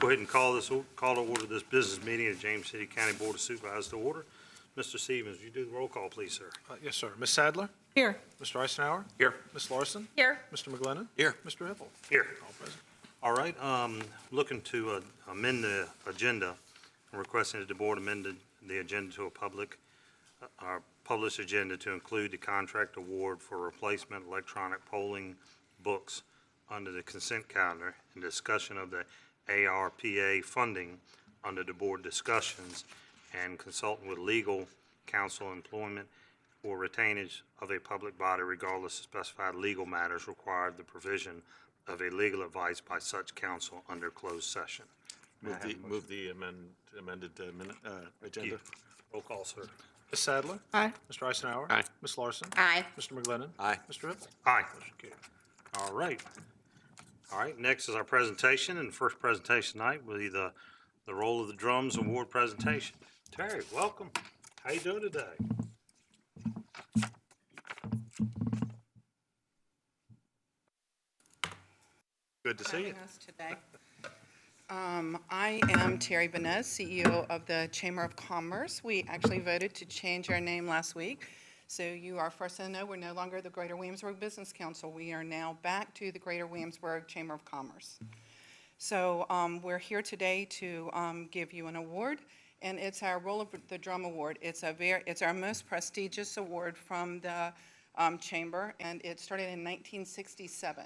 Go ahead and call to order this business meeting of James City County Board of Supervisors to order. Mr. Stevens, would you do the roll call, please, sir? Yes, sir. Ms. Sadler? Here. Mr. Eisenhower? Here. Ms. Larson? Here. Mr. McGlennon? Here. Mr. Hippel? Here. All present. All right, looking to amend the agenda, and requesting that the board amend the agenda to our published agenda to include the contract award for replacement electronic polling books under the consent calendar and discussion of the ARPA funding under the board discussions and consulting with legal counsel employment or retainage of a public body regardless of specified legal matters required the provision of a legal advice by such counsel under closed session. Move the amended agenda. Roll call, sir. Ms. Sadler? Aye. Mr. Eisenhower? Aye. Ms. Larson? Aye. Mr. McGlennon? Aye. Mr. Hippel? Aye. Motion carried. All right. All right, next is our presentation, and the first presentation tonight will be the Roll of the Drums award presentation. Terry, welcome. How you doing today? Good to see you. Having us today. I am Terry Benez, CEO of the Chamber of Commerce. We actually voted to change our name last week. So you are first to know we're no longer the Greater Williamsburg Business Council. We are now back to the Greater Williamsburg Chamber of Commerce. So we're here today to give you an award, and it's our Roll of the Drum Award. It's our most prestigious award from the Chamber, and it started in 1967.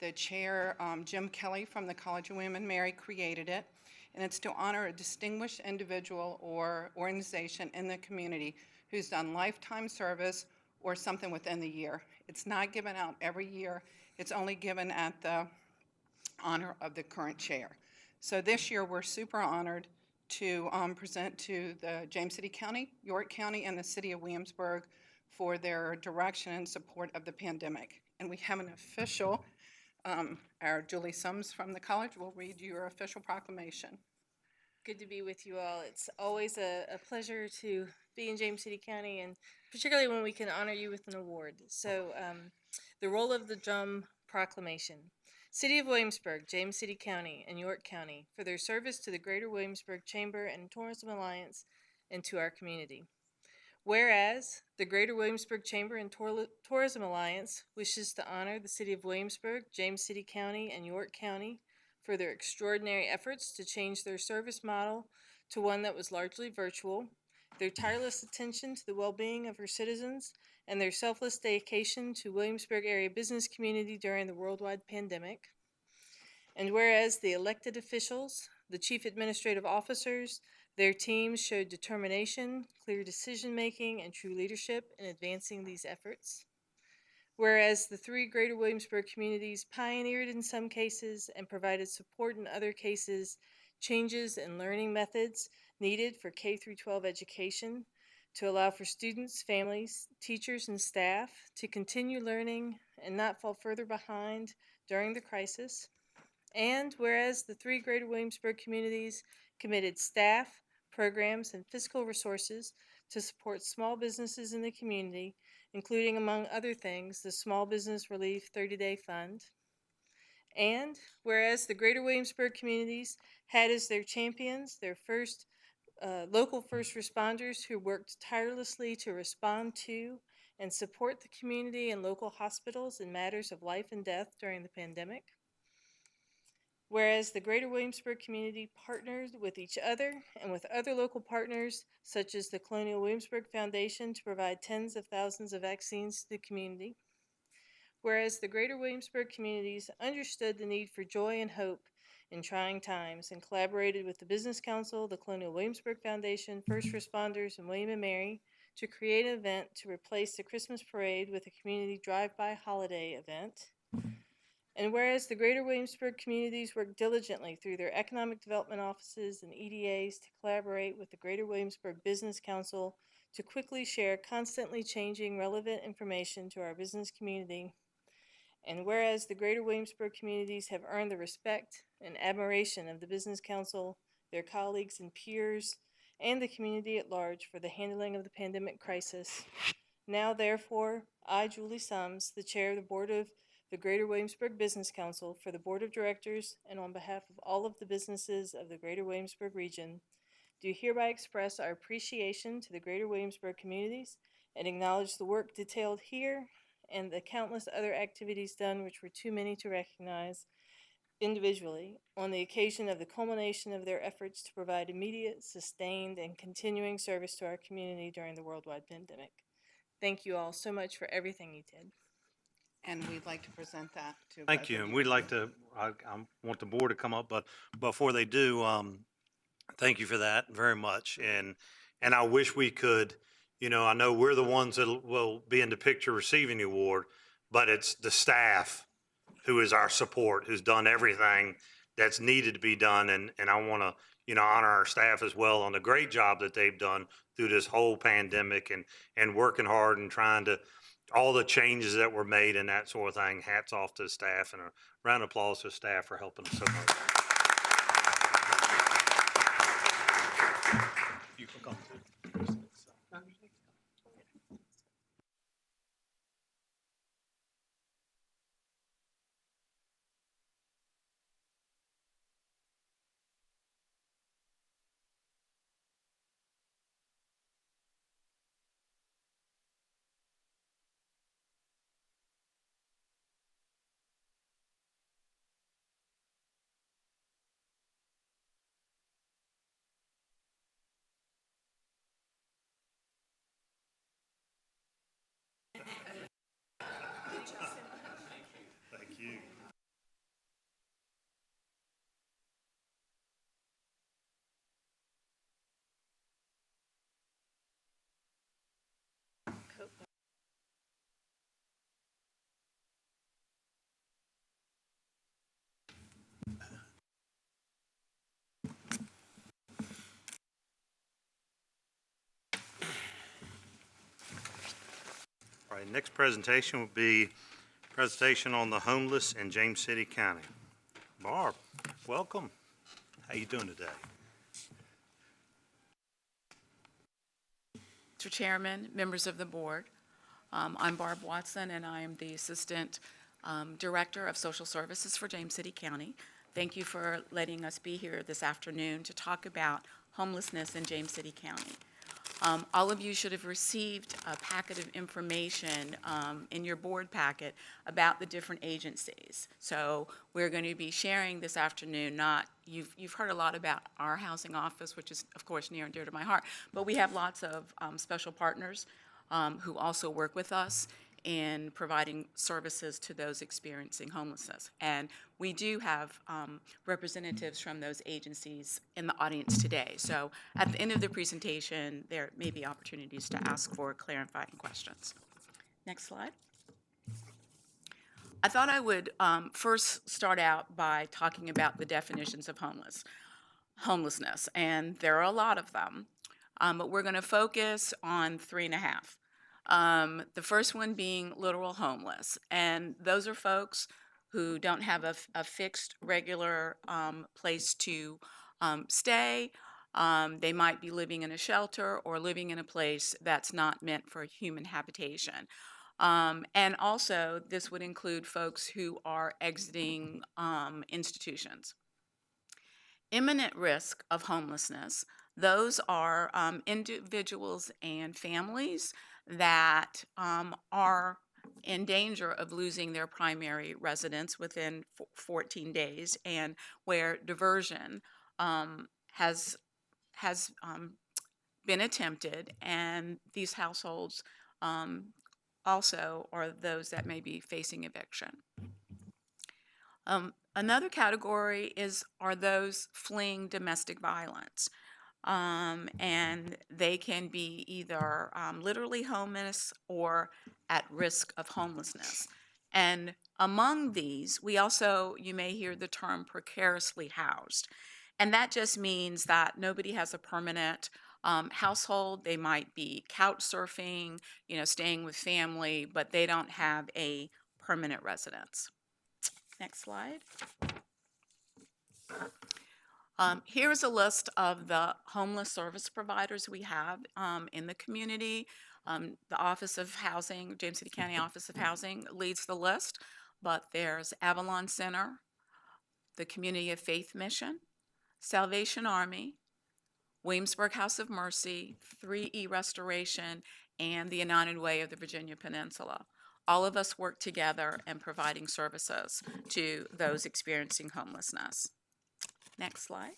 The chair, Jim Kelly from the College of William and Mary, created it, and it's to honor a distinguished individual or organization in the community who's done lifetime service or something within the year. It's not given out every year. It's only given at the honor of the current chair. So this year, we're super honored to present to the James City County, York County, and the City of Williamsburg for their direction and support of the pandemic. And we have an official. Our Julie Sums from the college will read your official proclamation. Good to be with you all. It's always a pleasure to be in James City County, and particularly when we can honor you with an award. So the Roll of the Drum Proclamation. City of Williamsburg, James City County, and York County for their service to the Greater Williamsburg Chamber and Tourism Alliance and to our community. Whereas the Greater Williamsburg Chamber and Tourism Alliance wishes to honor the City of Williamsburg, James City County, and York County for their extraordinary efforts to change their service model to one that was largely virtual, their tireless attention to the well-being of her citizens, and their selfless dedication to Williamsburg area business community during the worldwide pandemic. And whereas the elected officials, the chief administrative officers, their teams showed determination, clear decision-making, and true leadership in advancing these efforts. Whereas the three Greater Williamsburg communities pioneered in some cases and provided support in other cases, changes in learning methods needed for K-12 education to allow for students, families, teachers, and staff to continue learning and not fall further behind during the crisis. And whereas the three Greater Williamsburg communities committed staff, programs, and fiscal resources to support small businesses in the community, including, among other things, the Small Business Relief 30-Day Fund. And whereas the Greater Williamsburg communities had as their champions their local first responders who worked tirelessly to respond to and support the community and local hospitals in matters of life and death during the pandemic. Whereas the Greater Williamsburg community partnered with each other and with other local partners, such as the Colonial Williamsburg Foundation, to provide tens of thousands of vaccines to the community. Whereas the Greater Williamsburg communities understood the need for joy and hope in trying times and collaborated with the Business Council, the Colonial Williamsburg Foundation, First Responders, and William & Mary to create an event to replace the Christmas parade with a community drive-by holiday event. And whereas the Greater Williamsburg communities work diligently through their economic development offices and EDAs to collaborate with the Greater Williamsburg Business Council to quickly share constantly changing relevant information to our business community. And whereas the Greater Williamsburg communities have earned the respect and admiration of the Business Council, their colleagues and peers, and the community at large for the handling of the pandemic crisis. Now, therefore, I, Julie Sums, the chair of the board of the Greater Williamsburg Business Council for the Board of Directors and on behalf of all of the businesses of the Greater Williamsburg region, do hereby express our appreciation to the Greater Williamsburg communities and acknowledge the work detailed here and the countless other activities done which were too many to recognize individually on the occasion of the culmination of their efforts to provide immediate, sustained, and continuing service to our community during the worldwide pandemic. Thank you all so much for everything you did. And we'd like to present that to Thank both you, of and we'd like to, I want the board to come up, but before they do, thank you for that very much. And I wish we could, I know we're the ones that will be in the picture receiving the award, but it's the staff who is our support, who's done everything that's needed to be done. And I want to, honor our staff as well on the great job that they've done through this whole pandemic and working hard and trying to, all the changes that were made and that sort of thing. Hats off to the staff, and a round of applause to the staff for helping us so much. You can come. Thank you. All right, next presentation will be presentation on the homeless in James City County. Barb, welcome. How you doing today? Mr. Chairman, members of the board, I'm Barb Watson, and I am the Assistant Director of Social Services for James City County. Thank you for letting us be here this afternoon to talk about homelessness in James City County. All of you should have received a packet of information in your board packet about the different agencies. So we're going to be sharing this afternoon, you've heard a lot about our housing office, which is of course near and dear to my heart, but we have lots of special partners who also work with us in providing services to those experiencing homelessness. And we do have representatives from those agencies in the audience today. So at the end of the presentation, there may be opportunities to ask for clarifying questions. Next slide. I thought I would first start out by talking about the definitions of homelessness, and there are a lot of them, but we're going to focus on 3.5. The first one being literal homeless, and those are folks who don't have a fixed, regular place to stay. They might be living in a shelter or living in a place that's not meant for human habitation. And also, this would include folks who are exiting institutions. Imminent risk of homelessness, those are individuals and families that are in danger of losing their primary residence within 14 days, and where diversion has been attempted, and these households also are those that may be facing eviction. Another category are those fleeing domestic violence. And they can be either literally homeless or at risk of homelessness. And among these, you may hear the term precariously housed. And that just means that nobody has a permanent household. They might be couch surfing, staying with family, but they don't have a permanent residence. Next slide. Here is a list of the homeless service providers we have in the community. The Office of Housing, James City County Office of Housing leads the list. but there's Avalon Center, the Community of Faith Mission, Salvation Army, Williamsburg House of Mercy, 3E Restoration, and the United Way of the Virginia Peninsula. All of us work together in providing services to those experiencing homelessness. Next slide.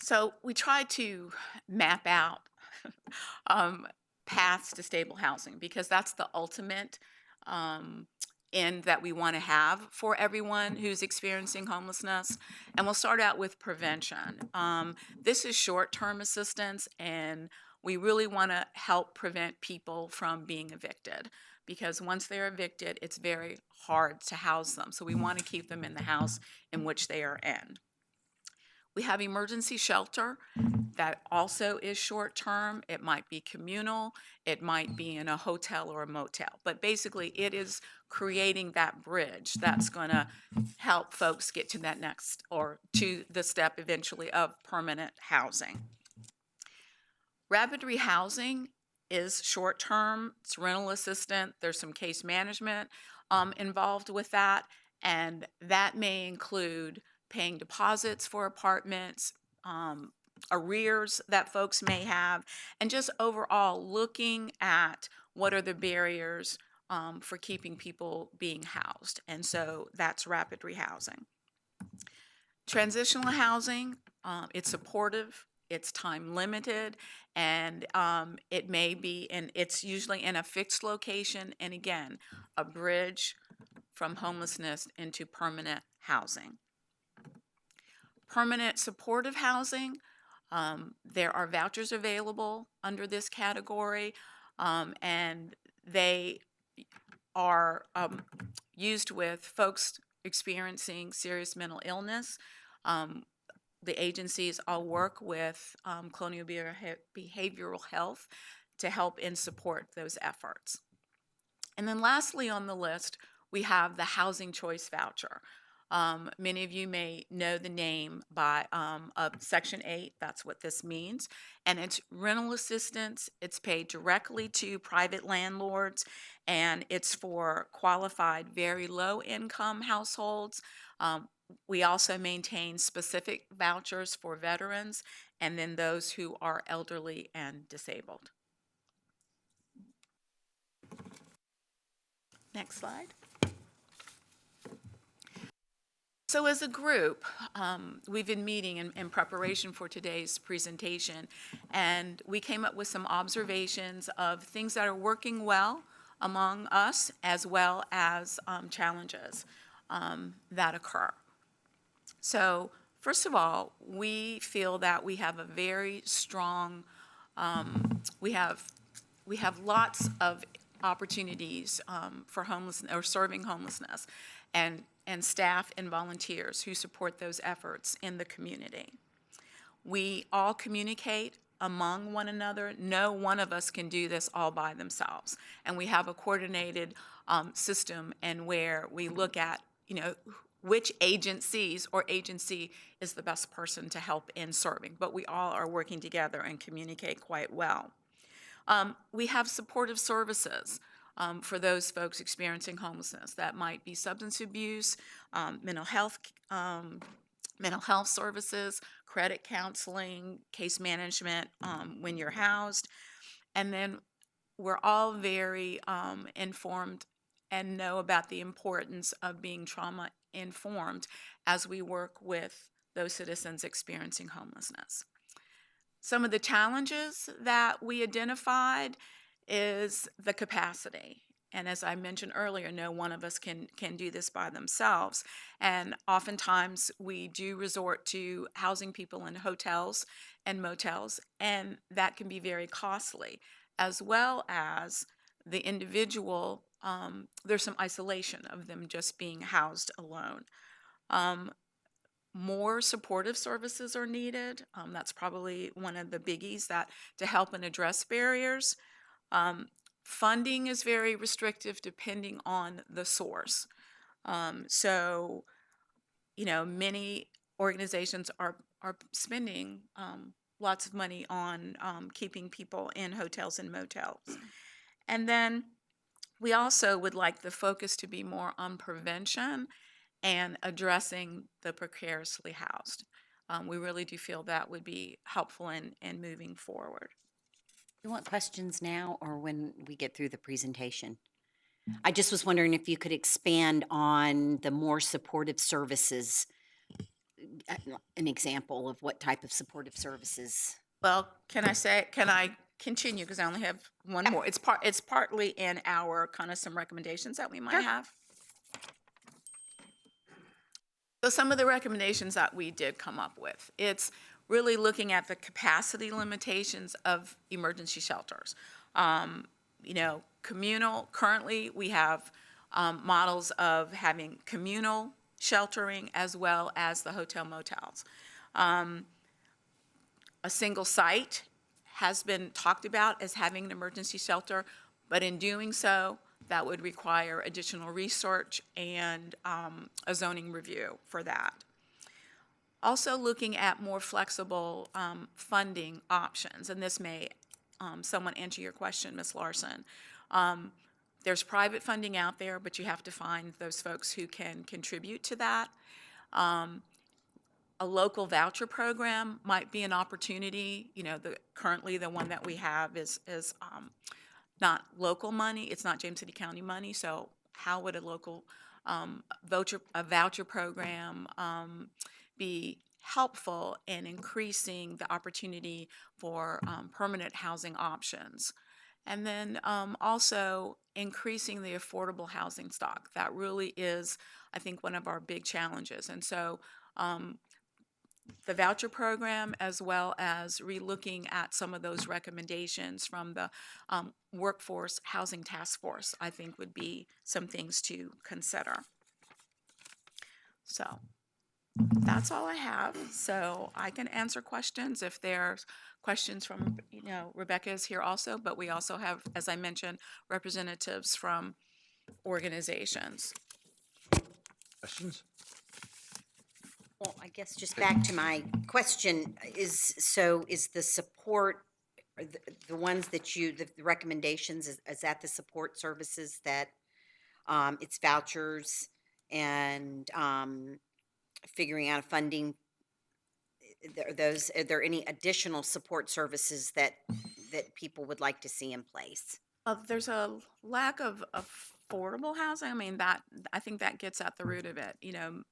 So we tried to map out paths to stable housing because that's the ultimate end that we want to have for everyone who's experiencing homelessness. And we'll start out with prevention. This is short-term assistance, and we really want to help prevent people from being evicted because once they're evicted, it's very hard to house them. So we want to keep them in the house in which they are in. We have emergency shelter that also is short-term. It might be communal, it might be in a hotel or a motel, but basically it is creating that bridge that's going to help folks get to that next or to the step eventually of permanent housing. Rapid rehousing is short-term, it's rental assistance, there's some case management involved with that, and that may include paying deposits for apartments, arrears that folks may have, and just overall looking at what are the barriers for keeping people being housed. And so that's rapid rehousing. Transitional housing, it's supportive, it's time limited, and it may be, and it's usually in a fixed location, and again, a bridge from homelessness into permanent housing. Permanent supportive housing, there are vouchers available under this category, and they are used with folks experiencing serious mental illness. The agencies all work with Colonial Behavioral Health to help and support those efforts. And then lastly on the list, we have the Housing Choice Voucher. Many of you may know the name of Section 8, that's what this means. And it's rental assistance, it's paid directly to private landlords, and it's for qualified very low income households. We also maintain specific vouchers for veterans and then those who are elderly and disabled. Next slide. So as a group, we've been meeting in preparation for today's presentation, and we came up with some observations of things that are working well among us as well as challenges that occur. So first of all, we feel that we have a very strong, we have lots of opportunities for homelessness or serving homelessness, and staff and volunteers who support those efforts in the community. We all communicate among one another. No one of us can do this all by themselves. And we have a coordinated system and where we look at, which agencies or agency is the best person to help in serving. But we all are working together and communicate quite well. We have supportive services for those folks experiencing homelessness. That might be substance abuse, mental health services, credit counseling, case management when you're housed. And then we're all very informed and know about the importance of being trauma informed as we work with those citizens experiencing homelessness. Some of the challenges that we identified is the capacity. And as I mentioned earlier, no one of us can do this by themselves. And oftentimes we do resort to housing people in hotels and motels, and that can be very costly, as well as the individual, there's some isolation of them just being housed alone. More supportive services are needed. That's probably one of the biggies to help and address barriers. Funding is very restrictive depending on the source. So, many organizations are spending lots of money on keeping people in hotels and motels. And then We also would like the focus to be more on prevention and addressing the precariously housed. We really do feel that would be helpful in moving forward. You want questions now or when we get through the presentation? I just was wondering if you could expand on the more supportive services, an example of what type of supportive services. Well, can I continue, because I only have one more. It's partly in our kind of some recommendations that we might Sure. have. So some of the recommendations that we did come up with, it's really looking at the capacity limitations of emergency shelters. Currently we have models of having communal sheltering as well as the hotel motels. A single site has been talked about as having an emergency shelter, but in doing so, that would require additional research and a zoning review for that. Also looking at more flexible funding options, and this may someone answer your question, Ms. Larson. There's private funding out there, but you have to find those folks who can contribute to that. A local voucher program might be an opportunity. Currently the one that we have is not local money. It's not James City County money. So how would a local voucher program be helpful in increasing the opportunity for permanent housing options? And then also increasing the affordable housing stock. That really is, I think, one of our big challenges. And so the voucher program, as well as relooking at some of those recommendations from the Workforce Housing Task Force, I think would be some things to consider. So that's all I have. So I can answer questions if there's questions from, Rebecca is here also, but we also have, as I mentioned, representatives from organizations. Questions? Well, I guess just back to my question is the support, or the ones that the recommendations, is that the support services that it's vouchers and figuring out funding? Are there any additional support services that people would like to see in place? There's a lack of affordable housing. I think that gets at the root of it.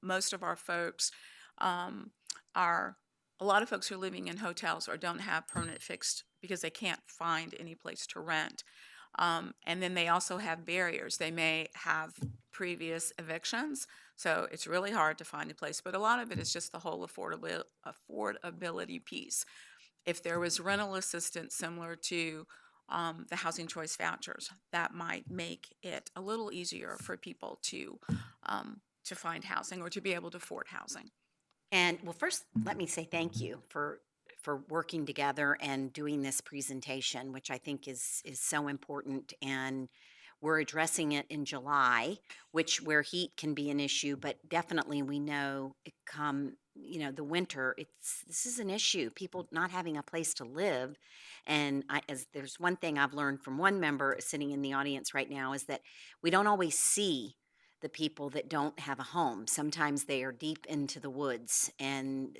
Most of our folks a lot of folks who are living in hotels or don't have permanent fixed because they can't find any place to rent. And then they also have barriers. They may have previous evictions, so it's really hard to find a place. But a lot of it is just the whole affordability piece. If there was rental assistance similar to the housing choice vouchers, that might make it a little easier for people to find housing or to be able to afford housing. And well, first, let me say thank you for working together and doing this presentation, which I think is so important. And we're addressing it in July, where heat can be an issue, but definitely we know the winter, this is an issue. People not having a place to live. And as there's one thing I've learned from one member sitting in the audience right now is that we don't always see the people that don't have a home. Sometimes they are deep into the woods and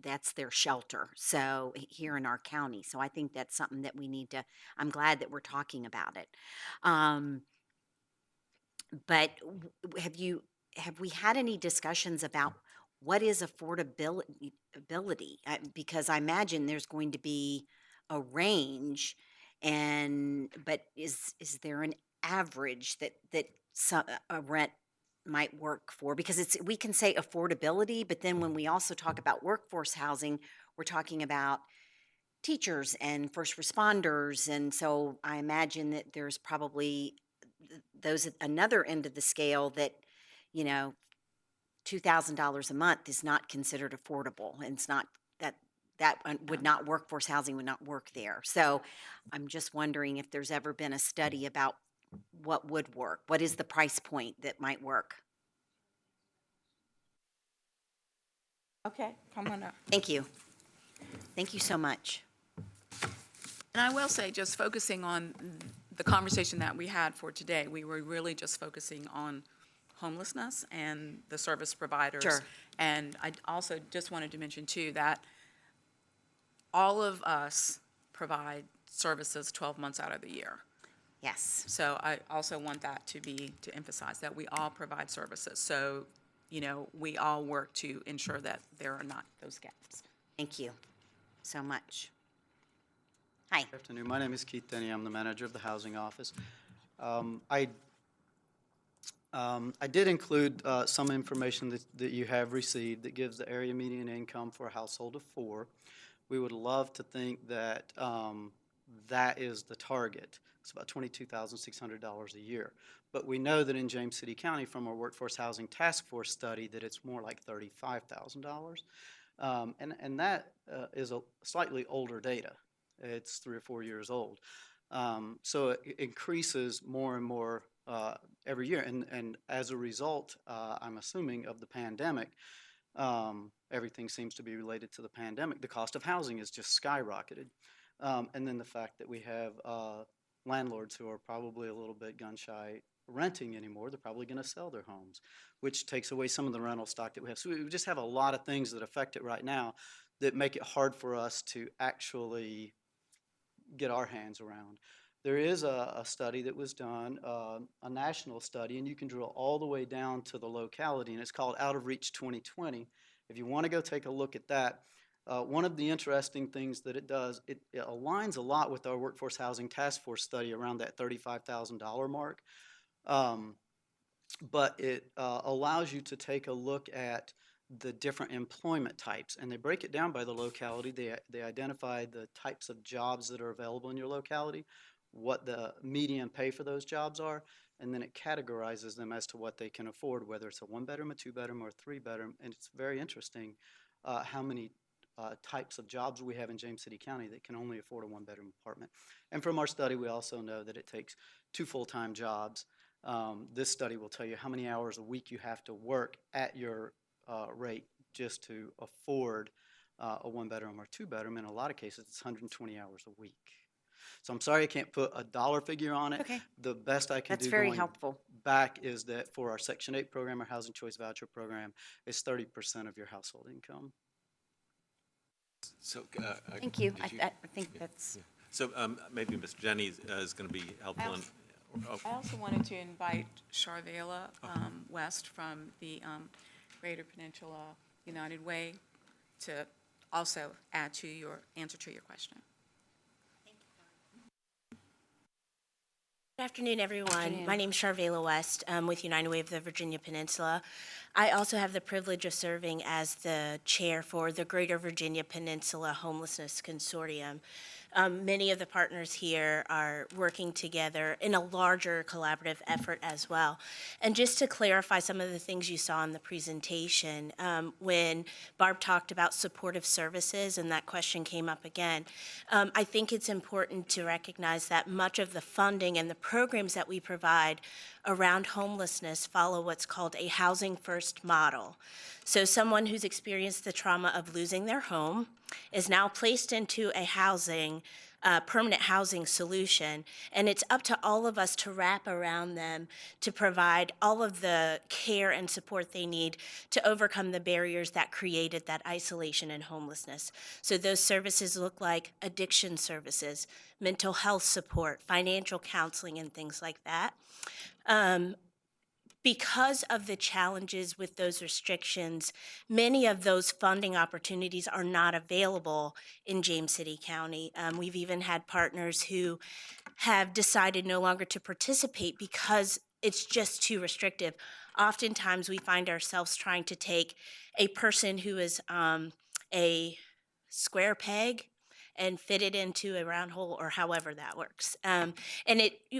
that's their shelter. So here in our county. So I think that's something that we need to, I'm glad that we're talking about it. But have we had any discussions about what is affordability? Because I imagine there's going to be a range, but is there an average that a rent might work for? Because we can say affordability, but then when we also talk about workforce housing, we're talking about teachers and first responders, and so I imagine that there's probably those at another end of the scale that $2,000 a month is not considered affordable, and it's not that would not, workforce housing would not work there. So I'm just wondering if there's ever been a study about what would work. What is the price point that might work? Okay, come on up. Thank you. Thank you so much. And I will say, just focusing on the conversation that we had for today, we were really just focusing on homelessness and the service providers. Sure. And I also just wanted to mention too that all of us provide services 12 months out of the year. Yes. So I also want that to emphasize that we all provide services. So, you know, we all work to ensure that there are not those gaps. Thank you so much. Hi. Good afternoon. My name is Keith Denny. I'm the manager of the housing office. I did include some information that you have received that gives the area median income for a household of 4. We would love to think that that is the target. It's about $22,600 a year. But we know that in James City County from our Workforce Housing Task Force study that it's more like $35,000. And that is a slightly older data. It's 3 or 4 years old. So it increases more and more every year. And as a result, I'm assuming, of the pandemic, everything seems to be related to the pandemic. The cost of housing is just skyrocketed. And then the fact that we have landlords who are probably a little bit gun-shy renting anymore, they're probably going to sell their homes, which takes away some of the rental stock that we have. So we just have a lot of things that affect it right now that make it hard for us to actually get our hands around. There is a study that was done, a national study, and you can drill all the way down to the locality, and it's called Out of Reach 2020. If you want to go take a look at that, one of the interesting things that it does, it aligns a lot with our Workforce Housing Task Force study around that $35,000 mark. But it allows you to take a look at the different employment types, and they break it down by the locality. They identify the types of jobs that are available in your locality, what the median pay for those jobs are, and then it categorizes them as to what they can afford, whether it's a 1-bedroom, a 2-bedroom, or a 3-bedroom. And it's very interesting how many types of jobs we have in James City County that can only afford a 1-bedroom apartment. And from our study, we also know that it takes 2 full-time jobs. This study will tell you how many hours a week you have to work at your rate just to afford a 1-bedroom or 2-bedroom. In a lot of cases, it's 120 hours a week. So I'm sorry I can't put a dollar figure on it. Okay. The best I can That's do very going helpful. back is that for our Section 8 program, our Housing Choice Voucher program, is 30% of your household income. So, Thank you. did I think that's, So maybe Mr. Jenny is going to be helpful in. I also wanted to invite Charvela West from the Greater Peninsula United Way to also add to your answer to your question. Good afternoon, everyone. My name is Charvela West with United Way of the Virginia Peninsula. I also have the privilege of serving as the chair for the Greater Virginia Peninsula Homelessness Consortium. Many of the partners here are working together in a larger collaborative effort as well. And just to clarify some of the things you saw in the presentation, when Barb talked about supportive services and that question came up again, I think it's important to recognize that much of the funding and the programs that we provide around homelessness follow what's called a housing first model. So someone who's experienced the trauma of losing their home is now placed into a permanent housing solution, and it's up to all of us to wrap around them to provide all of the care and support they need to overcome the barriers that created that isolation and homelessness. So those services look like addiction services, mental health support, financial counseling, and things like that. Because of the challenges with those restrictions, many of those funding opportunities are not available in James City County. We've even had partners who have decided no longer to participate because it's just too restrictive. Oftentimes, we find ourselves trying to take a person who is a square peg and fit it into a round hole, or however that works. And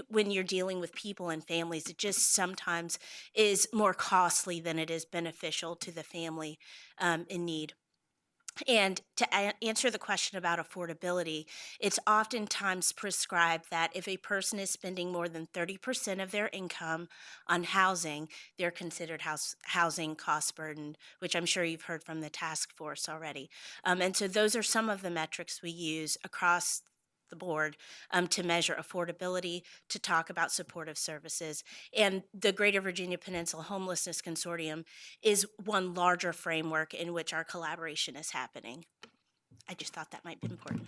when you're dealing with people and families, it just sometimes is more costly than it is beneficial to the family in need. And to answer the question about affordability, it's oftentimes prescribed that if a person is spending more than 30% of their income on housing, they're considered housing cost burden, which I'm sure you've heard from the task force already. And so those are some of the metrics we use across the board to measure affordability, to talk about supportive services. And the Greater Virginia Peninsula Homelessness Consortium is one larger framework in which our collaboration is happening. I just thought that might be important.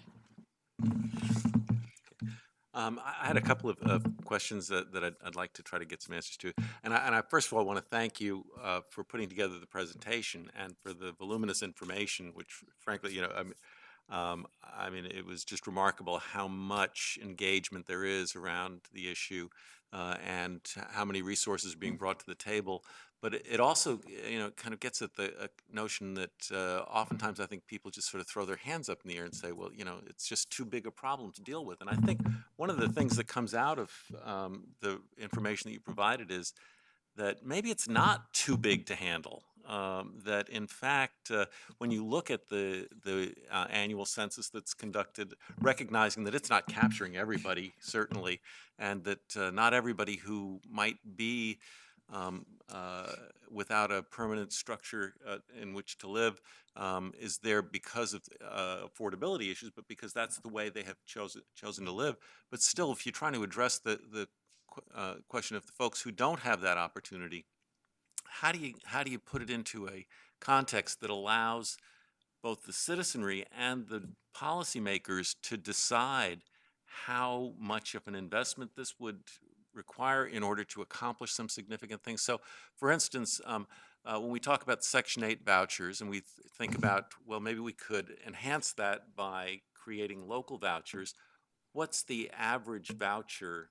I had a couple of questions that I'd like to try to get some answers to. And I first of all want to thank you for putting together the presentation and for the voluminous information, which frankly, I mean, it was just remarkable how much engagement there is around the issue and how many resources are being brought to the table. But it also, kind of gets at the notion that oftentimes I think people just sort of throw their hands up in the air and say, well, it's just too big a problem to deal with. And I think one of the things that comes out of the information that you provided is that maybe it's not too big to handle. That in fact, when you look at the annual census that's conducted, recognizing that it's not capturing everybody, certainly, and that not everybody who might be without a permanent structure in which to live is there because of affordability issues, but because that's the way they have chosen to live. But still, if you're trying to address the question of the folks who don't have that opportunity, how do you put it into a context that allows both the citizenry and the policymakers to decide how much of an investment this would require in order to accomplish some significant things? So, for instance, when we talk about Section 8 vouchers and we think about, well, maybe we could enhance that by creating local vouchers, what's the average voucher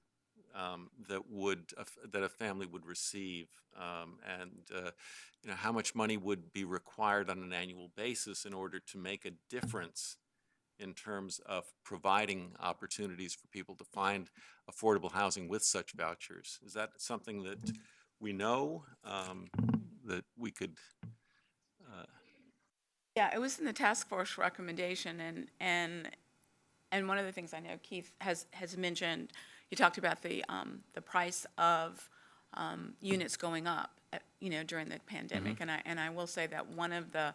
that a family would receive, and how much money would be required on an annual basis in order to make a difference in terms of providing opportunities for people to find affordable housing with such vouchers? Is that something that we know that we could? Yeah, it was in the task force recommendation, and one of the things I know Keith has mentioned, you talked about the price of units going up, during the pandemic, and I will say that one of the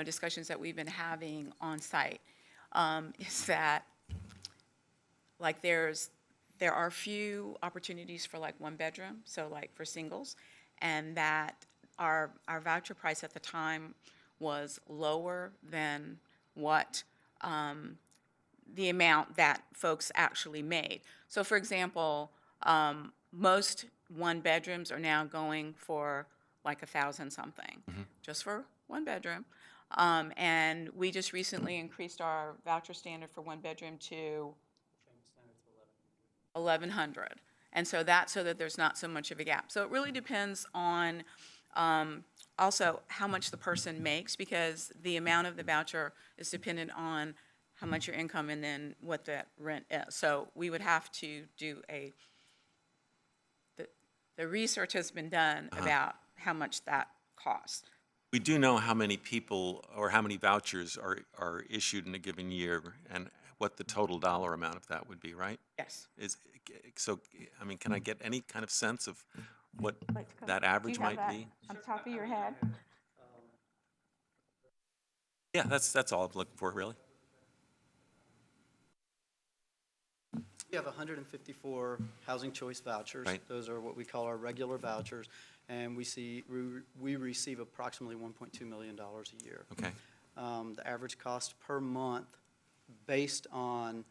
discussions that we've been having on site is that there are few opportunities for like one bedroom, so like for singles, and that our voucher price at the time was lower than what the amount that folks actually made. So for example, most one bedrooms are now going for like $1,000 something, just for one bedroom. And we just recently increased our voucher standard for one bedroom to $1,100. And so that's so that there's not so much of a gap. So it really depends on also how much the person makes, because the amount of the voucher is dependent on how much your income and then what that rent is. So we would have to do the research has been done about how much that costs. We do know how many people or how many vouchers are issued in a given year and what the total dollar amount of that would be, right? Yes. So, I mean, can I get any kind of sense of what that average might be? On top of your head? Yeah, that's all I'm looking for, really. We have 154 housing choice vouchers. Right. Those are what we call our regular vouchers, and we receive approximately $1.2 million a year. Okay. The average cost per month, based on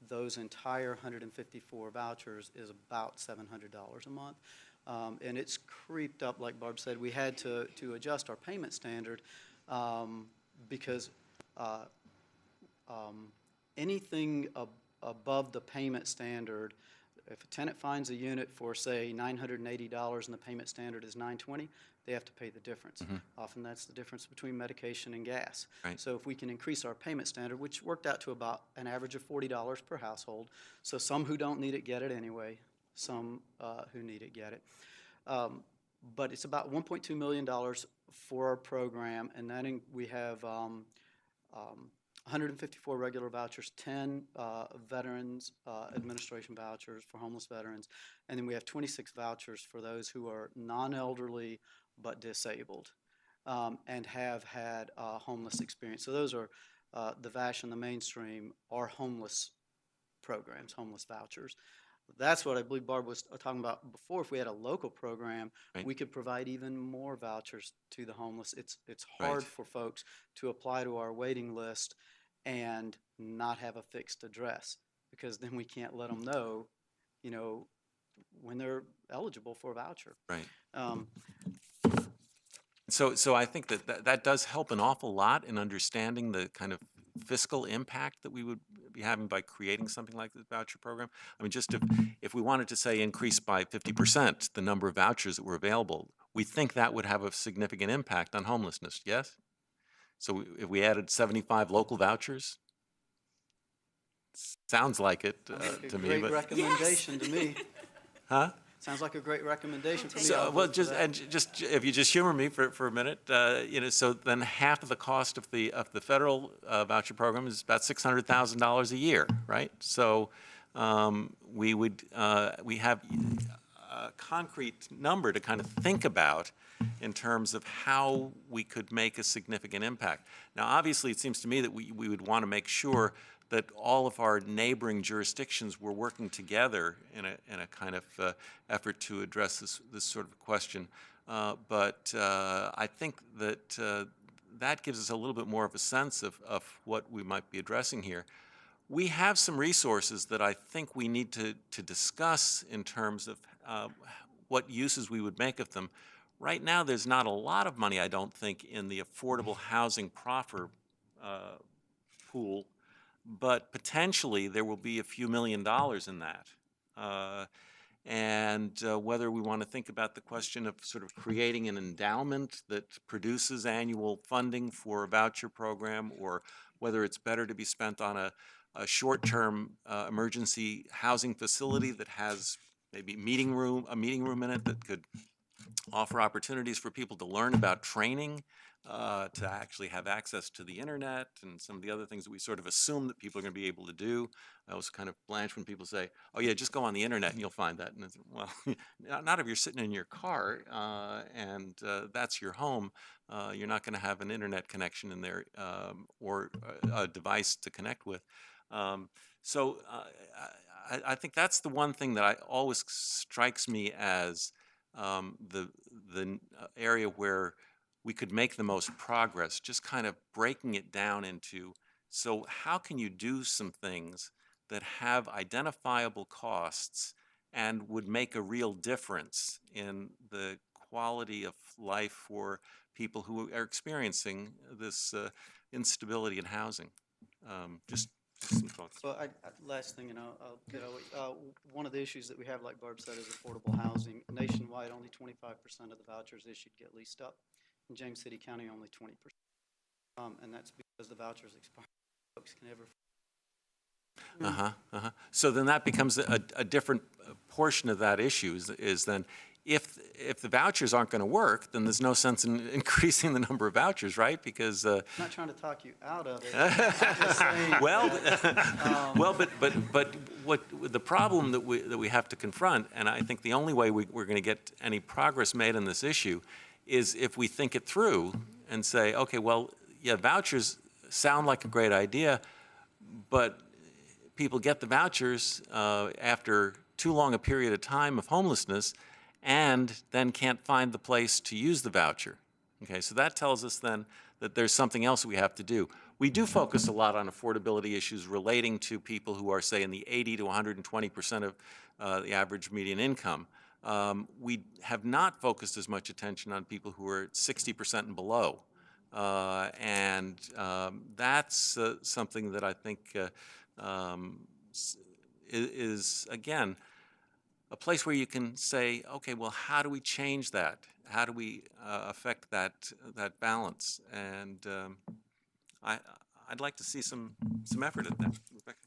those entire 154 vouchers, is about $700 a month. And it's creeped up, like Barb said. We had to adjust our payment standard because anything above the payment standard, if a tenant finds a unit for, say, $980 and the payment standard is $920, they have to pay the difference. Often that's the difference between medication and gas. Right. So if we can increase our payment standard, which worked out to about an average of $40 per household, so some who don't need it get it anyway, some who need it get it. But it's about $1.2 million for our program, and that we have 154 regular vouchers, 10 Veterans Administration vouchers for homeless veterans, and then we have 26 vouchers for those who are non-elderly but disabled and have had a homeless experience. So those are the VASH and the mainstream are homeless programs, homeless vouchers. That's what I believe Barb was talking about before. If we had a local program, Right. we could provide even more vouchers to the homeless. It's hard Right. for folks to apply to our waiting list and not have a fixed address, because then we can't let them know, when they're eligible for a voucher. Right. Um, So I think that does help an awful lot in understanding the kind of fiscal impact that we would be having by creating something like this voucher program. I mean, just if we wanted to say increase by 50% the number of vouchers that were available, we think that would have a significant impact on homelessness, yes? So if we added 75 local vouchers, sounds like it to me. Great But recommendation to me. huh? Sounds like a great recommendation for me. So, I'll well, vote for that. just if you just humor me for a minute, so then half of the cost of the federal voucher program is about $600,000 a year, right? So we have a concrete number to kind of think about in terms of how we could make a significant impact. Now, obviously, it seems to me that we would want to make sure that all of our neighboring jurisdictions were working together in a kind of effort to address this sort of question. But I think that that gives us a little bit more of a sense of what we might be addressing here. We have some resources that I think we need to discuss in terms of what uses we would make of them. Right now, there's not a lot of money, I don't think, in the affordable housing proffer pool, but potentially there will be a few $1 million in that. Whether we want to think about the question of sort of creating an endowment that produces annual funding for a voucher program, or whether it's better to be spent on a short-term emergency housing facility that has maybe a meeting room in it that could offer opportunities for people to learn about training, to actually have access to the internet and some of the other things that we sort of assume that people are going to be able to do. I always kind of blanch when people say, oh yeah, just go on the internet and you'll find that. And it's, well, not if you're sitting in your car and that's your home. You're not going to have an internet connection in there or a device to connect with. So I think that's the one thing that always strikes me as the area where we could make the most progress, just kind of breaking it down into, so how can you do some things that have identifiable costs and would make a real difference in the quality of life for people who are experiencing this instability in housing? Just some thoughts. Well, last thing, one of the issues that we have, like Barb said, is affordable housing. Nationwide, only 25% of the vouchers issued get leased up. In James City County, only 20%. And that's because the vouchers expire. Folks can never. So then that becomes a different portion of that issue is then if the vouchers aren't going to work, then there's no sense in increasing the number of vouchers, right? Because I'm not trying to talk you out of it. I'm just saying well, that, but what the problem that we have to confront, and I think the only way we're going to get any progress made on this issue, is if we think it through and say, okay, well, yeah, vouchers sound like a great idea, but people get the vouchers after too long a period of time of homelessness and then can't find the place to use the voucher. Okay, so that tells us then that there's something else we have to do. We do focus a lot on affordability issues relating to people who are, say, in the 80 to 120% of the average median income. We have not focused as much attention on people who are at 60% and below. That's something that I think is, again, a place where you can say, okay, well, how do we change that? How do we affect that balance? And I'd like to see some effort at that. Rebecca?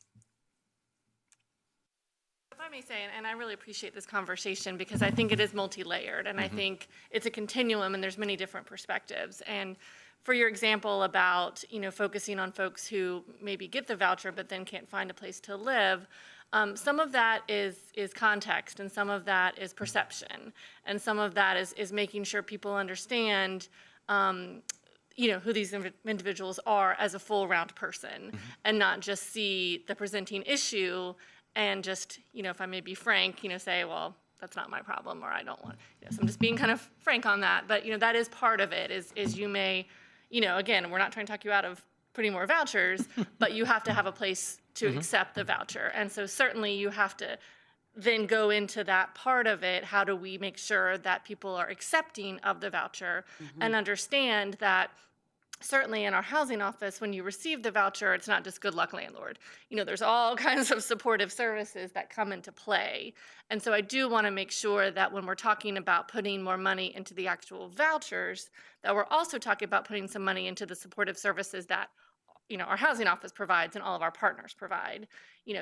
If I may say, and I really appreciate this conversation because I think it is multi-layered, and I think it's a continuum, and there's many different perspectives. And for your example about, focusing on folks who maybe get the voucher but then can't find a place to live, some of that is context, and some of that is perception, and some of that is making sure people understand who these individuals are as a full round person and not just see the presenting issue and just, if I may be frank, say, well, that's not my problem, or I don't want, so I'm just being kind of frank on that. But, that is part of it is you may, again, we're not trying to talk you out of putting more vouchers, but you have to have a place to accept the voucher. And so certainly you have to then go into that part of it. How do we make sure that people are accepting of the voucher and understand that certainly in our housing office, when you receive the voucher, it's not just good luck landlord. There's all kinds of supportive services that come into play. And so I do want to make sure that when we're talking about putting more money into the actual vouchers, that we're also talking about putting some money into the supportive services that our housing office provides and all of our partners provide,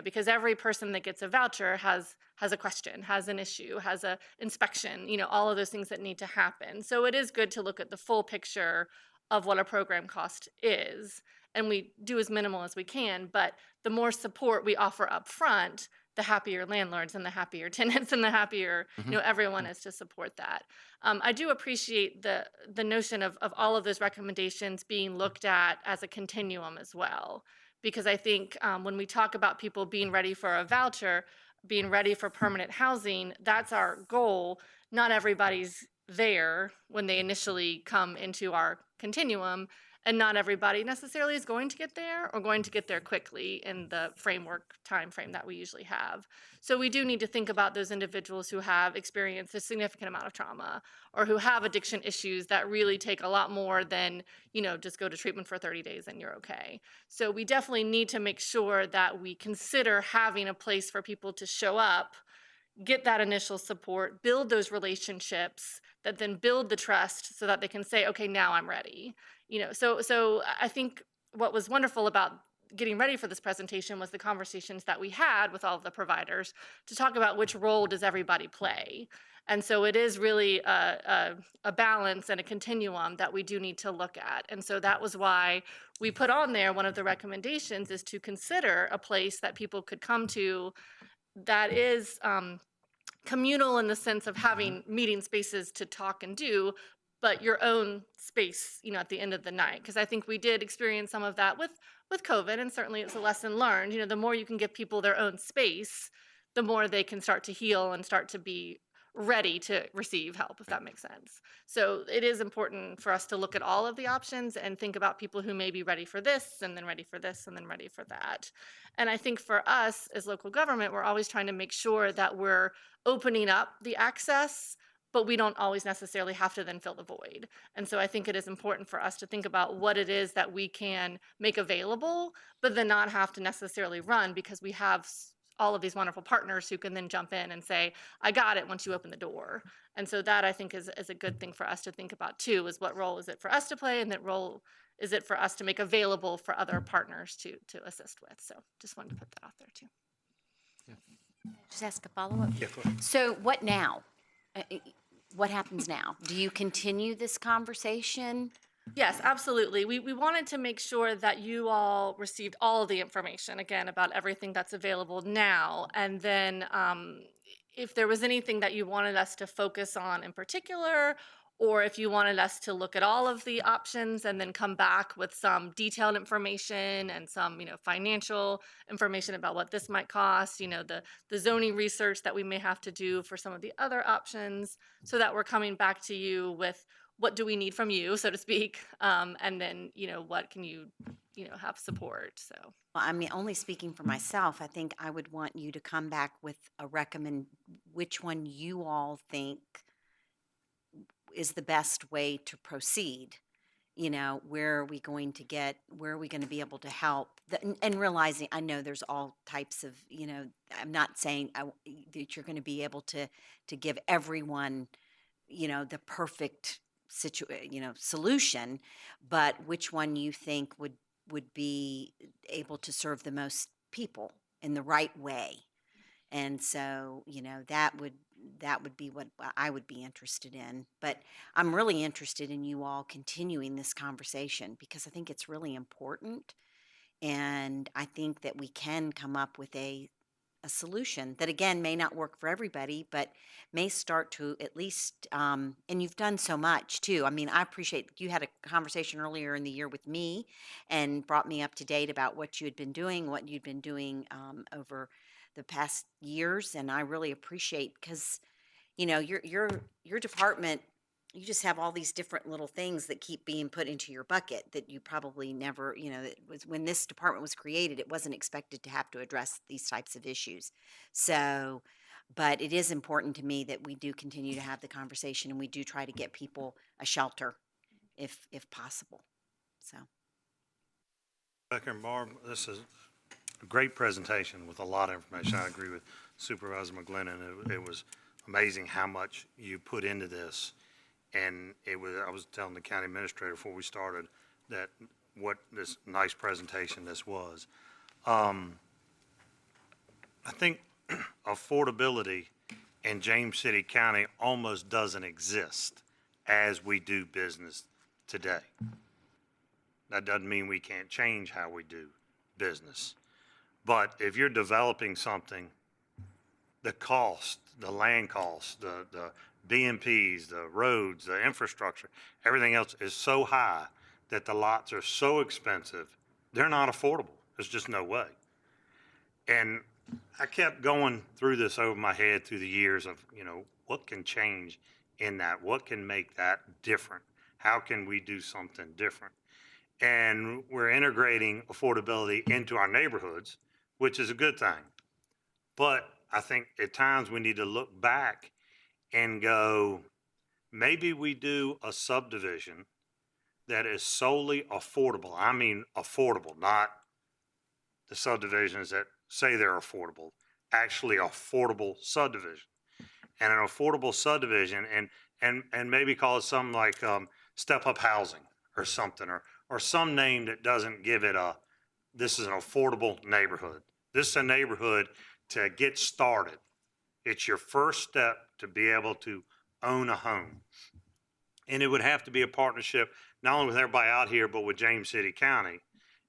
because every person that gets a voucher has a question, has an issue, has a inspection, all of those things that need to happen. So it is good to look at the full picture of what a program cost is, and we do as minimal as we can, but the more support we offer up front, the happier landlords and the happier tenants and the happier everyone is to support that. I do appreciate the notion of all of those recommendations being looked at as a continuum as well, because I think when we talk about people being ready for a voucher, being ready for permanent housing, that's our goal. Not everybody's there when they initially come into our continuum, and not everybody necessarily is going to get there or going to get there quickly in the time frame that we usually have. So we do need to think about those individuals who have experienced a significant amount of trauma or who have addiction issues that really take a lot more than, just go to treatment for 30 days and you're okay. So we definitely need to make sure that we consider having a place for people to show up, get that initial support, build those relationships that then build the trust so that they can say, okay, now I'm ready. So I think what was wonderful about getting ready for this presentation was the conversations that we had with all of the providers to talk about which role does everybody play. And so it is really a balance and a continuum that we do need to look at. And so that was why we put on there, one of the recommendations is to consider a place that people could come to that is communal in the sense of having meeting spaces to talk and do, but your own space, at the end of the night. Because I think we did experience some of that with COVID, and certainly it's a lesson learned. The more you can give people their own space, the more they can start to heal and start to be ready to receive help, if that makes sense. So it is important for us to look at all of the options and think about people who may be ready for this, and then ready for this, and then ready for that. And I think for us as local government, we're always trying to make sure that we're opening up the access, but we don't always necessarily have to then fill the void. And so I think it is important for us to think about what it is that we can make available, but then not have to necessarily run, because we have all of these wonderful partners who can then jump in and say, I got it once you open the door. And so that I think is a good thing for us to think about too, is what role is it for us to play, and that role is it for us to make available for other partners to assist with. So just wanted to put that out there too. Just ask a follow-up? Yeah, go ahead. So what now? What happens now? Do you continue this conversation? Yes, absolutely. We wanted to make sure that you all received all of the information, again, about everything that's available now. And then if there was anything that you wanted us to focus on in particular, or if you wanted us to look at all of the options and then come back with some detailed information and some, financial information about what this might cost, the zoning research that we may have to do for some of the other options, so that we're coming back to you with what do we need from you, so to speak, and then, what can you, have support, so. Well, I mean, only speaking for myself, I think I would want you to come back with a which one you all think is the best way to proceed. Where are we going to be able to help? And realizing, I know there's all types of, I'm not saying that you're going to be able to give everyone, the perfect solution, but which one you think would be able to serve the most people in the right way. And so, that would be what I would be interested in. But I'm really interested in you all continuing this conversation, because I think it's really important. And I think that we can come up with a a solution that, again, may not work for everybody, but may start to at least, and you've done so much too. I mean, I appreciate you had a conversation earlier in the year with me and brought me up to date about what you had been doing, over the past years, and I really appreciate, because your department, you just have all these different little things that keep being put into your bucket that you probably never, it was when this department was created, it wasn't expected to have to address these types of issues. So, but it is important to me that we do continue to have the conversation, and we do try to get people a shelter if possible. So, Becker and Barb, this is a great presentation with a lot of information. I agree with Supervisor McGlinnan. It was amazing how much you put into this. And I was telling the county administrator before we started that what this nice presentation this was. I think affordability in James City County almost doesn't exist as we do business today. That doesn't mean we can't change how we do business. But if you're developing something, the cost, the land cost, the BMPs, the roads, the infrastructure, everything else is so high that the lots are so expensive, they're not affordable. There's just no way. And I kept going through this over my head through the years of, what can change in that? What can make that different? How can we do something different? And we're integrating affordability into our neighborhoods, which is a good thing. But I think at times we need to look back and go, maybe we do a subdivision that is solely affordable. I mean affordable, not the subdivisions that say they're affordable, actually affordable subdivision. And an affordable subdivision, and maybe call it something like step-up housing or something, or some name that doesn't give it this is an affordable neighborhood. This is a neighborhood to get started. It's your first step to be able to own a home. And it would have to be a partnership, not only with everybody out here, but with James City County,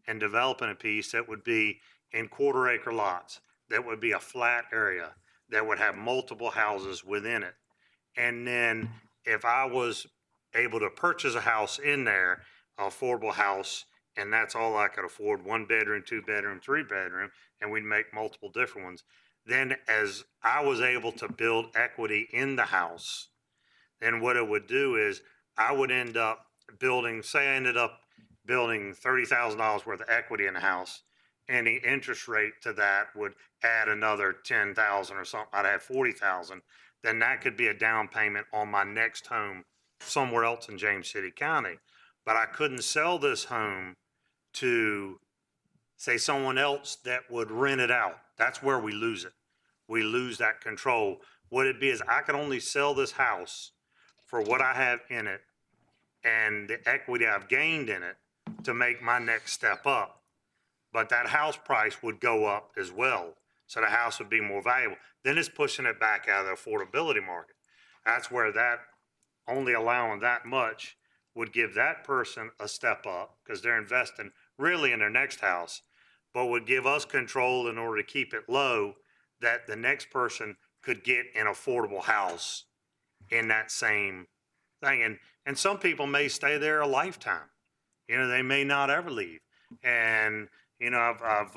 and developing a piece that would be in quarter-acre lots, that would be a flat area, that would have multiple houses within it. And then if I was able to purchase a house in there, an affordable house, and that's all I could afford, 1 bedroom, 2 bedroom, 3 bedroom, and we'd make multiple different ones. Then as I was able to build equity in the house, then what it would do is I would end up building, say I ended up building $30,000 worth of equity in the house, and the interest rate to that would add another 10,000 or something. I'd have 40,000. Then that could be a down payment on my next home somewhere else in James City County. But I couldn't sell this home to, say, someone else that would rent it out. That's where we lose it. We lose that control. What it'd be is I could only sell this house for what I have in it and the equity I've gained in it to make my next step up. But that house price would go up as well. So the house would be more valuable. Then it's pushing it back out of the affordability market. That's where that only allowing that much would give that person a step up because they're investing really in their next house, but would give us control in order to keep it low that the next person could get an affordable house in that same thing. And some people may stay there a lifetime. They may not ever leave. And, I've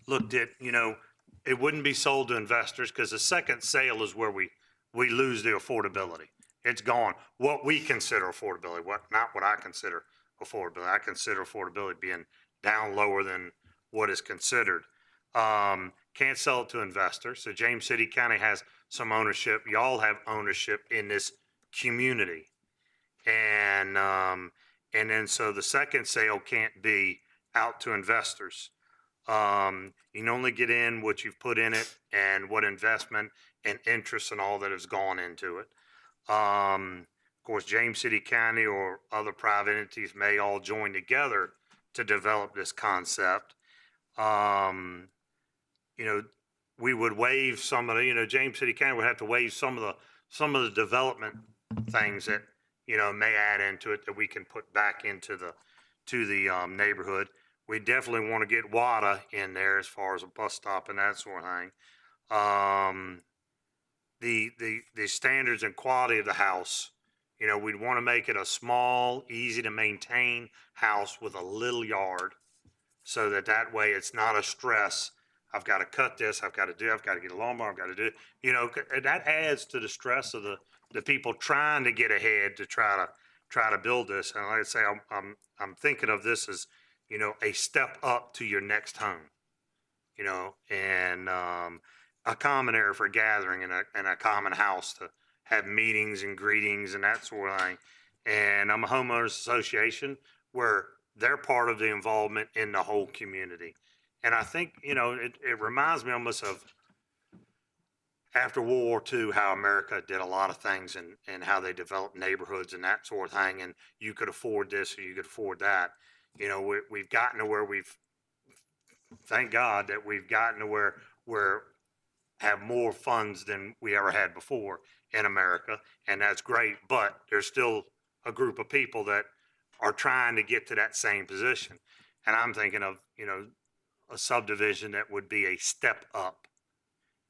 looked at, it wouldn't be sold to investors because the second sale is where we lose the affordability. It's gone. What we consider affordability, not what I consider affordability. I consider affordability being down lower than what is considered. Can't sell it to investors. So James City County has some ownership. Y'all have ownership in this community. And then so the second sale can't be out to investors. You can only get in what you've put in it and what investment and interest and all that has gone into it. Of course, James City County or other private entities may all join together to develop this concept. We would waive some of the, James City County would have to waive some of the development things that, may add into it that we can put back into the neighborhood. We definitely want to get WADA in there as far as a bus stop and that sort of thing. The standards and quality of the house, you know, we'd want to make it a small, easy to maintain house with a little yard, so that way it's not a stress. I've got to cut this, I've got to get a lawnmower, I've got to do it. You know, that adds to the stress of the people trying to get ahead to try to build this. And like I say, I'm thinking of this as, you know, a step up to your next home, you know, and a common area for gathering and a common house to have meetings and greetings and that sort of thing. And I'm a homeowners association where they're part of the involvement in the whole community. And I think, you know, it reminds me almost of after World War II, how America did a lot of things and how they developed neighborhoods and that sort of thing. And you could afford this or you could afford that. You know, we've gotten to where thank God that we've gotten to where we're have more funds than we ever had before in America. And that's great. But there's still a group of people that are trying to get to that same position. And I'm thinking of, you know, a subdivision that would be a step up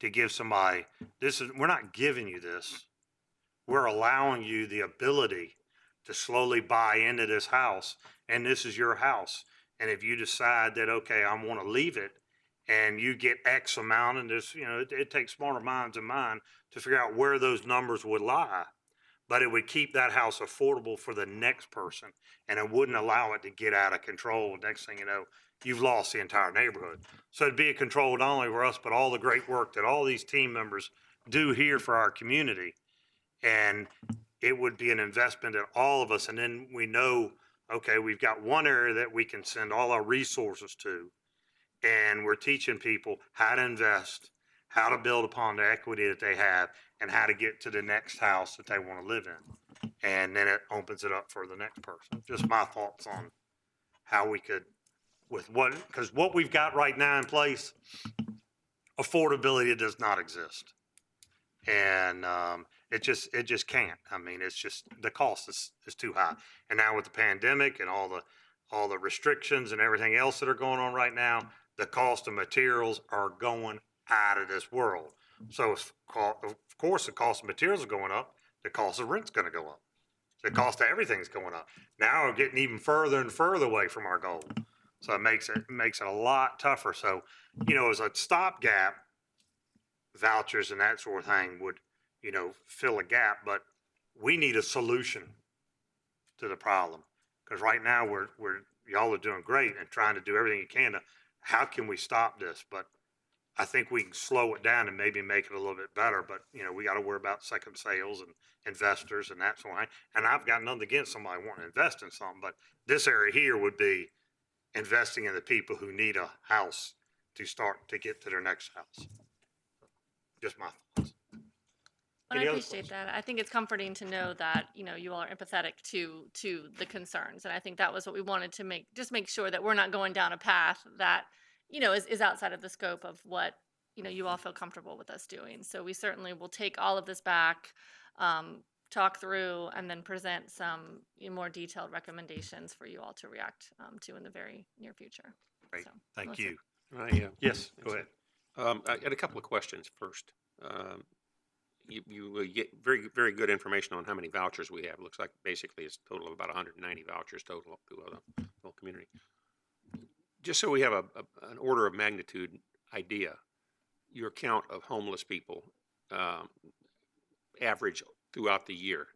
to give somebody, we're not giving you this. We're allowing you the ability to slowly buy into this house, and this is your house. And if you decide that, okay, I want to leave it, and you get X amount, and this, you know, it takes smarter minds than mine to figure out where those numbers would lie. But it would keep that house affordable for the next person, and it wouldn't allow it to get out of control. Next thing you know, you've lost the entire neighborhood. So it'd be a control not only for us, but all the great work that all these team members do here for our community. And it would be an investment in all of us. And then we know, okay, we've got one area that we can send all our resources to, and we're teaching people how to invest, how to build upon the equity that they have, and how to get to the next house that they want to live in. And then it opens it up for the next person. Just my thoughts on how we could, because what we've got right now in place, affordability does not exist. And it just can't. I mean, it's just, the cost is too high. And now with the pandemic and all the restrictions and everything else that are going on right now, the cost of materials are going out of this world. So of course the cost of materials are going up, the cost of rent's going to go up. The cost of everything's going up. Now we're getting even further and further away from our goal. So it makes it a lot tougher. So, you know, as a stopgap, vouchers and that sort of thing would, you know, fill a gap, but we need a solution to the problem. Because right now y'all are doing great and trying to do everything you can to, how can we stop this? But I think we can slow it down and maybe make it a little bit better. But, you know, we got to worry about second sales and investors and that sort of thing. And I've got nothing against somebody wanting to invest in something, but this area here would be investing in the people who need a house to start to get to their next house. Just my thoughts. And I Any other appreciate that. I think it's comforting to know that, you know, you all are empathetic to the concerns. And I think that was what we wanted to make sure that we're not going down a path that, you know, is outside of the scope of what, you know, you all feel comfortable with us doing. So we certainly will take all of this back, talk through, and then present some more detailed recommendations for you all to react to in the very near future. Great. So, Thank Melissa. you. Yes, go ahead. I had a couple of questions first. You get very, very good information on how many vouchers we have. It looks like basically it's a total of about 190 vouchers total throughout the whole community. Just so we have an order of magnitude idea, your count of homeless people average throughout the year.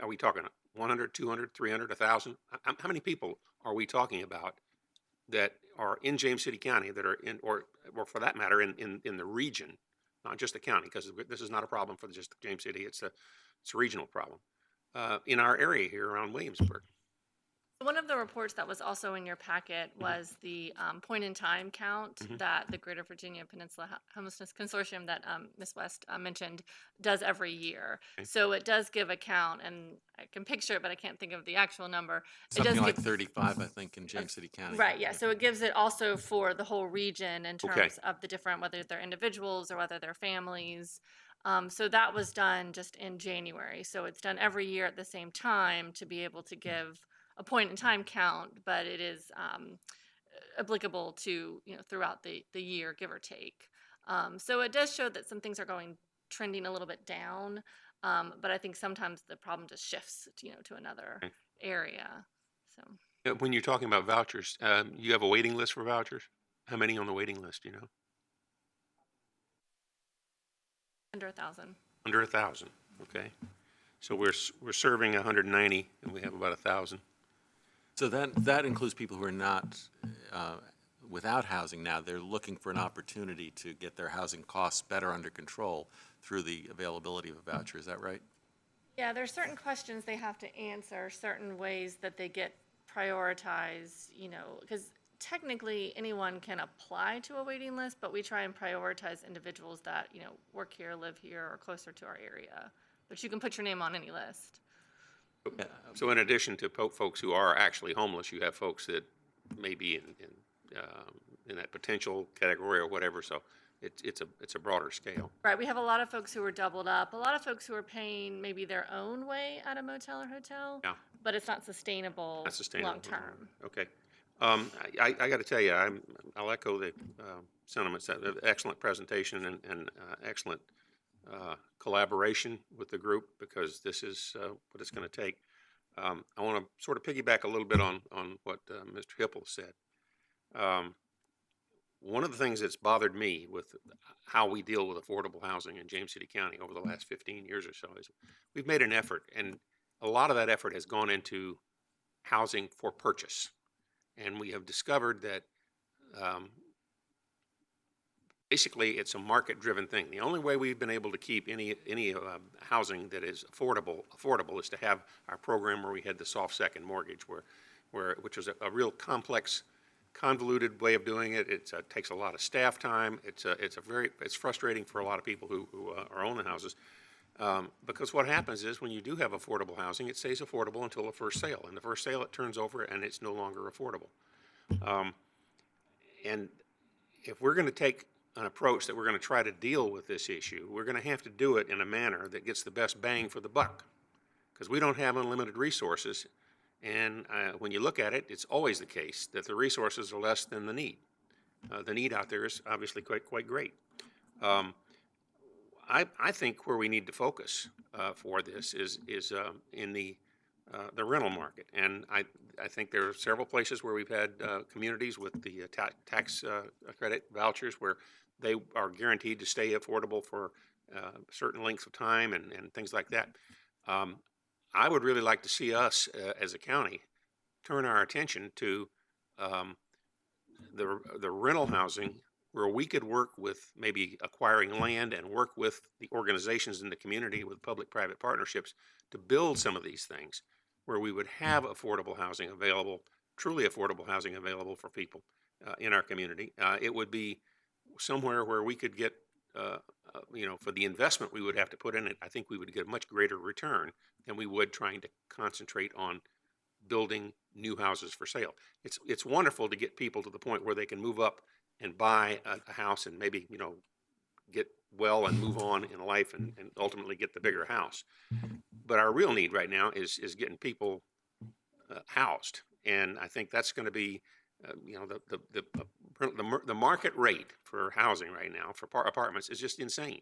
Are we talking 100, 200, 300, 1,000? How many people are we talking about that are in James City County that are in, or for that matter, in the region, not just the county, because this is not a problem for just James City, it's a regional problem, in our area here around Williamsburg? One of the reports that was also in your packet was the point-in-time count that the Greater Virginia Peninsula Homelessness Consortium that Ms. West mentioned does every year. Okay. So it does give a count, and I can picture it, but I can't think of the actual number. Something like 35, I think, in James City County. Right, yeah. So it gives it also for the whole region in terms of the different, whether they're individuals or whether they're families. So that was done just in January. So it's done every year at the same time to be able to give a point in time count, but it is applicable to, throughout the year, give or take. So it does show that some things are trending a little bit down, but I think sometimes the problem just shifts, to another Okay. area. So When you're talking about vouchers, you have a waiting list for vouchers? How many on the waiting list, do you know? under 1,000. Under 1,000, okay. So we're serving 190, and we have about 1,000. So that includes people who are not without housing now. They're looking for an opportunity to get their housing costs better under control through the availability of a voucher. Is that right? Yeah, there's certain questions they have to answer, certain ways that they get prioritized, because technically anyone can apply to a waiting list, but we try and prioritize individuals that, work here, live here, or closer to our area. But you can put your name on any list. So in addition to folks who are actually homeless, you have folks that may be in that potential category or whatever, so it's a broader scale. Right, we have a lot of folks who are doubled up, a lot of folks who are paying maybe their own way at a motel or hotel. Yeah. But it's not sustainable, Not sustainable. long-term. Okay. I got to tell you, I'll echo the sentiments. Excellent presentation and excellent collaboration with the group, because this is what it's going to take. I want to sort of piggyback a little bit on what Mr. Hippel said. One of the things that's bothered me with how we deal with affordable housing in James City County over the last 15 years or so is we've made an effort, and a lot of that effort has gone into housing for purchase. And we have discovered that basically it's a market-driven thing. The only way we've been able to keep any housing that is affordable is to have our program where we had the soft second mortgage, which was a real complex, convoluted way of doing it. It takes a lot of staff time. It's frustrating for a lot of people who are owning houses. Because what happens is when you do have affordable housing, it stays affordable until the first sale. And the first sale, it turns over and it's no longer affordable. And if we're going to take an approach that we're going to try to deal with this issue, we're going to have to do it in a manner that gets the best bang for the buck. Because we don't have unlimited resources. And when you look at it, it's always the case that the resources are less than the need. The need out there is obviously quite great. I think where we need to focus for this is in the rental market, and I think there are several places where we've had communities with the tax credit vouchers where they are guaranteed to stay affordable for certain lengths of time and things like that. I would really like to see us as a county turn our attention to the rental housing, where we could work with maybe acquiring land and work with the organizations in the community with public-private partnerships to build some of these things, where we would have affordable housing available, truly affordable housing available for people in our community. It would be somewhere where we could get, for the investment we would have to put in it, I think we would get a much greater return than we would trying to concentrate on building new houses for sale. It's wonderful to get people to the point where they can move up and buy a house and maybe, get well and move on in life and ultimately get the bigger house. But our real need right now is getting people housed. And I think that's going to be, the market rate for housing right now for apartments is just insane.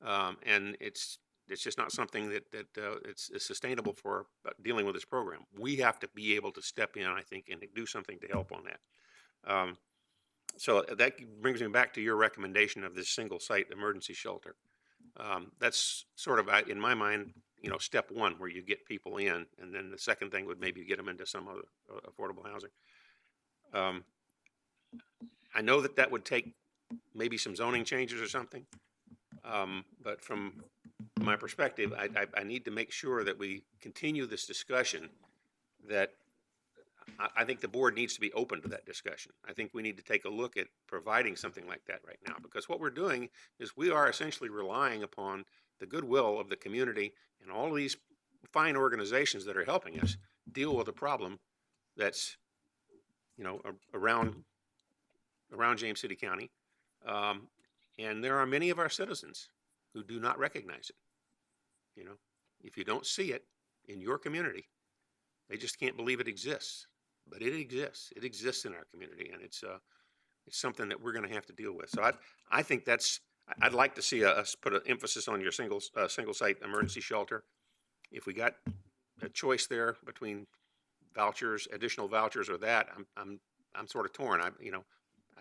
And it's just not something that it's sustainable for dealing with this program. We have to be able to step in, I think, and do something to help on that. So that brings me back to your recommendation of this single site emergency shelter. That's sort of, in my mind, step one, where you get people in, and then the second thing would maybe get them into some other affordable housing. I know that would take maybe some zoning changes or something, but from my perspective, I need to make sure that we continue this discussion. That I think the board needs to be open to that discussion. I think we need to take a look at providing something like that right now, because what we're doing is we are essentially relying upon the goodwill of the community and all of these fine organizations that are helping us deal with a problem that's, around James City County. And there are many of our citizens who do not recognize it. If you don't see it in your community, They just can't believe it exists, but it exists. It exists in our community, and it's something that we're going to have to deal with. So I think I'd like to see us put an emphasis on your single site emergency shelter. If we got a choice there between vouchers, additional vouchers, or that, I'm sort of torn. I'd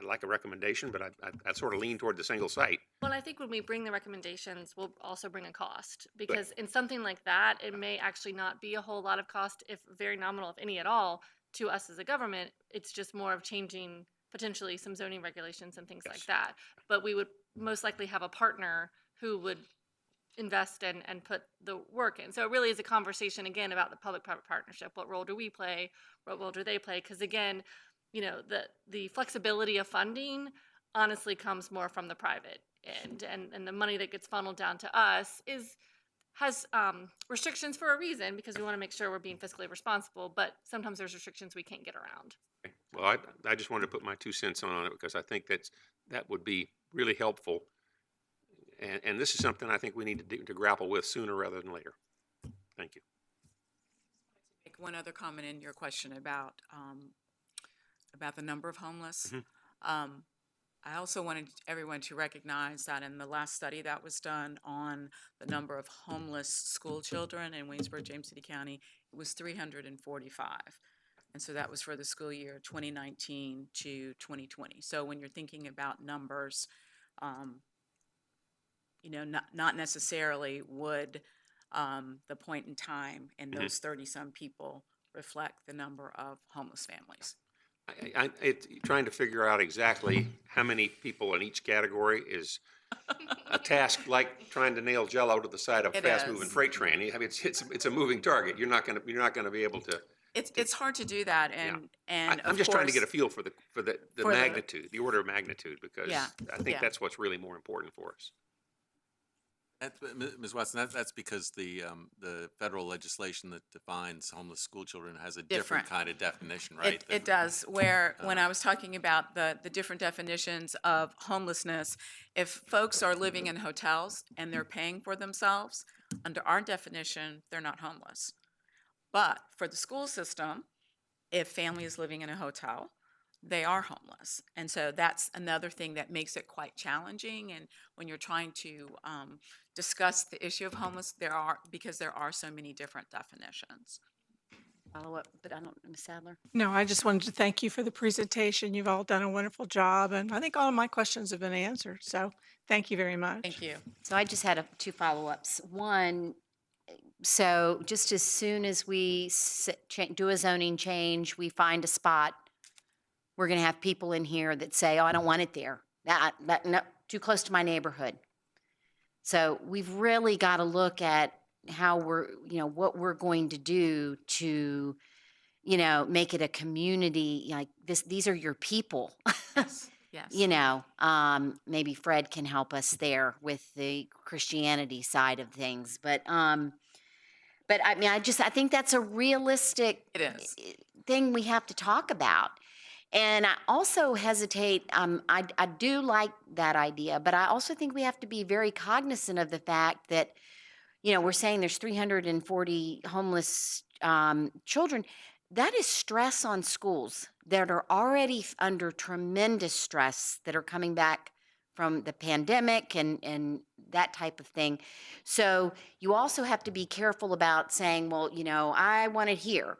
like a recommendation, but I'd sort of lean toward the single site. Well, I think when we bring the recommendations, we'll also bring a cost, because in something like that, it may actually not be a whole lot of cost, if very nominal, if any at all, to us as a government. It's just more of changing potentially some zoning regulations and things like that. But we would most likely have a partner who would invest and put the work in. So it really is a conversation, again, about the public-private partnership. What role do we play? What role do they play? Because again, the flexibility of funding honestly comes more from the private end, and the money that gets funneled down to us has restrictions for a reason, because we want to make sure we're being fiscally responsible, but sometimes there's restrictions we can't get around. Well, I just wanted to put my 2 cents on it, because I think that would be really helpful. And this is something I think we need to grapple with sooner rather than later. Thank you. Make one other comment in your question about the number of homeless. I also wanted everyone to recognize that in the last study that was done on the number of homeless school children in Williamsburg, James City County, it was 345. And so that was for the school year 2019 to 2020. So when you're thinking about numbers, not necessarily would the point in time and those 30-some people reflect the number of homeless families. Trying to figure out exactly how many people in each category is a task like trying to nail Jell-O to the side of a fast-moving freight train. I mean, it's a moving target. You're not going to be able to. It's hard to do that, and I'm just trying to get a feel for the magnitude, the order of magnitude, because I think that's what's really more important for us. Ms. Watson, that's because the federal legislation that defines homeless school children has a different kind of definition, right? It does, where when I was talking about the different definitions of homelessness, if folks are living in hotels and they're paying for themselves, under our definition, they're not homeless. But for the school system, if family is living in a hotel, they are homeless. And so that's another thing that makes it quite challenging. And when you're trying to discuss the issue of homeless, because there are so many different definitions. Follow up, but I don't, Ms. Sadler? No, I just wanted to thank you for the presentation. You've all done a wonderful job, and I think all of my questions have been answered. So thank you very much. Thank you. So I just had 2 follow-ups. One, so just as soon as we do a zoning change, we find a spot, we're going to have people in here that say, oh, I don't want it there. No, too close to my neighborhood. So we've really got to look at how what we're going to do to, make it a community like this. These are your people. Yes. Maybe Fred can help us there with the Christianity side of things. But I mean, I think that's a realistic thing we have to talk about. And I also hesitate, I do like that idea, but I also think we have to be very cognizant of the fact that, we're saying there's 340 homeless children. That is stress on schools that are already under tremendous stress, that are coming back from the pandemic and that type of thing. So you also have to be careful about saying, well, I want it here.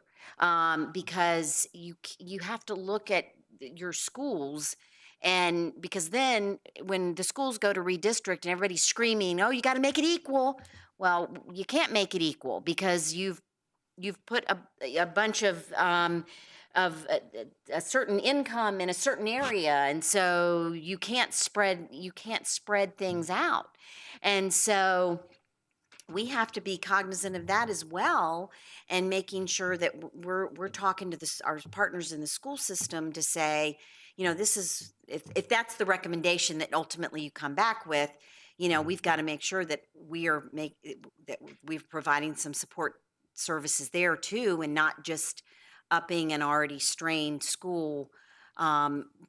Because you have to look at your schools, and because then when the schools go to redistrict and everybody's screaming, oh, you got to make it equal. Well, you can't make it equal because you've put a bunch of a certain income in a certain area, and so you can't spread things out, and so we have to be cognizant of that as well, and making sure that we're talking to our partners in the school system to say, this is, if that's the recommendation that ultimately you come back with, we've got to make sure that we're providing some support services there too, and not just upping an already strained school,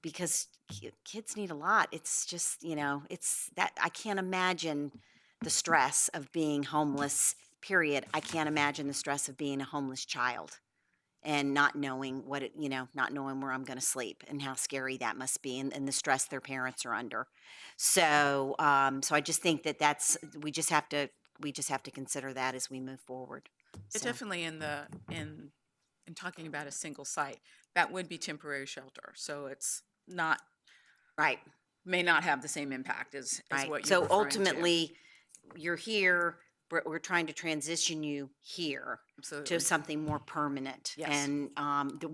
because kids need a lot. It's just, it's that I can't imagine the stress of being homeless, period. I can't imagine the stress of being a homeless child. and not knowing what it, not knowing where I'm going to sleep and how scary that must be, and the stress their parents are under. So, so I just think that we just have to consider that as we move forward. But So, definitely in talking about a single site, that would be temporary shelter. So it's not, right, may not have the same impact as right. what So you're referring to. ultimately, you're here. We're trying to transition you here Absolutely. to something more permanent, Yes. and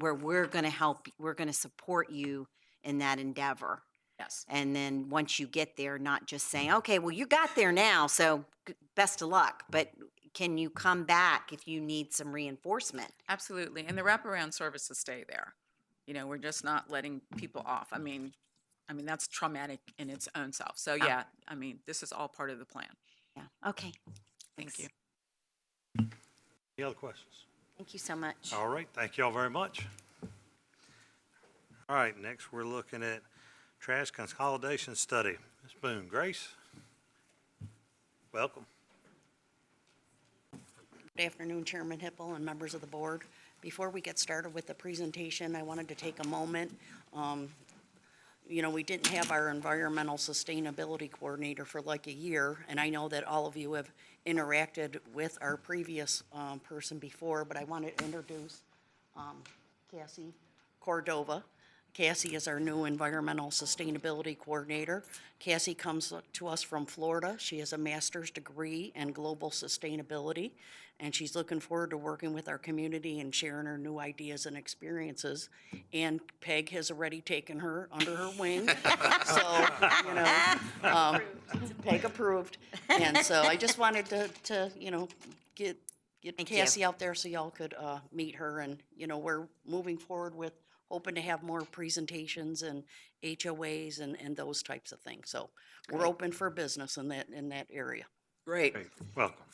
where we're going to help, we're going to support you in that endeavor. Yes. And then once you get there, not just saying, okay, well, you got there now, so best of luck, but can you come back if you need some reinforcement? Absolutely. And the wraparound services stay there. We're just not letting people off. I mean, that's traumatic in its own self. So yeah, this is all part of the plan. Yeah, okay. Thank Thanks. you. Any other questions? Thank you so much. All right, thank you all very much. All right, next we're looking at trash consolidation study. Ms. Boone, Grace, welcome. Good afternoon, Chairman Hippel and members of the board. Before we get started with the presentation, I wanted to take a moment. We didn't have our environmental sustainability coordinator for like a year, and I know that all of you have interacted with our previous person before, but I wanted to introduce Cassie Cordova. Cassie is our new environmental sustainability coordinator. Cassie comes to us from Florida. She has a master's degree in global sustainability, and she's looking forward to working with our community and sharing her new ideas and experiences. And Peg has already taken her under her wing, so, Peg approved. And so I just wanted to get Thank Cassie you. out there so y'all could meet her. And, we're moving forward with hoping to have more presentations and HOAs and those types of things. So we're Great. open for business in that area. Great. Great, welcome.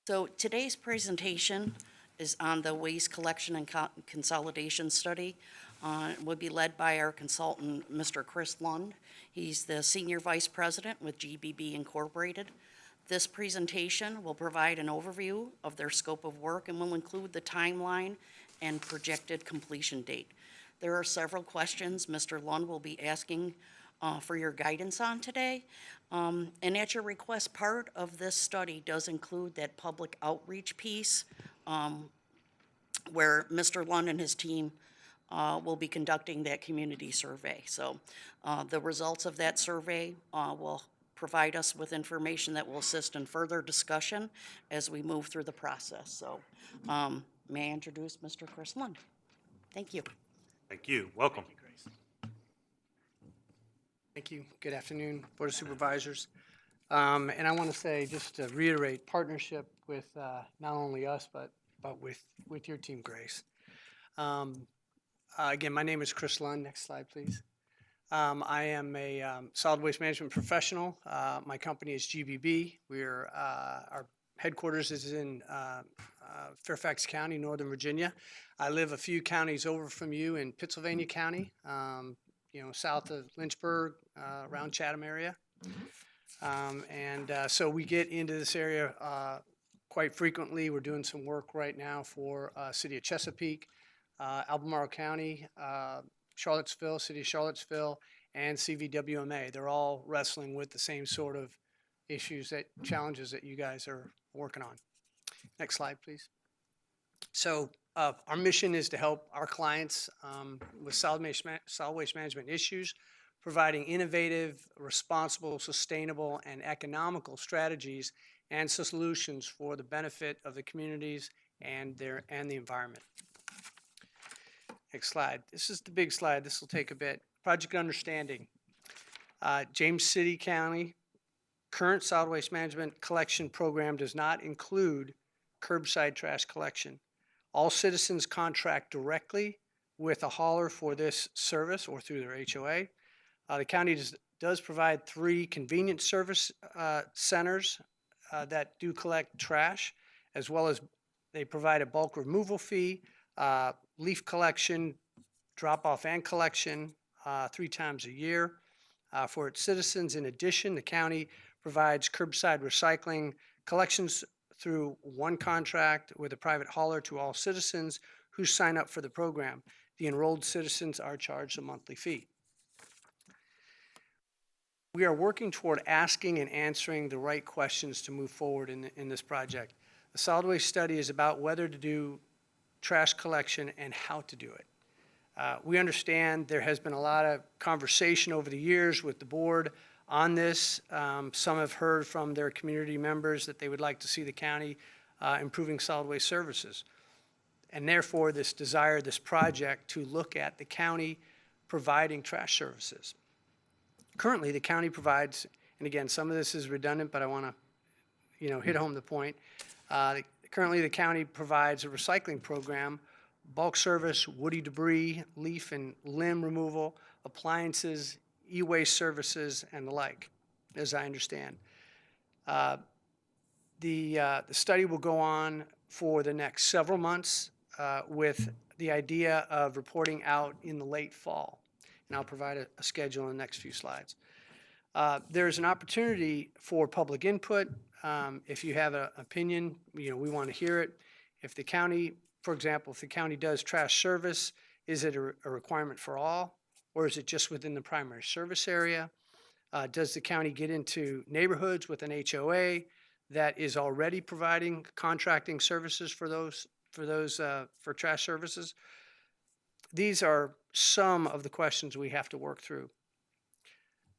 So today's presentation is on the waste collection and consolidation study. It will be led by our consultant, Mr. Chris Lund. He's the Senior Vice President with GBB Incorporated. This presentation will provide an overview of their scope of work and will include the timeline and projected completion date. There are several questions Mr. Lund will be asking for your guidance on today. And at your request, part of this study does include that public outreach piece where Mr. Lund and his team will be conducting that community survey. So the results of that survey will provide us with information that will assist in further discussion as we move through the process. So may I introduce Mr. Chris Lund? Thank you. Thank you, welcome. Thank you. Good afternoon, Board of Supervisors. And I want to say, just to reiterate, partnership with not only us, but with your team, Grace. Again, my name is Chris Lund. Next slide, please. I am a solid waste management professional. My company is GBB. Our headquarters is in Fairfax County, Northern Virginia. I live a few counties over from you in Pittsylvania County, south of Lynchburg, around Chatham area. So we get into this area quite frequently. We're doing some work right now for City of Chesapeake, Albemarle County, Charlottesville, City of Charlottesville, and CVWMA. They're all wrestling with the same sort of issues, challenges that you guys are working on. Next slide, please. So our mission is to help our clients with solid waste management issues, providing innovative, responsible, sustainable, and economical strategies and solutions for the benefit of the communities and the environment. Next slide. This is the big slide. This will take a bit. Project understanding. James City County current solid waste management collection program does not include curbside trash collection. All citizens contract directly with a hauler for this service or through their HOA. The county does provide 3 convenience service centers that do collect trash, as well as they provide a bulk removal fee, leaf collection, drop-off and collection 3 times a year for its citizens. In addition, the county provides curbside recycling collections through one contract with a private hauler to all citizens who sign up for the program. The enrolled citizens are charged a monthly fee. We are working toward asking and answering the right questions to move forward in this project. The solid waste study is about whether to do trash collection and how to do it. We understand there has been a lot of conversation over the years with the board on this. Some have heard from their community members that they would like to see the county improving solid waste services. And therefore, this desire, this project to look at the county providing trash services. Currently, the county provides, and again, some of this is redundant, but I want to, hit home the point. Currently, the county provides a recycling program, bulk service, woody debris, leaf and limb removal, appliances, e-waste services, and the like, as I understand. The study will go on for the next several months with the idea of reporting out in the late fall. And I'll provide a schedule in the next few slides. There's an opportunity for public input. If you have an opinion, we want to hear it. If the county, for example, if the county does trash service, is it a requirement for all, or is it just within the primary service area? Does the county get into neighborhoods with an HOA that is already providing contracting services for trash services? These are some of the questions we have to work through.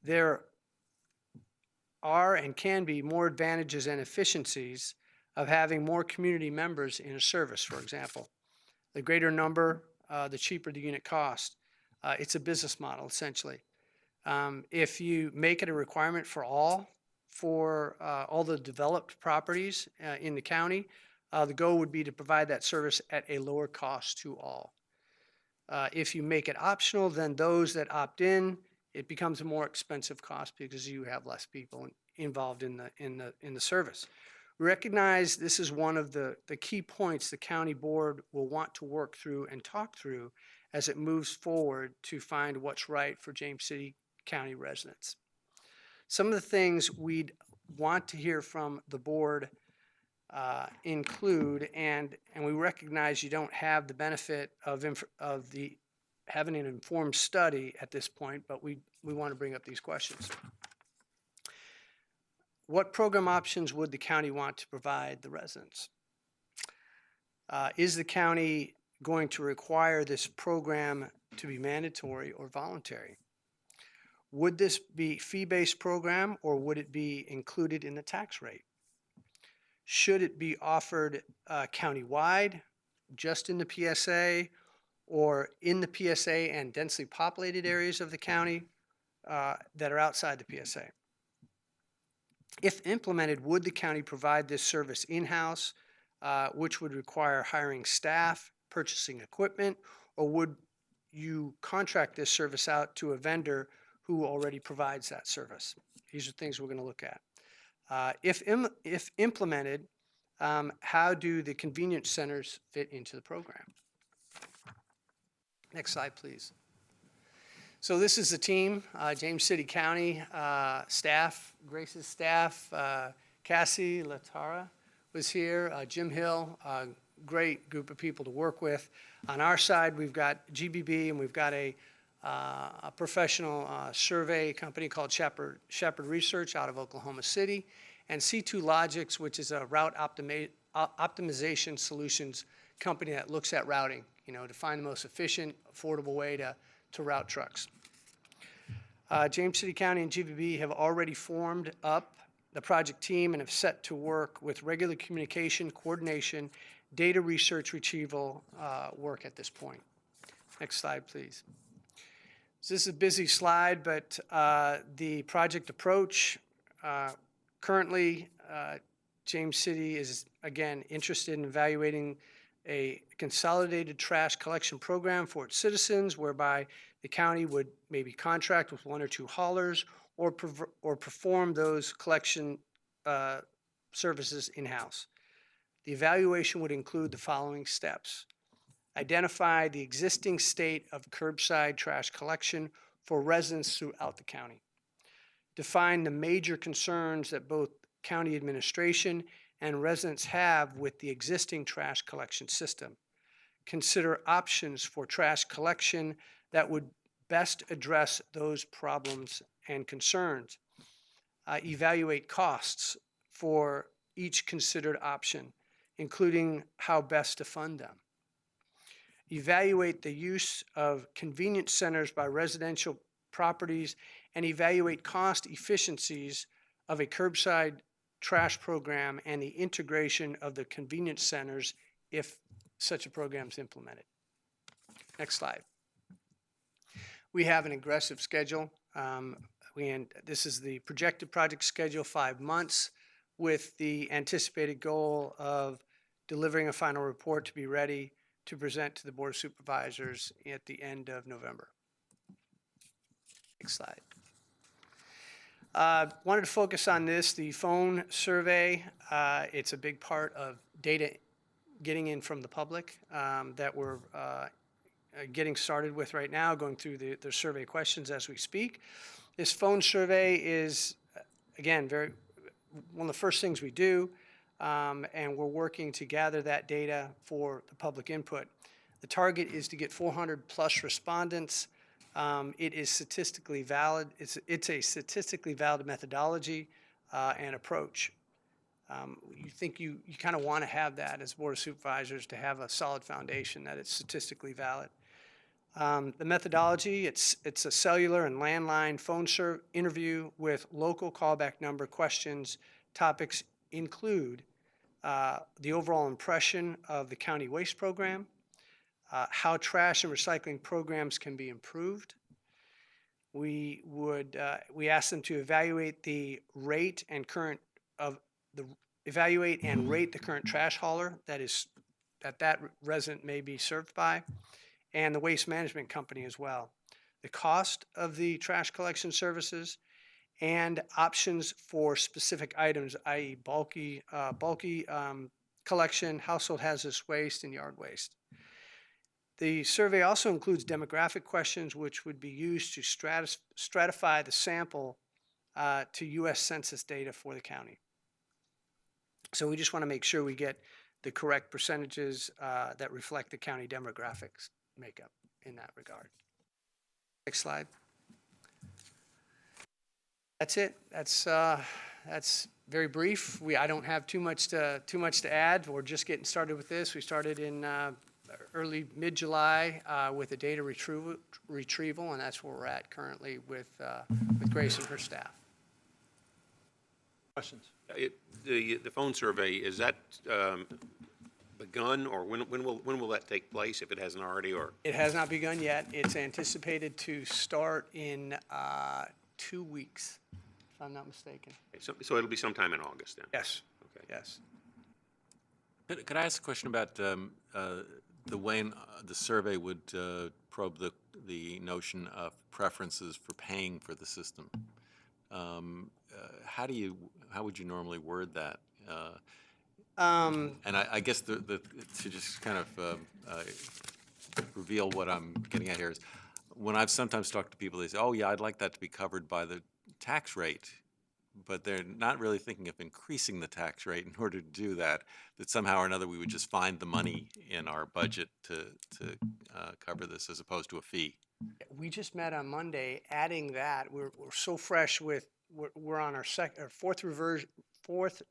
There are and can be more advantages and efficiencies of having more community members in a service, for example. The greater number, the cheaper the unit cost. It's a business model, essentially. If you make it a requirement for all the developed properties in the county, the goal would be to provide that service at a lower cost to all. If you make it optional, then those that opt in, it becomes a more expensive cost because you have less people involved in the service. We recognize this is one of the key points the county board will want to work through and talk through as it moves forward to find what's right for James City County residents. Some of the things we'd want to hear from the board include, and we recognize you don't have the benefit of having an informed study at this point, but we want to bring up these questions. What program options would the county want to provide the residents? Is the county going to require this program to be mandatory or voluntary? Would this be fee-based program or would it be included in the tax rate? Should it be offered county-wide, just in the PSA, or in the PSA and densely populated areas of the county that are outside the PSA? If implemented, would the county provide this service in-house, which would require hiring staff, purchasing equipment, or would you contract this service out to a vendor who already provides that service? These are things we're going to look at. If implemented, how do the convenience centers fit into the program? Next slide, please. So this is the team, James City County staff, Grace's staff, Cassie Latara was here, Jim Hill, great group of people to work with. On our side, we've got GBB and we've got a professional survey company called Shepherd Research out of Oklahoma City, and C2 Logics, which is a route optimization solutions company that looks at routing, to find the most efficient, affordable way to route trucks. James City County and GBB have already formed up the project team and have set to work with regular communication, coordination, data research retrieval work at this point. Next slide, please. So this is a busy slide, but the project approach, currently James City is, again, interested in evaluating a consolidated trash collection program for its citizens, whereby the county would maybe contract with one or two haulers or perform those collection services in-house. The evaluation would include the following steps. Identify the existing state of curbside trash collection for residents throughout the county. Define the major concerns that both county administration and residents have with the existing trash collection system. Consider options for trash collection that would best address those problems and concerns. Evaluate costs for each considered option, including how best to fund them. Evaluate the use of convenience centers by residential properties and evaluate cost efficiencies of a curbside trash program and the integration of the convenience centers if such a program is implemented. Next slide. We have an aggressive schedule. This is the projected project schedule, 5 months, with the anticipated goal of delivering a final report to be ready to present to the Board of Supervisors at the end of November. Next slide. Wanted to focus on this, the phone survey. It's a big part of data getting in from the public that we're getting started with right now, going through the survey questions as we speak. This phone survey is, again, one of the first things we do, and we're working to gather that data for the public input. The target is to get 400 plus respondents. It is statistically valid. It's a statistically valid methodology and approach. You think you kind of want to have that as Board of Supervisors to have a solid foundation that it's statistically valid. The methodology, it's a cellular and landline phone interview with local callback number questions. Topics include the overall impression of the county waste program, how trash and recycling programs can be improved. We ask them to evaluate the rate and rate the current trash hauler that resident may be served by, and the waste management company as well. The cost of the trash collection services and options for specific items, i.e. bulky collection, household hazardous waste, and yard waste. The survey also includes demographic questions which would be used to stratify the sample to U.S. Census data for the county. So we just want to make sure we get the correct percentages that reflect the county demographics makeup in that regard. Next slide. That's it. That's very brief. I don't have too much to add. We're just getting started with this. We started in early mid-July with the data retrieval, and that's where we're at currently with Grace and her staff. Questions? The phone survey, is that begun, or when will that take place, if it hasn't already? Or it has not begun yet. It's anticipated to start in 2 weeks, if I'm not mistaken. so it'll be sometime in August then? Yes. Okay. Yes. Could I ask a question about the way the survey would probe the notion of preferences for paying for the system? How would you normally word that? And I guess to just kind of reveal what I'm getting at here is, when I've sometimes talked to people, they say, "Oh yeah, I'd like that to be covered by the tax rate," but they're not really thinking of increasing the tax rate in order to do that. That somehow or another we would just find the money in our budget to cover this, as opposed to a fee. We just met on Monday, adding that. We're so fresh with. We're on our fourth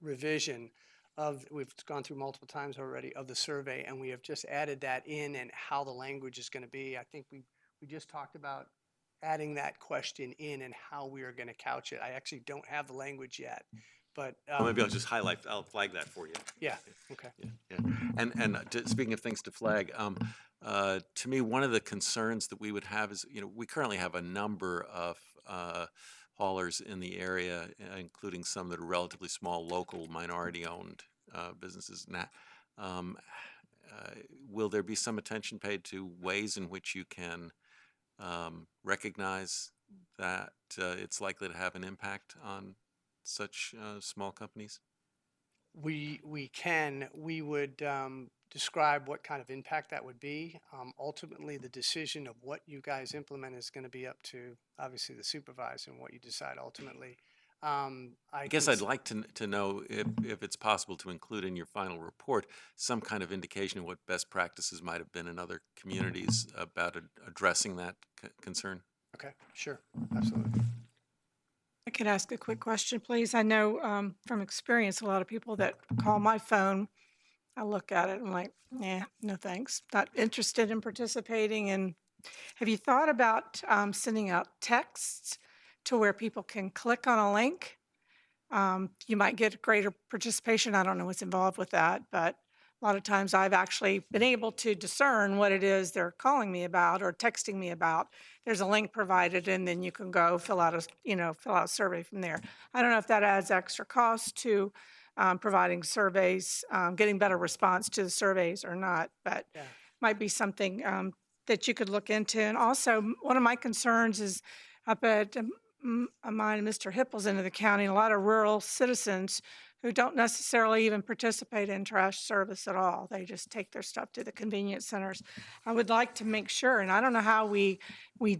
revision of. We've gone through multiple times already of the survey, and we have just added that in and how the language is going to be. I think we just talked about adding that question in and how we are going to couch it. I actually don't have the language yet, but Well, maybe I'll just I'll flag that for you. Yeah. Okay. Yeah. And speaking of things to flag, to me, one of the concerns that we would have is, we currently have a number of haulers in the area, including some that are relatively small, local, minority-owned businesses. Now, will there be some attention paid to ways in which you can recognize that it's likely to have an impact on such small companies? We can. We would describe what kind of impact that would be. Ultimately, the decision of what you guys implement is going to be up to, obviously, the supervisor and what you decide ultimately. I guess I'd like to know if it's possible to include in your final report some kind of indication of what best practices might have been in other communities about addressing that concern. Okay, sure, absolutely. I could ask a quick question, please. I know from experience, a lot of people that call my phone, I look at it and like, yeah, no thanks. Not interested in participating. And have you thought about sending out texts to where people can click on a link? You might get greater participation. I don't know what's involved with that, but a lot of times I've actually been able to discern what it is they're calling me about or texting me about. There's a link provided, and then you can go fill out a survey from there. I don't know if that adds extra cost to providing surveys, getting better response to the surveys or not, but Yeah. might be something that you could look into. And also, one of my concerns is up at mine and Mr. Hippel's end of the county, a lot of rural citizens who don't necessarily even participate in trash service at all. They just take their stuff to the convenience centers. I would like to make sure, and I don't know how we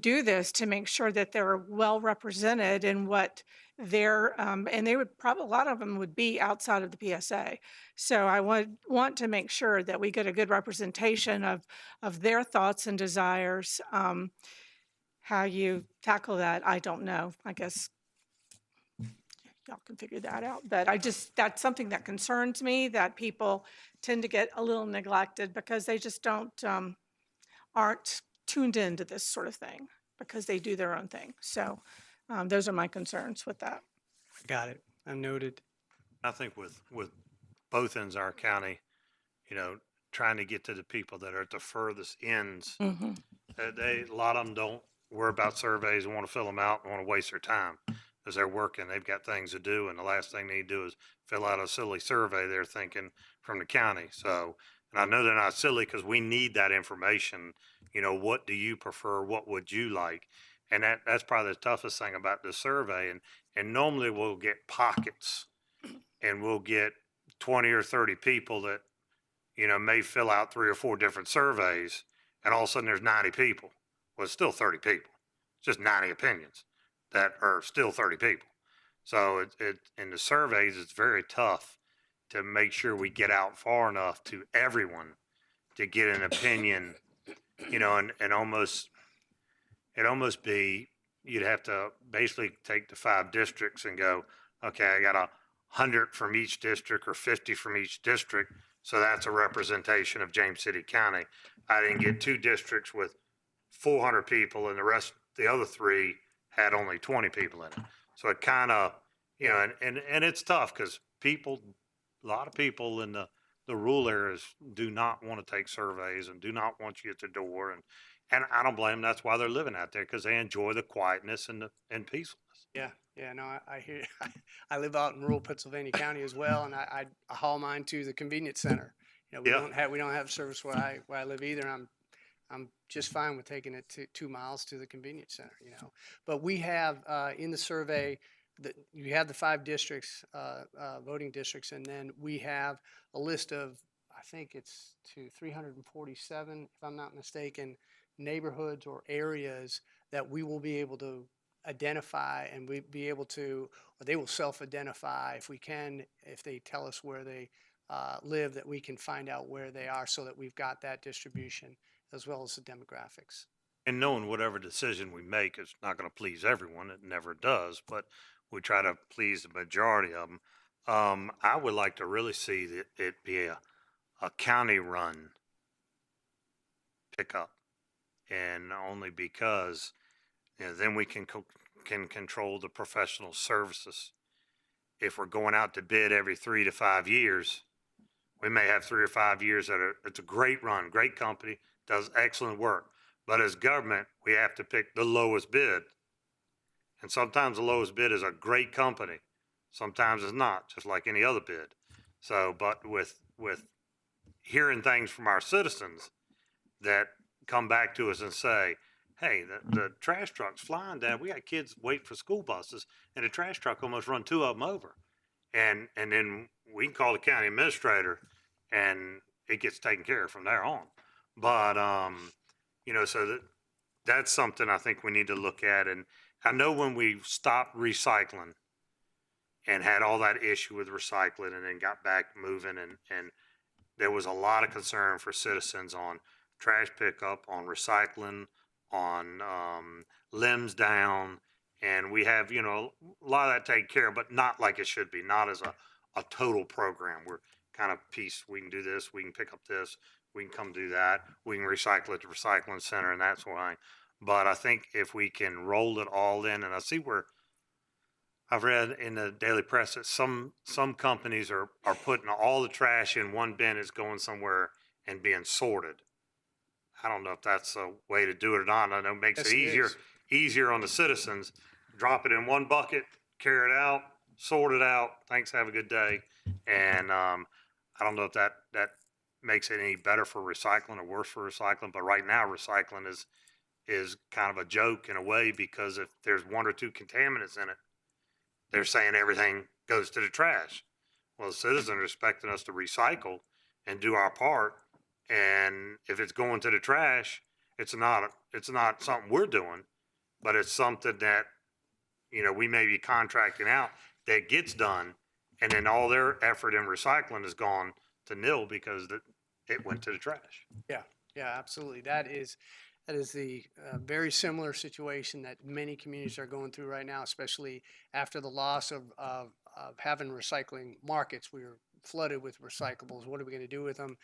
do this, to make sure that they're well represented in what their, and they would probably, a lot of them would be outside of the PSA. So I would want to make sure that we get a good representation of their thoughts and desires. How you tackle that, I don't know. I guess y'all can figure that out. But that's something that concerns me, that people tend to get a little neglected because they just aren't tuned into this sort of thing because they do their own thing. So those are my concerns with that. Got it. I'm noted. I think with both ends of our county, trying to get to the people that are at the furthest ends, Mm-hmm. a lot of them don't worry about surveys and want to fill them out and want to waste their time as they're working. They've got things to do, and the last thing they do is fill out a silly survey they're thinking from the county. So, and I know they're not silly because we need that information. What do you prefer? What would you like? And that's probably the toughest thing about the survey. And normally we'll get pockets, and we'll get 20 or 30 people that, may fill out 3 or 4 different surveys, and all of a sudden there's 90 people. Well, it's still 30 people. It's just 90 opinions that are still 30 people. So in the surveys, it's very tough to make sure we get out far enough to everyone to get an opinion, and almost, it'd almost be, you'd have to basically take the 5 districts and go, okay, I got 100 from each district or 50 from each district. So that's a representation of James City County. I didn't get 2 districts with 400 people, and the other 3 had only 20 people in it. So it kind of, and it's tough because a lot of people in the rural areas do not want to take surveys and do not want you at the door. And I don't blame them. That's why they're living out there, because they enjoy the quietness and peacefulness. Yeah, no, I hear. I live out in rural Pennsylvania County as well, and I haul mine to the convenience center. We don't have service where I live either. I'm just fine with taking it to 2 miles to the convenience center. But we have in the survey that you have the 5 districts, voting districts, and then we have a list of, I think it's 347, if I'm not mistaken, neighborhoods or areas that we will be able to identify, and we be able to, or they will self-identify if they tell us where they live, that we can find out where they are, so that we've got that distribution as well as the demographics. And knowing whatever decision we make is not going to please everyone, it never does, but we try to please the majority of them. I would like to really see that it be a county-run pickup, and only because then we can control the professional services. If we're going out to bid every 3 to 5 years, we may have 3 or 5 years it's a great run, great company, does excellent work. But as government, we have to pick the lowest bid. And sometimes the lowest bid is a great company. Sometimes it's not, just like any other bid. So, but with hearing things from our citizens that come back to us and say, hey, the trash truck's flying down. We got kids waiting for school buses, and the trash truck almost run 2 of them over. And then we can call the county administrator, and it gets taken care of from there on. But, so that's something I think we need to look at. And I know when we stop recycling, and had all that issue with recycling and then got back moving and there was a lot of concern for citizens on trash pickup, on recycling, on limbs down. And we have, you know, a lot of that taken care of, but not like it should be, not as a total program. We're kind of piece, we can do this, we can pick up this, we can come do that, we can recycle at the recycling center and that's why. But I think if we can roll it all in, and I see where I've read in the daily press that some companies are putting all the trash in one bin, it's going somewhere and being sorted. I don't know if that's a way to do it or not. I know it makes Yes, it it is. easier on the citizens. Drop it in one bucket, carry it out, sort it out. Thanks, have a good day. And I don't know if that makes it any better for recycling or worse for recycling. But right now, recycling is kind of a joke in a way, because if there's one or two contaminants in it, they're saying everything goes to the trash. Well, the citizens are expecting us to recycle and do our part. And if it's going to the trash, it's not something we're doing, but it's something that, you know, we may be contracting out that gets done. And then all their effort in recycling is gone to nil because it went to the trash. Yeah, yeah, absolutely. That is the very similar situation that many communities are going through right now, especially after the loss of having recycling markets. We were flooded with recyclables. What are we going to do with them?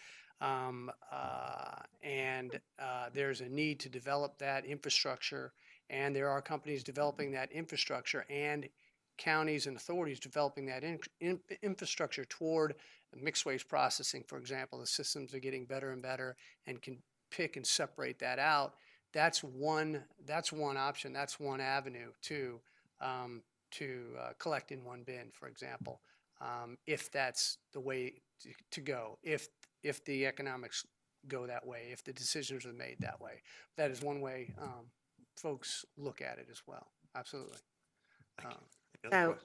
There's a need to develop that infrastructure, and there are companies developing that infrastructure, and counties and authorities developing that infrastructure toward mixed waste processing. For example, the systems are getting better and better and can pick and separate that out. That's one option. That's one avenue to collect in one bin, for example, if that's the way to go. If the economics go that way, if the decisions are made that way, that is one way folks look at it as well. Absolutely. So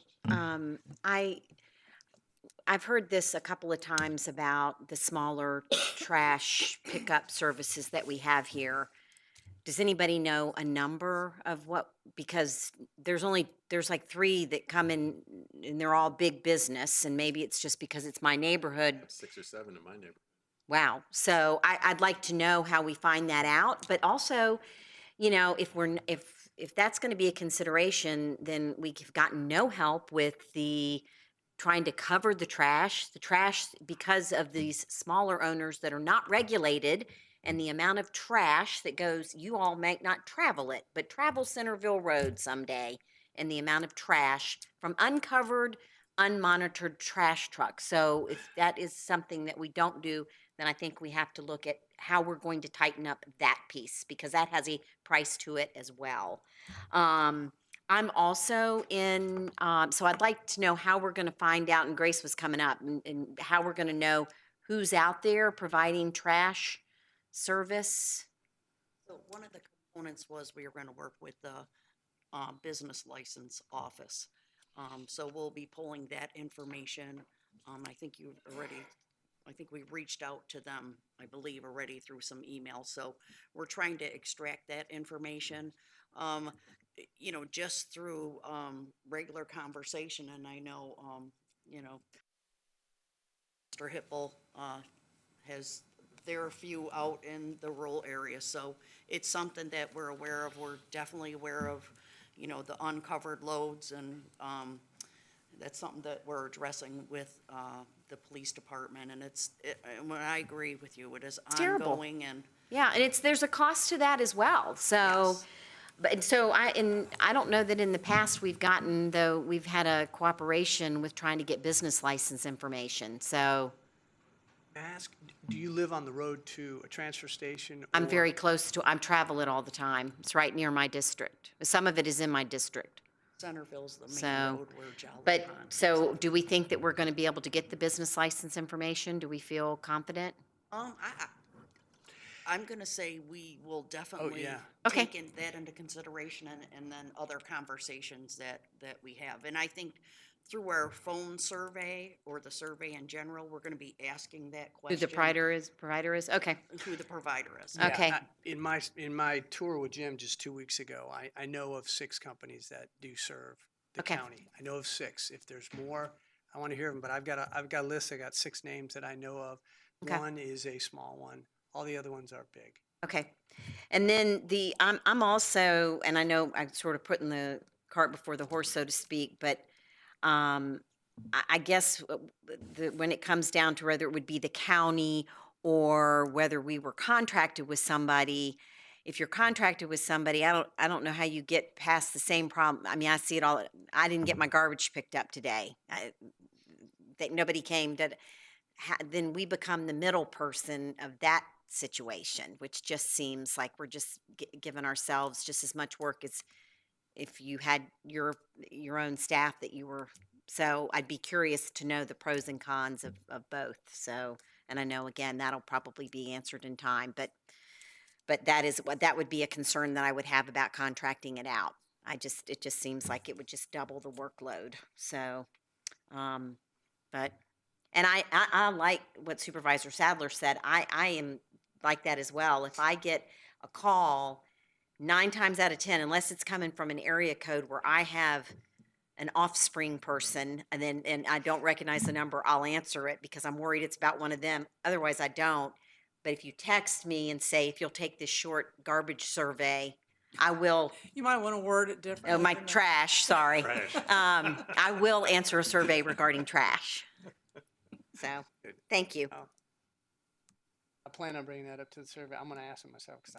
I've heard this a couple of times about the smaller trash pickup services that we have here. Does anybody know a number of what, because there's like 3 that come in and they're all big business, and maybe it's just because it's my neighborhood. 6 or 7 in my neighborhood. Wow. So I'd like to know how we find that out, but also, you know, if that's going to be a consideration, then we've gotten no help with the trying to cover the trash because of these smaller owners that are not regulated, and the amount of trash that goes, you all may not travel it, but travel Centerville Road someday, and the amount of trash from uncovered, unmonitored trash trucks. So if that is something that we don't do, then I think we have to look at how we're going to tighten up that piece, because that has a price to it as well. I'm also in, so I'd like to know how we're going to find out, and Grace was coming up, and how we're going to know who's out there providing trash service. So one of the components was we were going to work with the business license office. So we'll be pulling that information. I think we reached out to them, I believe, already through some emails. So we're trying to extract that information, you know, just through regular conversation. And I know, you know, Mr. Hipple there are a few out in the rural area. So it's something that we're aware of. We're definitely aware of, you know, the uncovered loads, and that's something that we're addressing with the police department. And when I agree with you, it is terrible. ongoing. And Yeah, and there's a cost to that as well. So, yes. I don't know that in the past we've had a cooperation with trying to get business license information. So Ask, do you live on the road to a transfer station? I'm or- very close to, I travel it all the time. It's right near my district. Some of it is in my district. Centerville's the main So, road where Jolly But, Pond is. so do we think that we're going to be able to get the business license information? Do we feel confident? I'm going to say we will definitely yeah. Okay. take that into consideration, and then other conversations that we have. And I think through our phone survey, or the survey in general, we're going to be asking that Who question. the provider is? Okay. Who the provider is. Yeah, Okay. In my tour with Jim just 2 weeks ago, I know of 6 companies that do serve the Okay. county. I know of 6. If there's more, I want to hear them, but I've got a list. I got 6 names that I know of. Okay. One is a small one. All the other ones are big. Okay. And then I'm also, and I know I'm sort of putting the cart before the horse, so to speak, but I guess when it comes down to whether it would be the county or whether we were contracted with somebody, if you're contracted with somebody, I don't know how you get past the same problem. I mean, I see it all. I didn't get my garbage picked up today. That nobody came. Then we become the middle person of that situation, which just seems like we're just giving ourselves just as much work as if you had your own staff that you were. So I'd be curious to know the pros and cons of both. So, and I know again, that'll probably be answered in time, but that would be a concern that I would have about contracting it out. It just seems like it would just double the workload. So, but, and I like what Supervisor Sadler said. I am like that as well. If I get a call 9 times out of 10, unless it's coming from an area code where I have an offspring person and I don't recognize the number, I'll answer it because I'm worried it's about one of them. Otherwise I don't. But if you text me and say, if you'll take this short garbage survey, I will. You might want to word it differently. Oh, my than that. trash, sorry. Trash. I will answer a survey regarding trash. So, thank you. I plan on bringing that up to the survey. I'm going to ask them myself because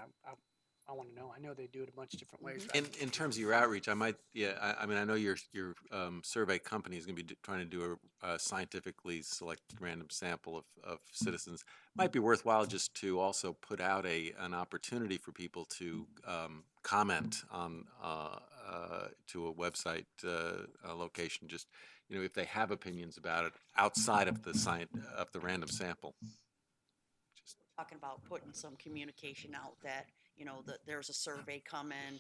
I want to know. I know they do it a bunch of different ways. In terms of your outreach, I might, I mean, I know your survey company is going to be trying to do a scientifically select random sample of citizens. Might be worthwhile just to also put out an opportunity for people to comment on to a website location. Just if they have opinions about it outside of the random sample. Talking about putting some communication out that, that there's a survey coming,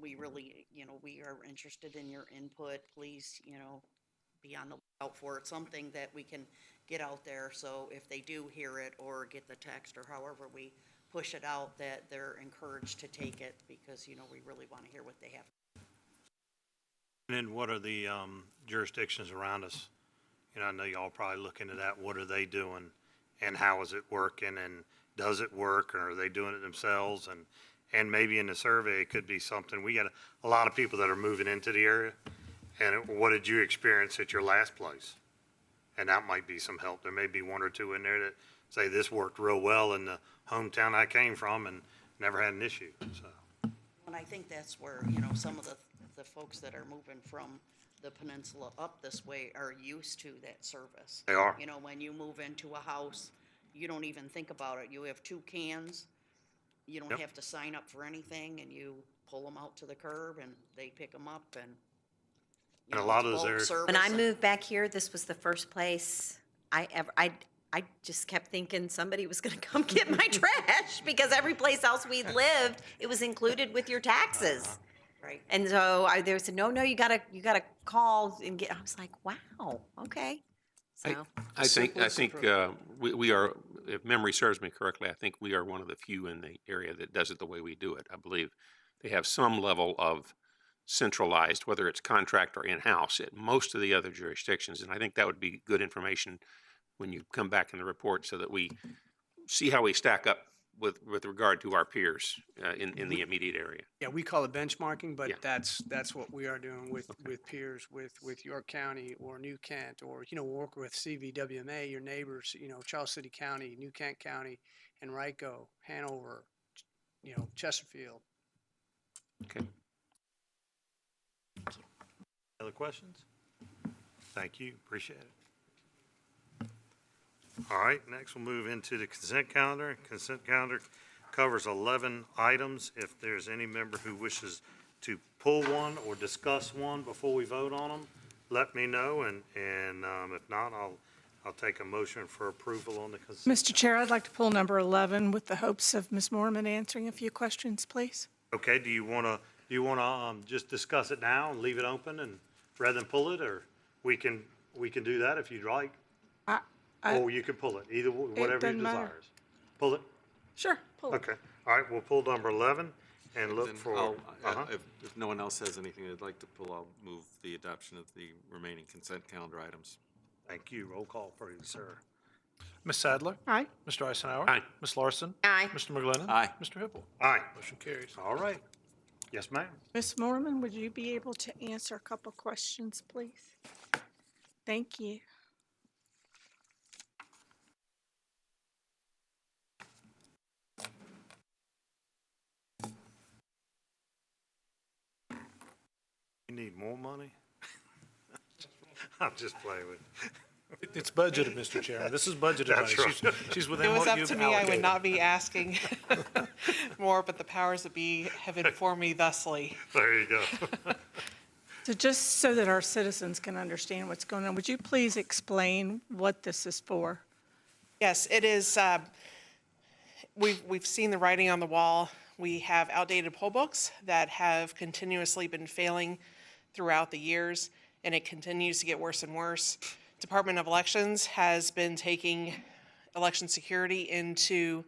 we really, we are interested in your input. Please, be on the lookout for it, something that we can get out there. So if they do hear it or get the text or however we push it out, that they're encouraged to take it because, we really want to hear what they have. And then what are the jurisdictions around us? I know y'all probably look into that. What are they doing and how is it working and does it work or are they doing it themselves? And maybe in the survey, it could be something. We got a lot of people that are moving into the area. And what did you experience at your last place? And that might be some help. There may be 1 or 2 in there that say this worked real well in the hometown I came from and never had an issue. So. And I think that's where, some of the folks that are moving from the peninsula up this way are used to that service. They are. When you move into a house, you don't even think about it. You have 2 cans. You don't have to sign up for anything, and you pull them out to the curb, and they pick them up, and And a lot of those areas. When I moved back here, this was the first place I just kept thinking somebody was going to come get my trash because every place else we lived, it was included with your taxes. Right. And so they said, no, you gotta call and get. I was like, wow, okay. So I think we are, if memory serves me correctly, I think we are one of the few in the area that does it the way we do it. I believe they have some level of centralized, whether it's contract or in-house at most of the other jurisdictions. And I think that would be good information when you come back in the report so that we see how we stack up with regard to our peers in the immediate area. Yeah, we call it benchmarking, but Yeah. that's what we are doing with peers with York County or New Kent or work with CVWMA, your neighbors, Charles City County, New Kent County, Henrico, Hanover, Chesterfield. Okay. Other questions? Thank you, appreciate it. All right, next we'll move into the consent calendar. Consent calendar covers 11 items. If there's any member who wishes to pull one or discuss one before we vote on them, let me know, and if not, I'll take a motion for approval on the consent. Mr. Chair, I'd like to pull number 11 with the hopes of Ms. Mormon answering a few questions, please. Okay, do you want to just discuss it now and leave it open and rather than pull it, or we can do that if you'd like? Or you can pull it, whatever you doesn't matter. desires. Pull it? Sure, pull it. Okay, all right, we'll pull number 11, and look Then for, if no one else has anything they'd like to pull, I'll move the adoption of the remaining consent calendar items. thank you. Roll call, please, sir. Ms. Sadler? Aye. Mr. Eisenhower? Aye. Ms. Larson? Aye. Mr. McGlinnan? Aye. Mr. Hippel? Aye. Motion carries. All right. Yes, ma'am. Ms. Mormon, would you be able to answer a couple questions, please? Thank you. You need more money? I'm just playing with you. It's budgeted, Mr. Chairman. This is budgeted money. That's right. She's If within it was what up you've to me, I would allocated. not be asking more, but the powers that be have informed me thusly. There you go. So just so that our citizens can understand what's going on, would you please explain what this is for? Yes, it is, we've seen the writing on the wall. We have outdated poll books that have continuously been failing throughout the years, and it continues to get worse and worse. Department of Elections has been taking election security into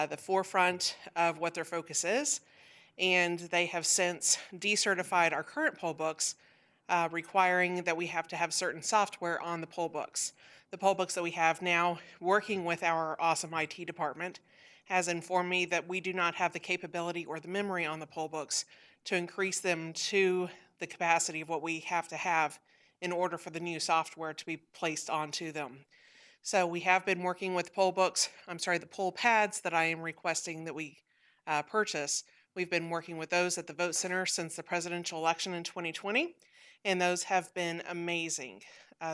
the forefront of what their focus is, and they have since decertified our current poll books, requiring that we have to have certain software on the poll books. The poll books that we have now, working with our awesome IT department, has informed me that we do not have the capability or the memory on the poll books to increase them to the capacity of what we have to have in order for the new software to be placed onto them. So we have been working with the poll pads that I am requesting that we purchase. We've been working with those at the Vote Center since the presidential election in 2020, and those have been amazing.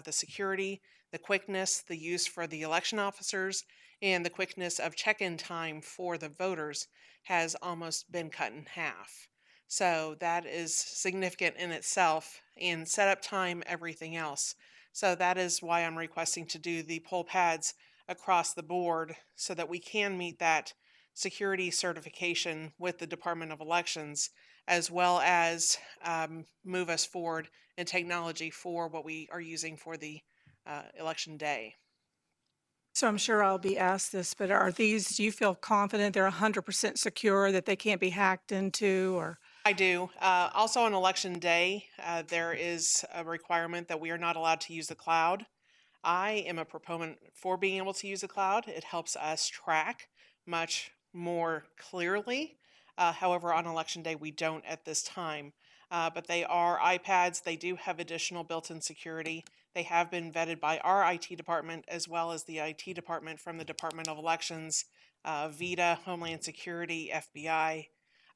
The security, the quickness, the use for the election officers, and the quickness of check-in time for the voters has almost been cut in half. So that is significant in itself, and setup time, everything else. So that is why I'm requesting to do the poll pads across the board so that we can meet that security certification with the Department of Elections, as well as move us forward in technology for what we are using for the election day. So I'm sure I'll be asked this, but do you feel confident they're 100% secure, that they can't be hacked into, or? I do. Also on election day, there is a requirement that we are not allowed to use the cloud. I am a proponent for being able to use the cloud. It helps us track much more clearly. However, on election day, we don't at this time. But they are iPads. They do have additional built-in security. They have been vetted by our IT department as well as the IT department from the Department of Elections, VITA, Homeland Security, FBI.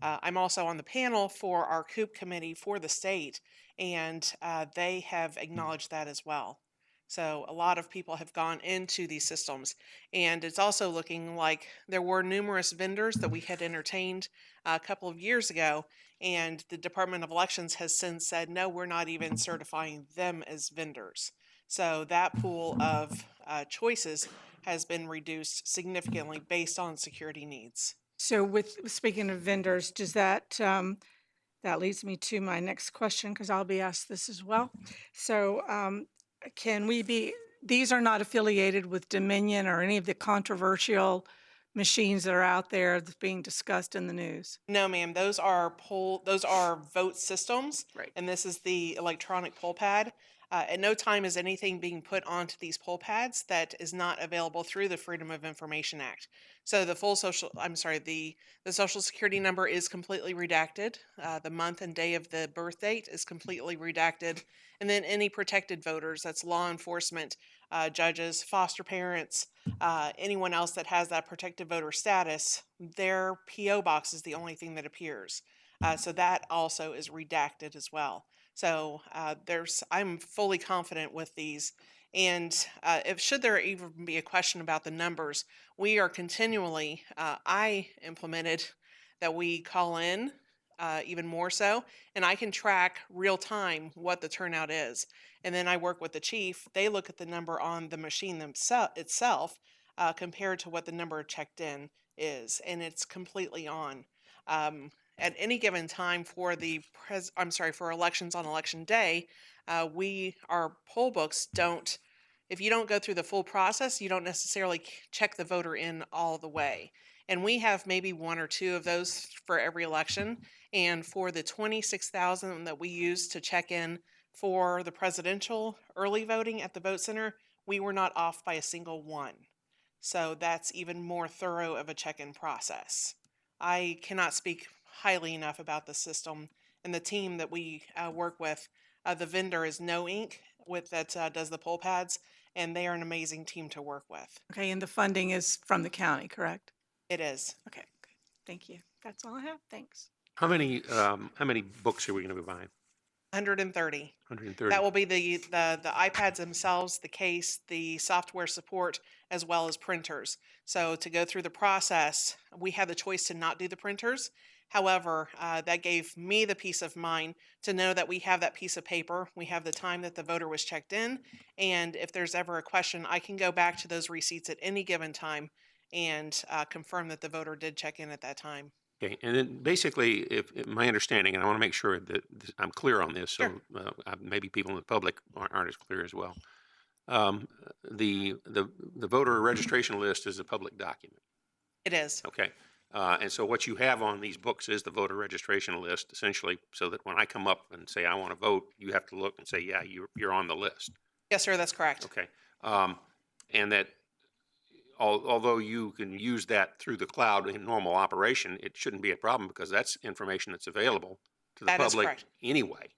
I'm also on the panel for our COOP committee for the state, and they have acknowledged that as well. So a lot of people have gone into these systems, and it's also looking like there were numerous vendors that we had entertained a couple of years ago, and the Department of Elections has since said, no, we're not even certifying them as vendors. So that pool of choices has been reduced significantly based on security needs. So speaking of vendors, does that leads me to my next question, because I'll be asked this as well. So these are not affiliated with Dominion or any of the controversial machines that are out there that's being discussed in the news? No, ma'am. Those are vote systems. Right. And this is the electronic poll pad. At no time is anything being put onto these poll pads that is not available through the Freedom of Information Act. So the Social Security number is completely redacted. The month and day of the birth date is completely redacted. And then any protected voters, that's law enforcement, judges, foster parents, anyone else that has that protected voter status, their PO box is the only thing that appears. So that also is redacted as well. So I'm fully confident with these. And should there even be a question about the numbers, we are continually, I implemented that we call in even more so, and I can track real time what the turnout is. And then I work with the chief. They look at the number on the machine itself compared to what the number checked in is, and it's completely on. At any given time for for elections on election day, our poll books don't, if you don't go through the full process, you don't necessarily check the voter in all the way. And we have maybe one or two of those for every election. And for the 26,000 that we use to check in for the presidential early voting at the vote center, we were not off by a single one. So that's even more thorough of a check-in process. I cannot speak highly enough about the system and the team that we work with. The vendor is No Ink that does the poll pads, and they are an amazing team to work with. Okay, and the funding is from the county, correct? It is. Okay, good. Thank you. That's all I have. Thanks. How many books are we going to be buying? 130. 130. That will be the iPads themselves, the case, the software support, as well as printers. So to go through the process, we had the choice to not do the printers. However, that gave me the peace of mind to know that we have that piece of paper. We have the time that the voter was checked in. And if there's ever a question, I can go back to those receipts at any given time and confirm that the voter did check in at that time. Okay, and then basically, if my understanding, and I want to make sure that I'm clear on this, so maybe people in the public aren't as clear as well. The voter registration list is a public document. It is. Okay, and so what you have on these books is the voter registration list, essentially, so that when I come up and say I want to vote, you have to look and say, yeah, you're on the list. Yes, sir, that's correct. Okay, and that. Although you can use that through the cloud in normal operation, it shouldn't be a problem because that's information that's available to the That is public correct. anyway.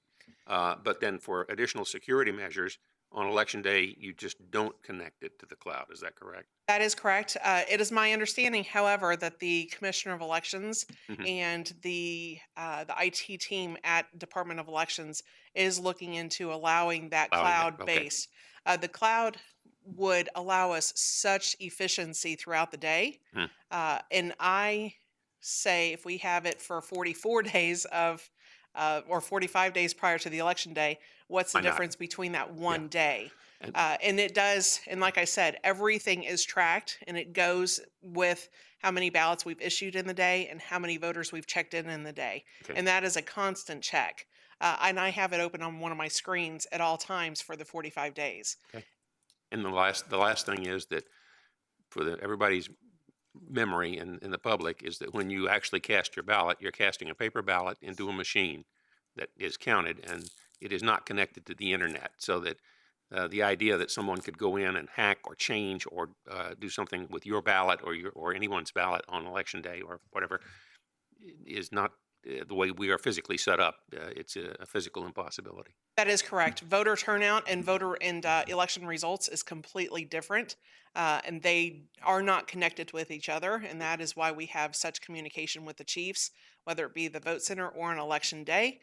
But then for additional security measures, on election day, you just don't connect it to the cloud. Is that correct? That is correct. It is my understanding, however, that the Commissioner of Elections and the IT team at Department of Elections is looking into allowing that cloud-based. The cloud would allow us such efficiency throughout the day. And I say if we have it for 44 days or 45 days prior to the election day, what's the difference between that one day? And it does, and like I said, everything is tracked and it goes with how many ballots we've issued in the day and how many voters we've checked in the day. And that is a constant check. And I have it open on one of my screens at all times for the 45 days. Okay. And the last thing is that for everybody's memory and in the public is that when you actually cast your ballot, you're casting a paper ballot into a machine that is counted, and it is not connected to the internet. So that the idea that someone could go in and hack or change or do something with your ballot or anyone's ballot on election day or whatever is not the way we are physically set up. It's a physical impossibility. That is correct. Voter turnout and election results is completely different, and they are not connected with each other, and that is why we have such communication with the chiefs, whether it be the vote center or on election day.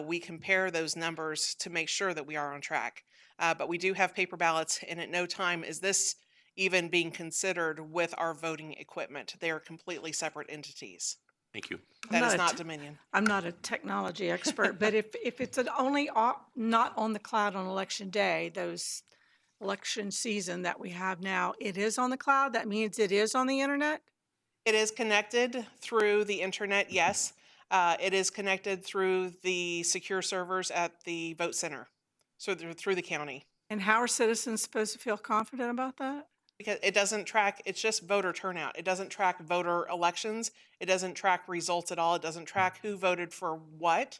We compare those numbers to make sure that we are on track. But we do have paper ballots, and at no time is this even being considered with our voting equipment. They are completely separate entities. Thank you. That is not Dominion. I'm not a technology expert, but if it's only not on the cloud on election day, those election season that we have now, it is on the cloud? That means it is on the internet? It is connected through the internet, yes. It is connected through the secure servers at the vote center, so through the county. And how are citizens supposed to feel confident about that? Because it doesn't track, it's just voter turnout. It doesn't track voter elections. It doesn't track results at all. It doesn't track who voted for what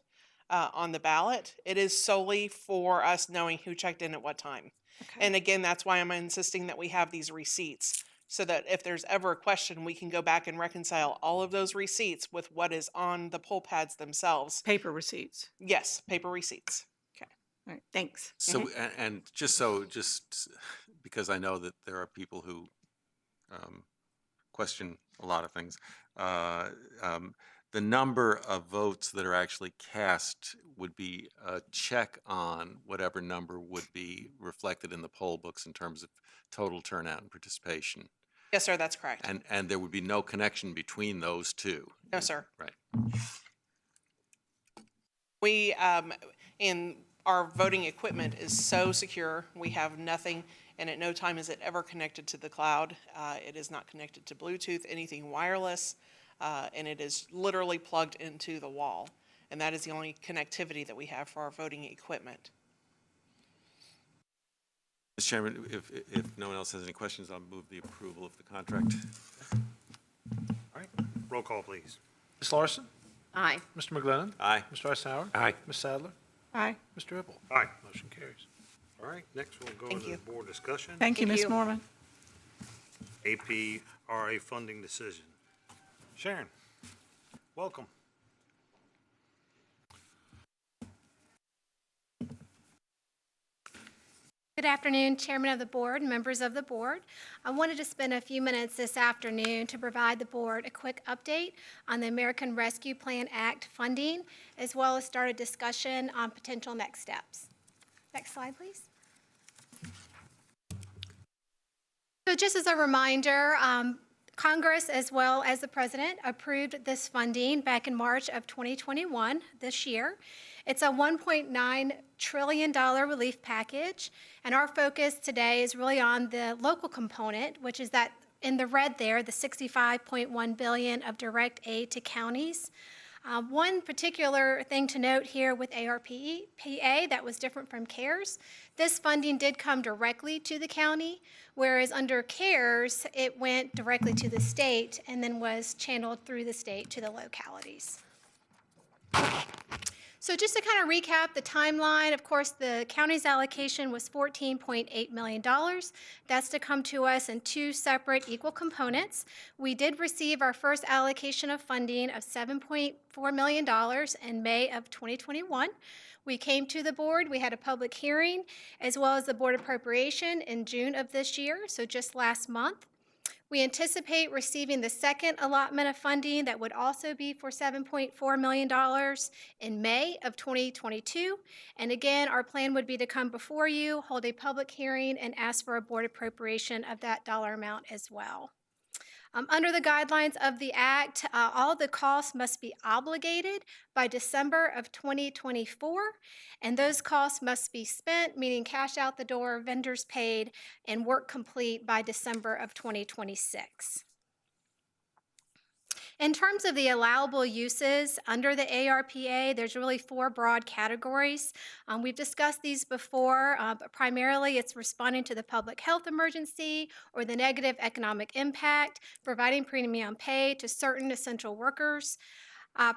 on the ballot. It is solely for us knowing who checked in at what time. Okay. And again, that's why I'm insisting that we have these receipts, so that if there's ever a question, we can go back and reconcile all of those receipts with what is on the poll pads themselves. Paper receipts. Yes, paper receipts. Okay. All right. Thanks. So, and just because I know that there are people who question a lot of things, the number of votes that are actually cast would be a check on whatever number would be reflected in the poll books in terms of total turnout and participation. Yes, sir, that's correct. And there would be no connection between those two. No, sir. Right. We, and our voting equipment is so secure, we have nothing, and at no time is it ever connected to the cloud. It is not connected to Bluetooth, anything wireless, and it is literally plugged into the wall. And that is the only connectivity that we have for our voting equipment. Mr. Chairman, if no one else has any questions, I'll move the approval of the contract. All right, roll call, please. Ms. Larson? Aye. Mr. McGlinnan? Aye. Mr. Eisenhower? Aye. Ms. Sadler? Aye. Mr. Hippel? Aye. Motion carries. All right, next we'll go Thank into you. the board discussion. Thank you, Thank Ms. you. Mormon. APRA funding decision. Sharon, welcome. Good afternoon, Chairman of the Board, members of the Board. I wanted to spend a few minutes this afternoon to provide the Board a quick update on the American Rescue Plan Act funding, as well as start a discussion on potential next steps. Next slide, please. So just as a reminder, Congress, as well as the President, approved this funding back in March of 2021, this year. It's a $1.9 trillion relief package, and our focus today is really on the local component, which is that in the red there, the $65.1 billion of direct aid to counties. One particular thing to note here with ARPA that was different from CARES, this funding did come directly to the county, whereas under CARES, it went directly to the state and then was channeled through the state to the localities. So just to kind of recap the timeline, of course, the county's allocation was $14.8 million. That's to come to us in two separate equal components. We did receive our first allocation of funding of $7.4 million in May of 2021. We came to the board, we had a public hearing, as well as the board appropriation in June of this year, so just last month. We anticipate receiving the second allotment of funding that would also be for $7.4 million in May of 2022. And again, our plan would be to come before you, hold a public hearing, and ask for a board appropriation of that dollar amount as well. Under the guidelines of the Act, all the costs must be obligated by December of 2024, and those costs must be spent, meaning cash out the door, vendors paid, and work complete by December of 2026. In terms of the allowable uses under the ARPA, there's really four broad categories. We've discussed these before, but primarily it's responding to the public health emergency or the negative economic impact, providing premium pay to certain essential workers,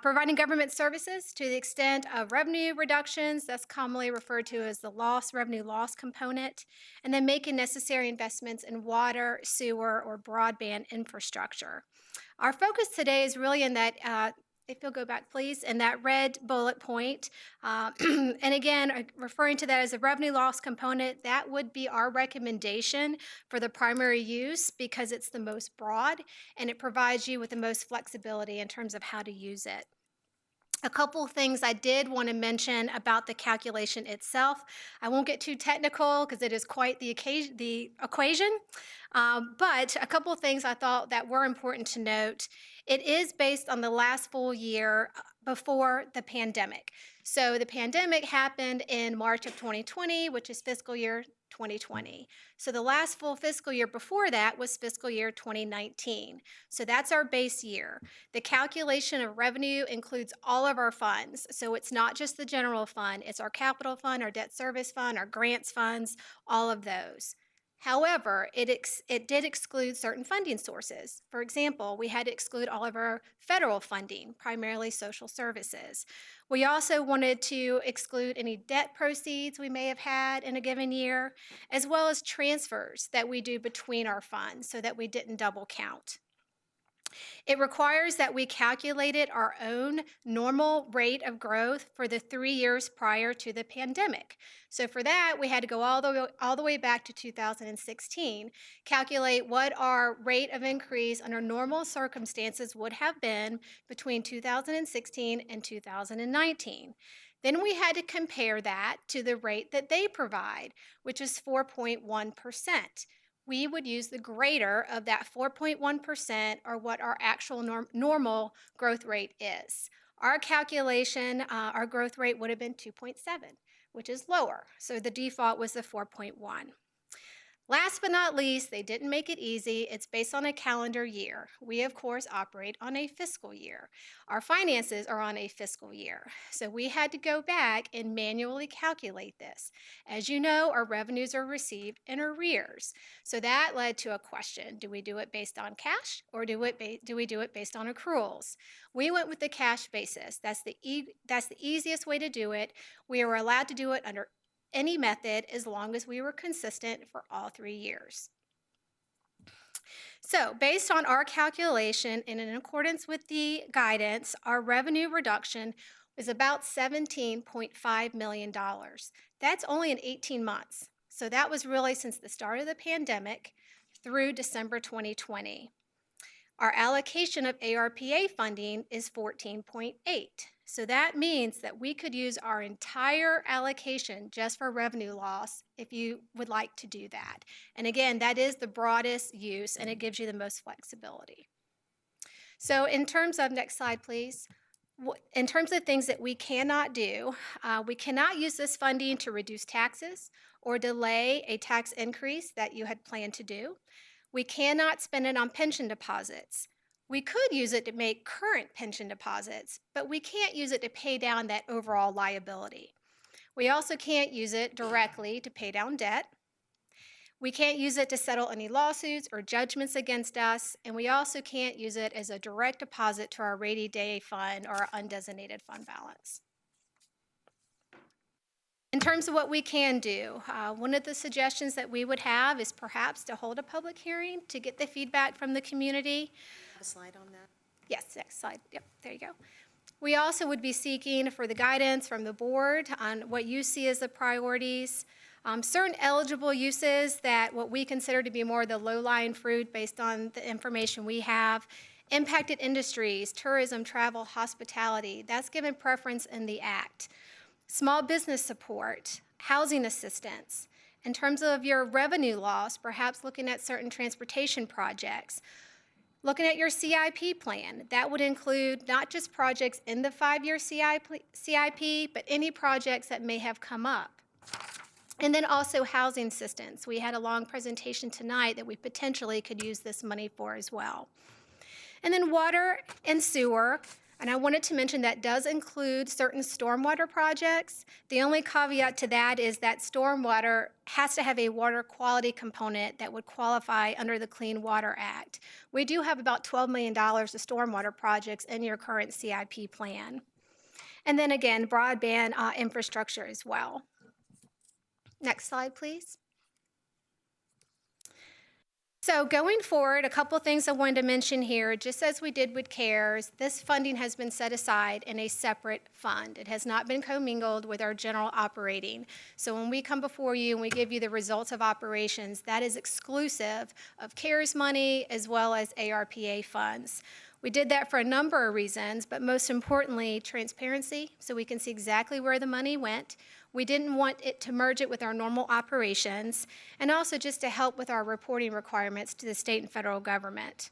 providing government services to the extent of revenue reductions, that's commonly referred to as the revenue loss component, and then making necessary investments in water, sewer, or broadband infrastructure. Our focus today is really in that, if you'll go back please, in that red bullet point. And again, referring to that as a revenue loss component, that would be our recommendation for the primary use because it's the most broad and it provides you with the most flexibility in terms of how to use it. A couple of things I did want to mention about the calculation itself. I won't get too technical because it is quite the equation, but a couple of things I thought that were important to note. It is based on the last full year before the pandemic. So the pandemic happened in March of 2020, which is fiscal year 2020. So the last full fiscal year before that was fiscal year 2019. So that's our base year. The calculation of revenue includes all of our funds. So it's not just the general fund, it's our capital fund, our debt service fund, our grants funds, all of those. However, it did exclude certain funding sources. For example, we had to exclude all of our federal funding, primarily social services. We also wanted to exclude any debt proceeds we may have had in a given year, as well as transfers that we do between our funds so that we didn't double count. It requires that we calculated our own normal rate of growth for the 3 years prior to the pandemic. So for that, we had to go all the way back to 2016, calculate what our rate of increase under normal circumstances would have been between 2016 and 2019. Then we had to compare that to the rate that they provide, which is 4.1%. We would use the greater of that 4.1% or what our actual normal growth rate is. Our calculation, our growth rate would have been 2.7, which is lower. So the default was the 4.1. Last but not least, they didn't make it easy. It's based on a calendar year. We, of course, operate on a fiscal year. Our finances are on a fiscal year. So we had to go back and manually calculate this. As you know, our revenues are received in arrears. So that led to a question. Do we do it based on cash or do we do it based on accruals? We went with the cash basis. That's the easiest way to do it. We were allowed to do it under any method as long as we were consistent for all 3 years. So based on our calculation and in accordance with the guidance, our revenue reduction was about $17.5 million. That's only in 18 months. So that was really since the start of the pandemic through December 2020. Our allocation of ARPA funding is 14.8. So that means that we could use our entire allocation just for revenue loss if you would like to do that. And again, that is the broadest use and it gives you the most flexibility. So in terms of, next slide please, in terms of things that we cannot do, we cannot use this funding to reduce taxes or delay a tax increase that you had planned to do. We cannot spend it on pension deposits. We could use it to make current pension deposits, but we can't use it to pay down that overall liability. We also can't use it directly to pay down debt. We can't use it to settle any lawsuits or judgments against us, and we also can't use it as a direct deposit to our rainy day fund or our undesignated fund balance. In terms of what we can do, one of the suggestions that we would have is perhaps to hold a public hearing to get the feedback from the community. A slide on that? Yes, next slide. Yep, there you go. We also would be seeking for the guidance from the board on what you see as the priorities. Certain eligible uses that what we consider to be more the low-lying fruit based on the information we have. Impacted industries, tourism, travel, hospitality, that's given preference in the Act. Small business support, housing assistance. In terms of your revenue loss, perhaps looking at certain transportation projects. Looking at your CIP plan, that would include not just projects in the 5-year CIP, but any projects that may have come up. And then also housing assistance. We had a long presentation tonight that we potentially could use this money for as well. And then water and sewer. And I wanted to mention that does include certain stormwater projects. The only caveat to that is that stormwater has to have a water quality component that would qualify under the Clean Water Act. We do have about $12 million of stormwater projects in your current CIP plan. And then again, broadband infrastructure as well. Next slide, please. So going forward, a couple things I wanted to mention here. Just as we did with CARES, this funding has been set aside in a separate fund. It has not been commingled with our general operating. So when we come before you and we give you the results of operations, that is exclusive of CARES money as well as ARPA funds. We did that for a number of reasons, but most importantly, transparency, so we can see exactly where the money went. We didn't want it to merge it with our normal operations, and also just to help with our reporting requirements to the state and federal government.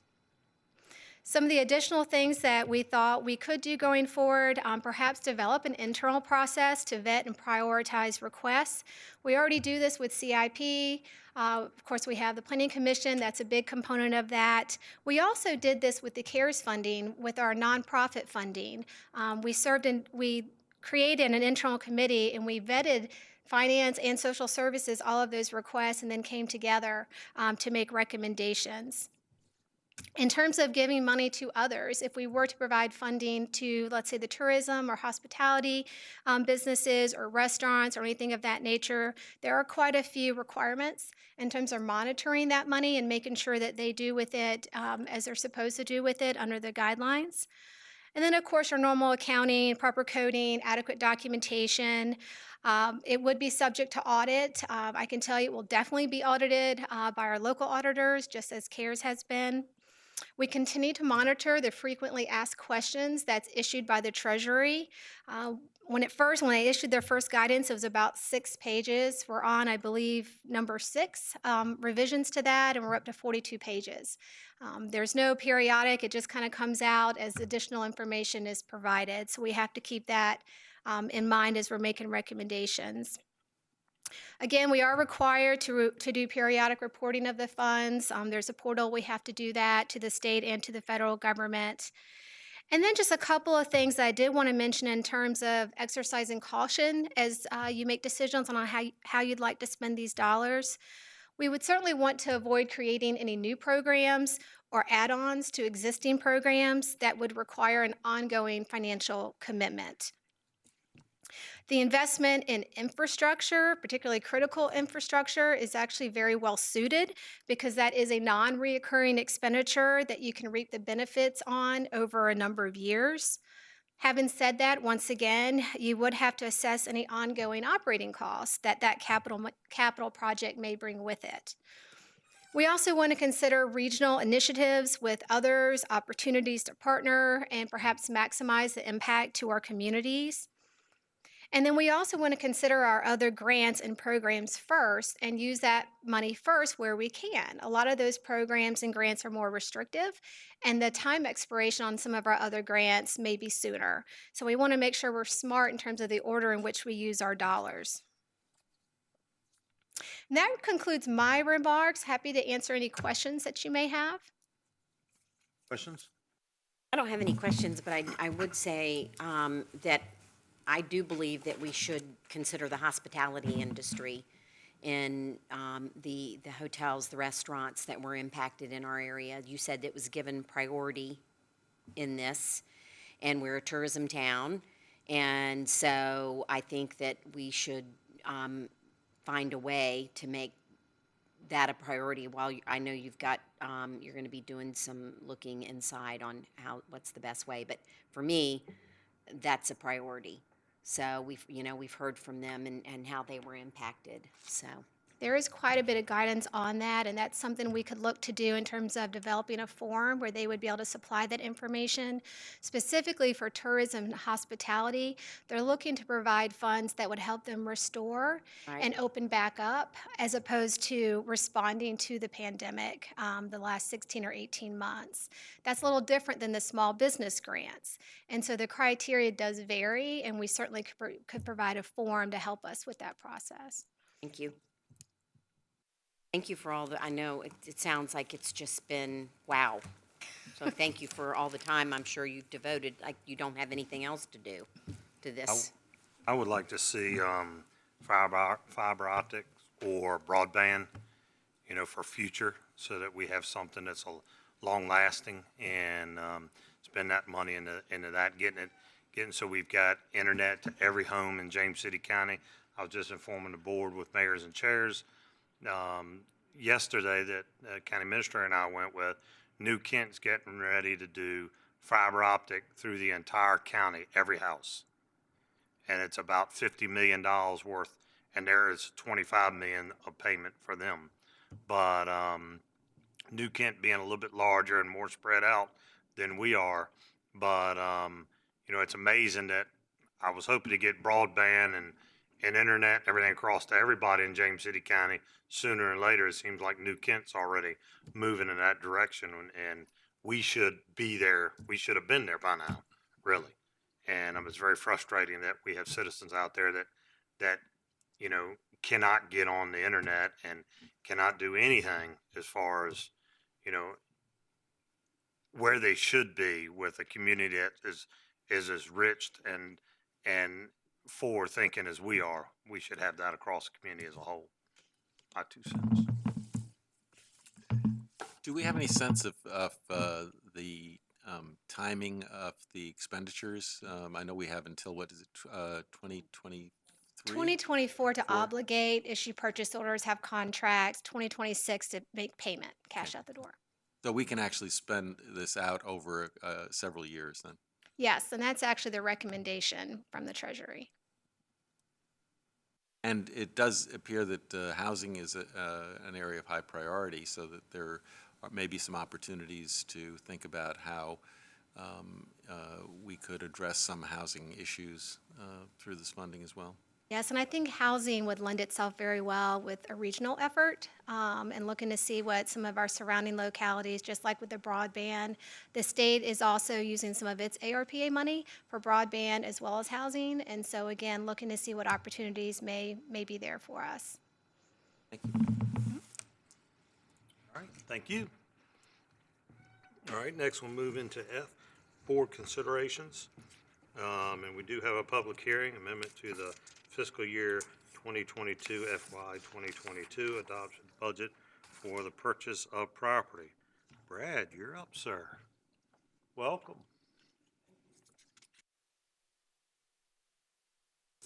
Some of the additional things that we thought we could do going forward, perhaps develop an internal process to vet and prioritize requests. We already do this with CIP. Of course, we have the Planning Commission. That's a big component of that. We also did this with the CARES funding, with our nonprofit funding. We created an internal committee, and we vetted finance and social services, all of those requests, and then came together to make recommendations. In terms of giving money to others, if we were to provide funding to, let's say, the tourism or hospitality businesses or restaurants or anything of that nature, there are quite a few requirements in terms of monitoring that money and making sure that they do with it as they're supposed to do with it under the guidelines. And then, of course, our normal accounting, proper coding, adequate documentation. It would be subject to audit. I can tell you it will definitely be audited by our local auditors, just as CARES has been. We continue to monitor the frequently asked questions that's issued by the Treasury. When they issued their first guidance, it was about 6 pages. We're on, I believe, number 6 revisions to that, and we're up to 42 pages. There's no periodic. It just kind of comes out as additional information is provided. So we have to keep that in mind as we're making recommendations. Again, we are required to do periodic reporting of the funds. There's a portal, we have to do that to the state and to the federal government. And then just a couple of things that I did want to mention in terms of exercising caution as you make decisions on how you'd like to spend these dollars. We would certainly want to avoid creating any new programs or add-ons to existing programs that would require an ongoing financial commitment. The investment in infrastructure, particularly critical infrastructure, is actually very well suited because that is a non-reoccurring expenditure that you can reap the benefits on over a number of years. Having said that, once again, you would have to assess any ongoing operating costs that capital project may bring with it. We also want to consider regional initiatives with others, opportunities to partner, and perhaps maximize the impact to our communities. And then we also want to consider our other grants and programs first and use that money first where we can. A lot of those programs and grants are more restrictive, and the time expiration on some of our other grants may be sooner. So we want to make sure we're smart in terms of the order in which we use our dollars. And that concludes my remarks. Happy to answer any questions that you may have. Questions? I don't have any questions, but I would say that I do believe that we should consider the hospitality industry in the hotels, the restaurants that were impacted in our area. You said that was given priority in this, and we're a tourism town. And so I think that we should find a way to make that a priority. While I know you've got, you're going to be doing some looking inside on what's the best way. But for me, that's a priority. So we've heard from them and how they were impacted. So There is quite a bit of guidance on that, and that's something we could look to do in terms of developing a form where they would be able to supply that information. Specifically for tourism and hospitality, they're looking to provide funds that would help them restore and open back up, as opposed to responding to the pandemic the last 16 or 18 months. That's a little different than the small business grants. And so the criteria does vary, and we certainly could provide a form to help us with that process. Thank you. Thank you for all the, I know it sounds like it's just been, wow. So thank you for all the time I'm sure you've devoted, like you don't have anything else to do to this. I would like to see fiber optics or broadband, for future, so that we have something that's long-lasting, and spend that money into that, getting so we've got internet to every home in James City County. I was just informing the board with mayors and chairs yesterday that the county administrator and I went with. New Kent's getting ready to do fiber optic through the entire county, every house. And it's about $50 million worth, and there is $25 million of payment for them. But New Kent being a little bit larger and more spread out than we are. But, it's amazing that I was hoping to get broadband and internet, everything across to everybody in James City County. Sooner or later, it seems like New Kent's already moving in that direction, and we should be there. We should have been there by now, really. And it's very frustrating that we have citizens out there that cannot get on the internet and cannot do anything as far as, where they should be with a community that is as rich and forward thinking as we are. We should have that across the community as a whole. My 2 cents. Do we have any sense of the timing of the expenditures? I know we have until, 2023? 2024 to obligate, issue purchase orders, have contracts, 2026 to make payment, cash out the door. So we can actually spend this out over several years then? Yes, and that's actually the recommendation from the Treasury. And it does appear that housing is an area of high priority, so that there may be some opportunities to think about how we could address some housing issues through this funding as well. Yes, and I think housing would lend itself very well with a regional effort, and looking to see what some of our surrounding localities, just like with the broadband. The state is also using some of its ARPA money for broadband as well as housing. And so again, looking to see what opportunities may be there for us. Thank you. All right, thank you. All right, next we'll move into F, board considerations. And we do have a public hearing, amendment to the fiscal year 2022 FY 2022 adoption budget for the purchase of property. Brad, you're up, sir. Welcome.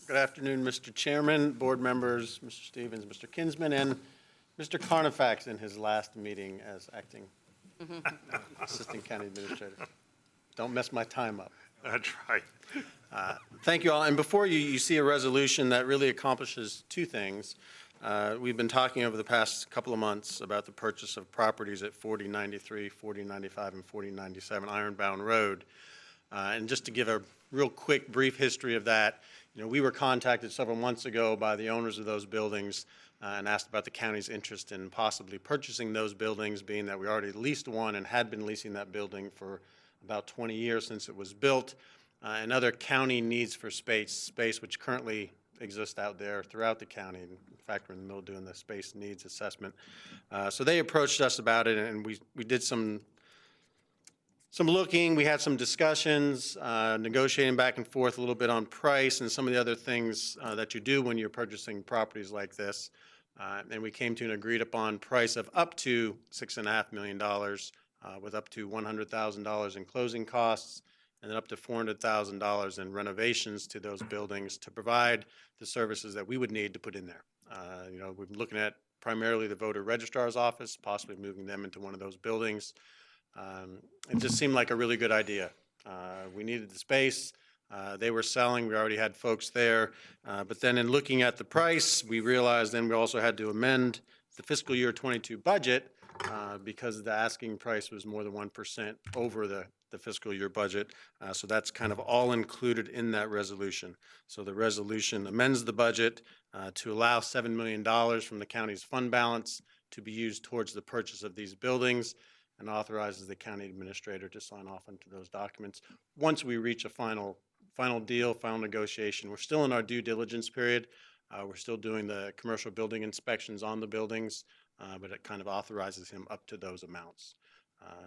Good afternoon, Mr. Chairman, board members, Mr. Stevens, Mr. Kinsman, and Mr. Carnifax in his last meeting as acting Assistant County Administrator. Don't mess my time up. That's right. Thank you all. And before you see a resolution that really accomplishes two things. We've been talking over the past couple of months about the purchase of properties at 4093, 4095, and 4097 Ironbound Road. And just to give a real quick, brief history of that, we were contacted several months ago by the owners of those buildings and asked about the county's interest in possibly purchasing those buildings, being that we already leased one and had been leasing that building for about 20 years since it was built, and other county needs for space which currently exist out there throughout the county. In fact, we're in the middle of doing the space needs assessment. So they approached us about it, and we did some looking. We had some discussions, negotiating back and forth a little bit on price and some of the other things that you do when you're purchasing properties like this. And we came to an agreed upon price of up to $6.5 million, with up to $100,000 in closing costs and then up to $400,000 in renovations to those buildings to provide the services that we would need to put in there. We've been looking at primarily the voter registrar's office, possibly moving them into one of those buildings. It just seemed like a really good idea. We needed the space. They were selling. We already had folks there. But then in looking at the price, we realized then we also had to amend the fiscal year 22 budget because the asking price was more than 1% over the fiscal year budget. So that's kind of all included in that resolution. So the resolution amends the budget to allow $7 million from the county's fund balance to be used towards the purchase of these buildings and authorizes the county administrator to sign off onto those documents. Once we reach a final deal, final negotiation, we're still in our due diligence period. We're still doing the commercial building inspections on the buildings, but it kind of authorizes him up to those amounts.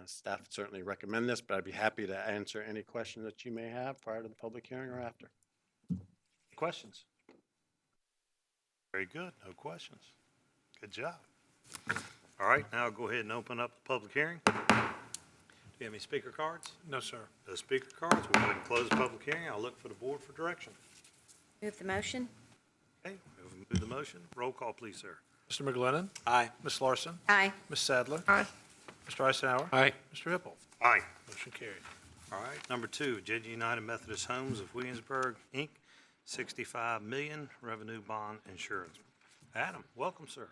Staff would certainly recommend this, but I'd be happy to answer any questions that you may have prior to the public hearing or after. Questions? Very good. No questions. Good job. All right, now go ahead and open up the public hearing. Do you have any speaker cards? No, sir. No speaker cards. We'll go ahead and close the public hearing. I'll look for the board for direction. Move the motion. Okay, we'll move the motion. Roll call, please, sir. Mr. McGlinnan. Aye. Ms. Larson. Aye. Ms. Sadler. Aye. Mr. Eisenhower. Aye. Mr. Hippel. Aye. Motion carried. All right, number two, Virginia United Methodist Homes of Williamsburg, Inc., $65 million revenue bond insurance. Adam, welcome, sir.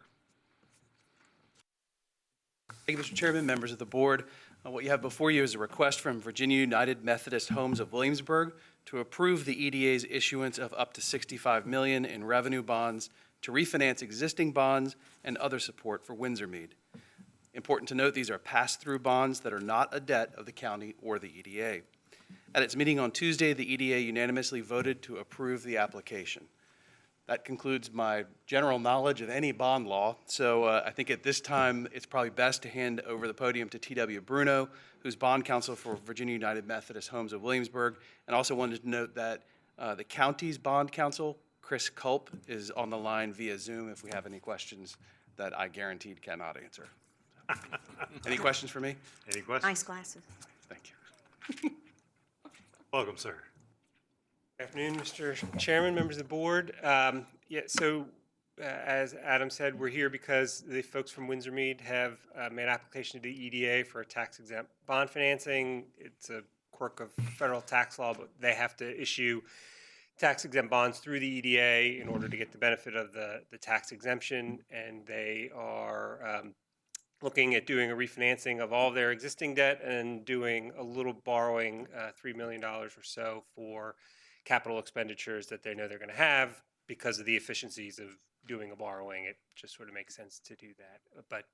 Thank you, Mr. Chairman, members of the board. What you have before you is a request from Virginia United Methodist Homes of Williamsburg to approve the EDA's issuance of up to $65 million in revenue bonds to refinance existing bonds and other support for Windsor Mead. Important to note, these are pass-through bonds that are not a debt of the county or the EDA. At its meeting on Tuesday, the EDA unanimously voted to approve the application. That concludes my general knowledge of any bond law. So I think at this time, it's probably best to hand over the podium to T.W. Bruno, who's bond counsel for Virginia United Methodist Homes of Williamsburg. And also wanted to note that the county's bond counsel, Chris Culp, is on the line via Zoom if we have any questions that I guaranteed cannot answer. Any questions for me? Any questions? Nice glasses. Thank you. Welcome, sir. Good afternoon, Mr. Chairman, members of the board. As Adam said, we're here because the folks from Windsor Mead have made application to the EDA for a tax-exempt bond financing. It's a quirk of federal tax law, but they have to issue tax-exempt bonds through the EDA in order to get the benefit of the tax exemption, and they are looking at doing a refinancing of all of their existing debt and doing a little borrowing, $3 million or so for capital expenditures that they know they're going to have. because of the efficiencies of doing a borrowing, it just sort of makes sense to do that. But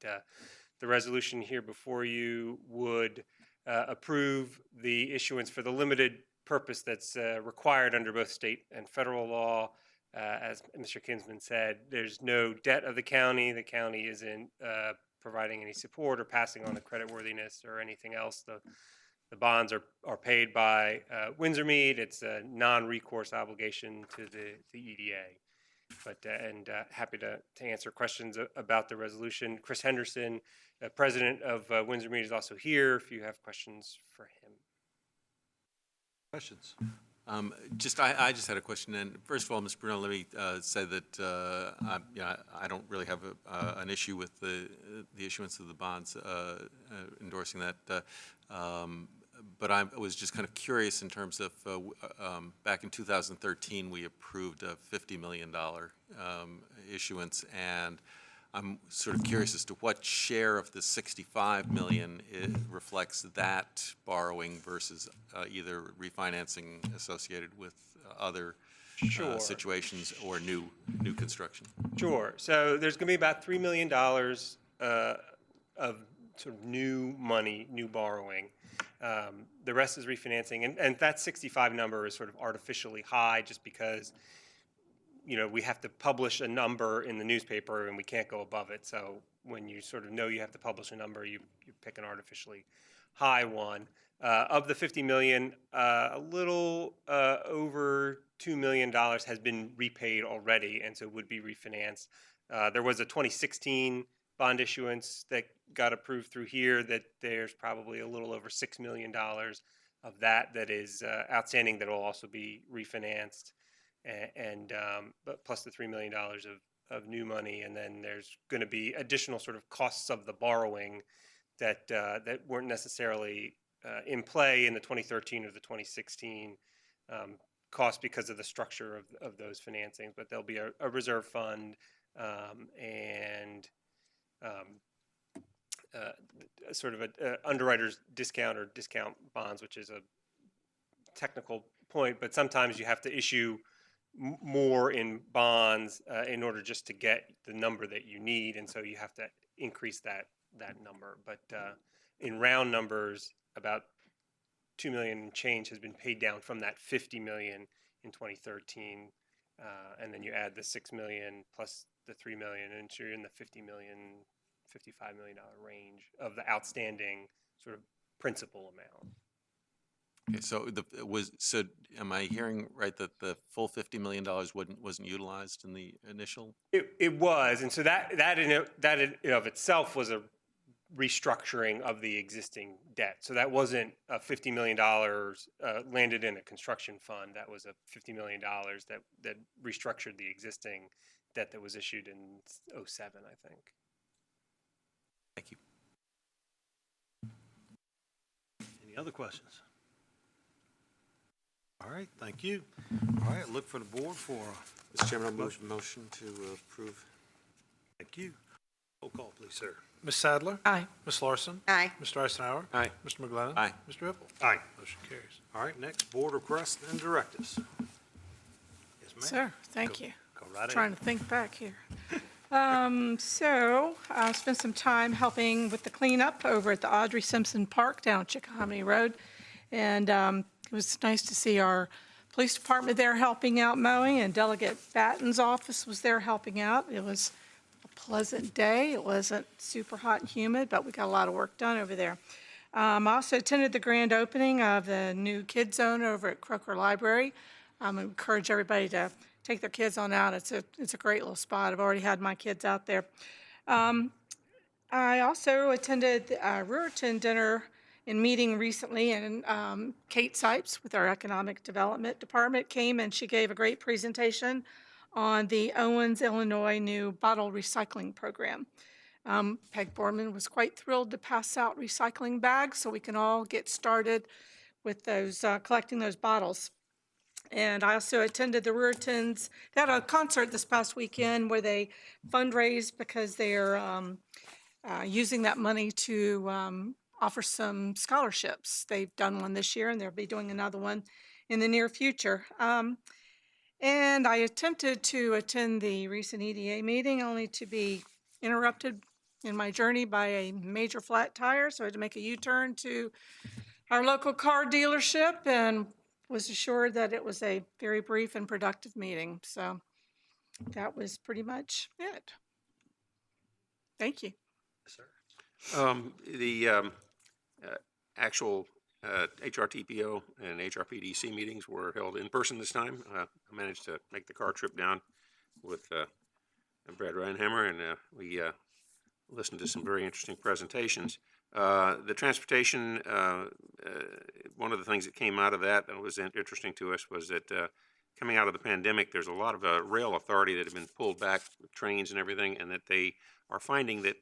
the resolution here before you would approve the issuance for the limited purpose that's required under both state and federal law. As Mr. Kinsman said, there's no debt of the county. The county isn't providing any support or passing on the creditworthiness or anything else. The bonds are paid by Windsor Mead. It's a non-recourse obligation to the EDA. But happy to answer questions about the resolution. Chris Henderson, president of Windsor Mead, is also here if you have questions for him. Questions? I just had a question. And first of all, Ms. Bruno, let me say that I don't really have an issue with the issuance of the bonds endorsing that. But I was just kind of curious in terms of back in 2013, we approved a $50 million issuance, and I'm sort of curious as to what share of the $65 million reflects that borrowing versus either refinancing associated with other situations or new construction. Sure. So there's going to be about $3 million of sort of new money, new borrowing. The rest is refinancing, and that 65 number is sort of artificially high just because, you know, we have to publish a number in the newspaper and we can't go above it. So when you sort of know you have to publish a number, you pick an artificially high one. Of the $50 million, a little over $2 million has been repaid already, and so would be refinanced. There was a 2016 bond issuance that got approved through here that there's probably a little over $6 million of that is outstanding that will also be refinanced, but plus the $3 million of new money, and then there's going to be additional sort of costs of the borrowing that weren't necessarily in play in the 2013 or the 2016 costs because of the structure of those financings, but there'll be a reserve fund and sort of a underwriter's discount or discount bonds, which is a technical point, but sometimes you have to issue more in bonds in order just to get the number that you need, and so you have to increase that number. But in round numbers, about $2 million and change has been paid down from that $50 million in 2013, and then you add the $6 million plus the $3 million, and so you're in the $55 million range of the outstanding sort of principal amount. Okay, so am I hearing right that the full $50 million wasn't utilized in the initial? It was, and so that in of itself was a restructuring of the existing debt. So that wasn't a $50 million landed in a construction fund. That was a $50 million that restructured the existing debt that was issued in 2007, I think. Thank you. Any other questions? All right, thank you. All right, look for the board for. Mr. Chairman, I'll move motion to approve. Thank you. Roll call, please, sir. Ms. Sadler? Aye. Ms. Larson? Aye. Mr. Eisenhower? Aye. Mr. McGlennon? Aye. Mr. Hippel? Aye. Motion carries. All right, next, board requests and directives. Yes, ma'am. Sir, thank you. Go right ahead. Trying to think back here. So I spent some time helping with the cleanup over at the Audrey Simpson Park down Chickahominy Road. And it was nice to see our police department there helping out mowing, and Delegate Batten's office was there helping out. It was a pleasant day. It wasn't super hot and humid, but we got a lot of work done over there. I also attended the grand opening of the new Kid Zone over at Croker Library. I encourage everybody to take their kids on out. It's a great little spot. I've already had my kids out there. I also attended the Ruritan dinner and meeting recently, and Kate Sipes with our Economic Development Department came, and she gave a great presentation on the Owens, Illinois new bottle recycling program. Peg Borman was quite thrilled to pass out recycling bags so we can all get started with those collecting those bottles. And I also attended the Ruritans. They had a concert this past weekend where they fundraised because they're using that money to offer some scholarships. They've done one this year, and they'll be doing another one in the near future. And I attempted to attend the recent EDA meeting only to be interrupted in my journey by a major flat tire. So I had to make a U-turn to our local car dealership and was assured that it was a very brief and productive meeting. So that was pretty much it. Thank you. The actual HRTPO and HRPDC meetings were held in person this time. I managed to make the car trip down with Brad Reinhammer, and we listened to some very interesting presentations. The transportation, one of the things that came out of that was interesting to us was that coming out of the pandemic, there's a lot of rail authority that have been pulled back with trains and everything, and that they are finding that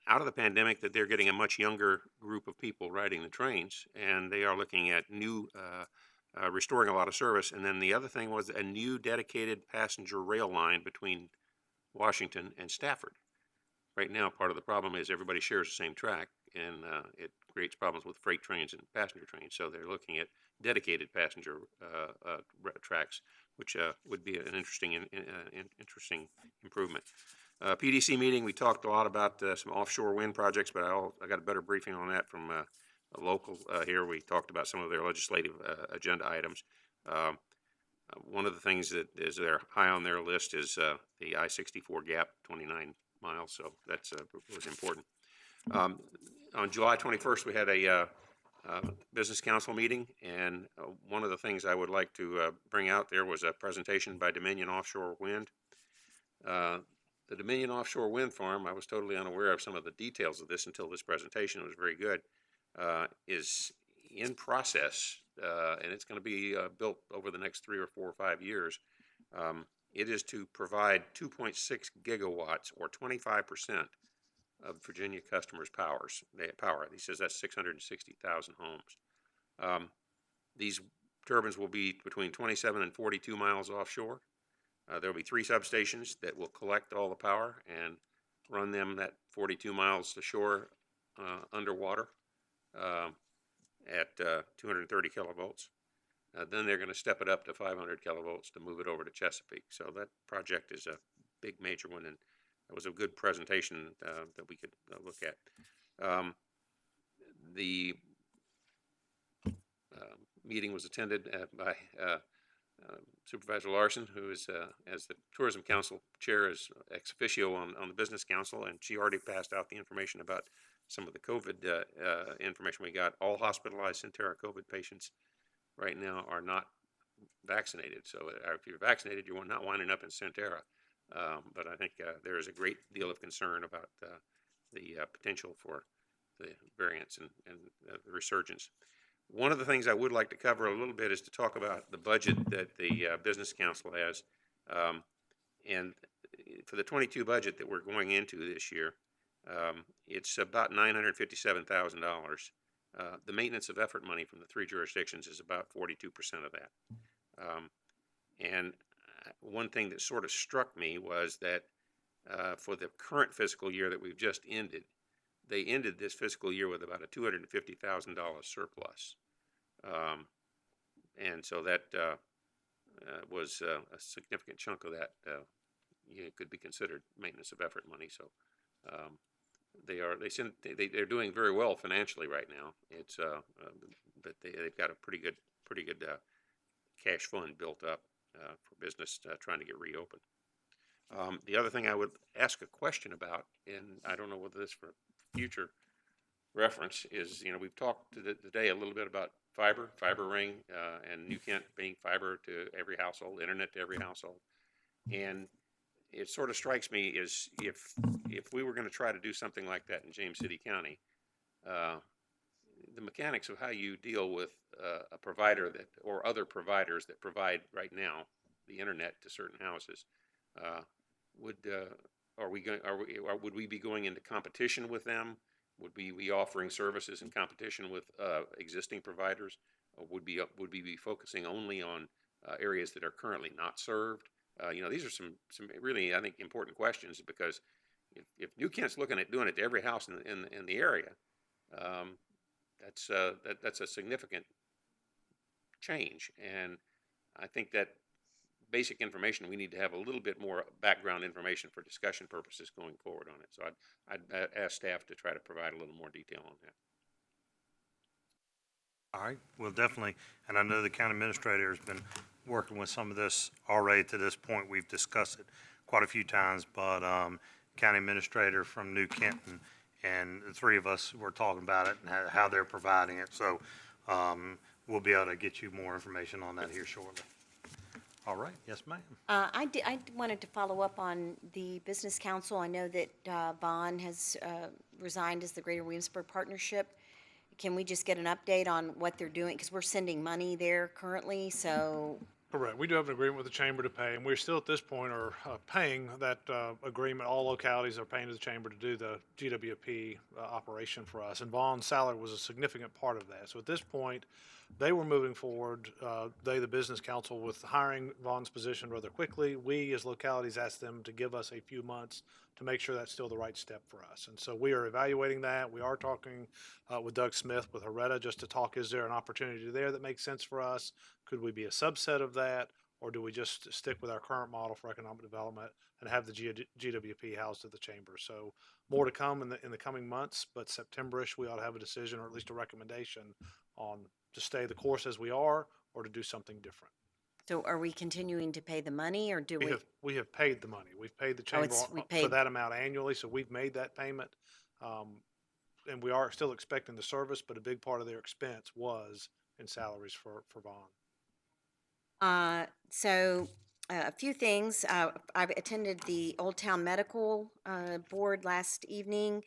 out of the pandemic that they're getting a much younger group of people riding the trains, and they are looking at new, restoring a lot of service. And then the other thing was a new dedicated passenger rail line between Washington and Stafford. Right now, part of the problem is everybody shares the same track, and it creates problems with freight trains and passenger trains. So they're looking at dedicated passenger tracks, which would be an interesting improvement. PDC meeting, we talked a lot about some offshore wind projects, but I got a better briefing on that from a local here. We talked about some of their legislative agenda items. One of the things that is there high on their list is the I-64 gap, 29 miles, so that's was important. On July 21st, we had a business council meeting, and one of the things I would like to bring out there was a presentation by Dominion Offshore Wind. The Dominion Offshore Wind Farm, I was totally unaware of some of the details of this until this presentation. It was very good. Is in process, and it's going to be built over the next 3 or 4 or 5 years. It is to provide 2.6 gigawatts, or 25% of Virginia customers' power. He says that's 660,000 homes. These turbines will be between 27 and 42 miles offshore. There will be 3 substations that will collect all the power and run them that 42 miles to shore underwater at 230 kilovolts. Then they're going to step it up to 500 kilovolts to move it over to Chesapeake. So that project is a big major one, and it was a good presentation that we could look at. The meeting was attended by Supervisor Larson, who is, as the Tourism Council Chair, is ex officio on the Business Council, and she already passed out the information about some of the COVID information we got. All hospitalized Centera COVID patients right now are not vaccinated. So if you're vaccinated, you're not winding up in Centera. But I think there is a great deal of concern about the potential for the variants and the resurgence. One of the things I would like to cover a little bit is to talk about the budget that the Business Council has. And for the 22 budget that we're going into this year, it's about $957,000. The maintenance of effort money from the 3 jurisdictions is about 42% of that. And one thing that sort of struck me was that for the current fiscal year that we've just ended, they ended this fiscal year with about a $250,000 surplus. And so that was a significant chunk of that could be considered maintenance of effort money. So they're doing very well financially right now. It's but they've got a pretty good cash fund built up for business trying to get reopened. The other thing I would ask a question about, and I don't know whether this for future reference, is we've talked today a little bit about fiber ring, and New Kent being fiber to every household, internet to every household, and it sort of strikes me as if we were going to try to do something like that in James City County, the mechanics of how you deal with a provider that, or other providers that provide right now the internet to certain houses, would we be going into competition with them? Would we be offering services in competition with existing providers? Or would we be focusing only on areas that are currently not served? These are some really, I think, important questions, because if New Kent's looking at doing it to every house in the area, that's a significant change. And I think that basic information. We need to have a little bit more background information for discussion purposes going forward on it. So I'd ask staff to try to provide a little more detail on that. All right, well, definitely, and I know the county administrator has been working with some of this already to this point. We've discussed it quite a few times, but county administrator from New Kenton and the three of us were talking about it and how they're providing it. So we'll be able to get you more information on that here shortly. All right, yes, ma'am. I wanted to follow up on the Business Council. I know that Vaughn has resigned as the Greater Williamsburg Partnership. Can we just get an update on what they're doing? Because we're sending money there currently, so. Correct. We do have an agreement with the chamber to pay, and we're still at this point are paying that agreement. All localities are paying to the chamber to do the GWP operation for us, and Vaughn's salary was a significant part of that. So at this point, they were moving forward, the Business Council, with hiring Vaughn's position rather quickly. We, as localities, asked them to give us a few months to make sure that's still the right step for us. And so we are evaluating that. We are talking with Doug Smith, with Heretta, just to talk, is there an opportunity there that makes sense for us? Could we be a subset of that? Or do we just stick with our current model for economic development and have the GWP housed at the chamber? So more to come in the coming months, but September-ish, we ought to have a decision, or at least a recommendation on to stay the course as we are or to do something different. So are we continuing to pay the money, or do we? We have paid the money. We've paid the chamber for that amount annually, so we've made that payment. And we are still expecting the service, but a big part of their expense was in salaries for Vaughn. So a few things. I've attended the Old Town Medical Board last evening.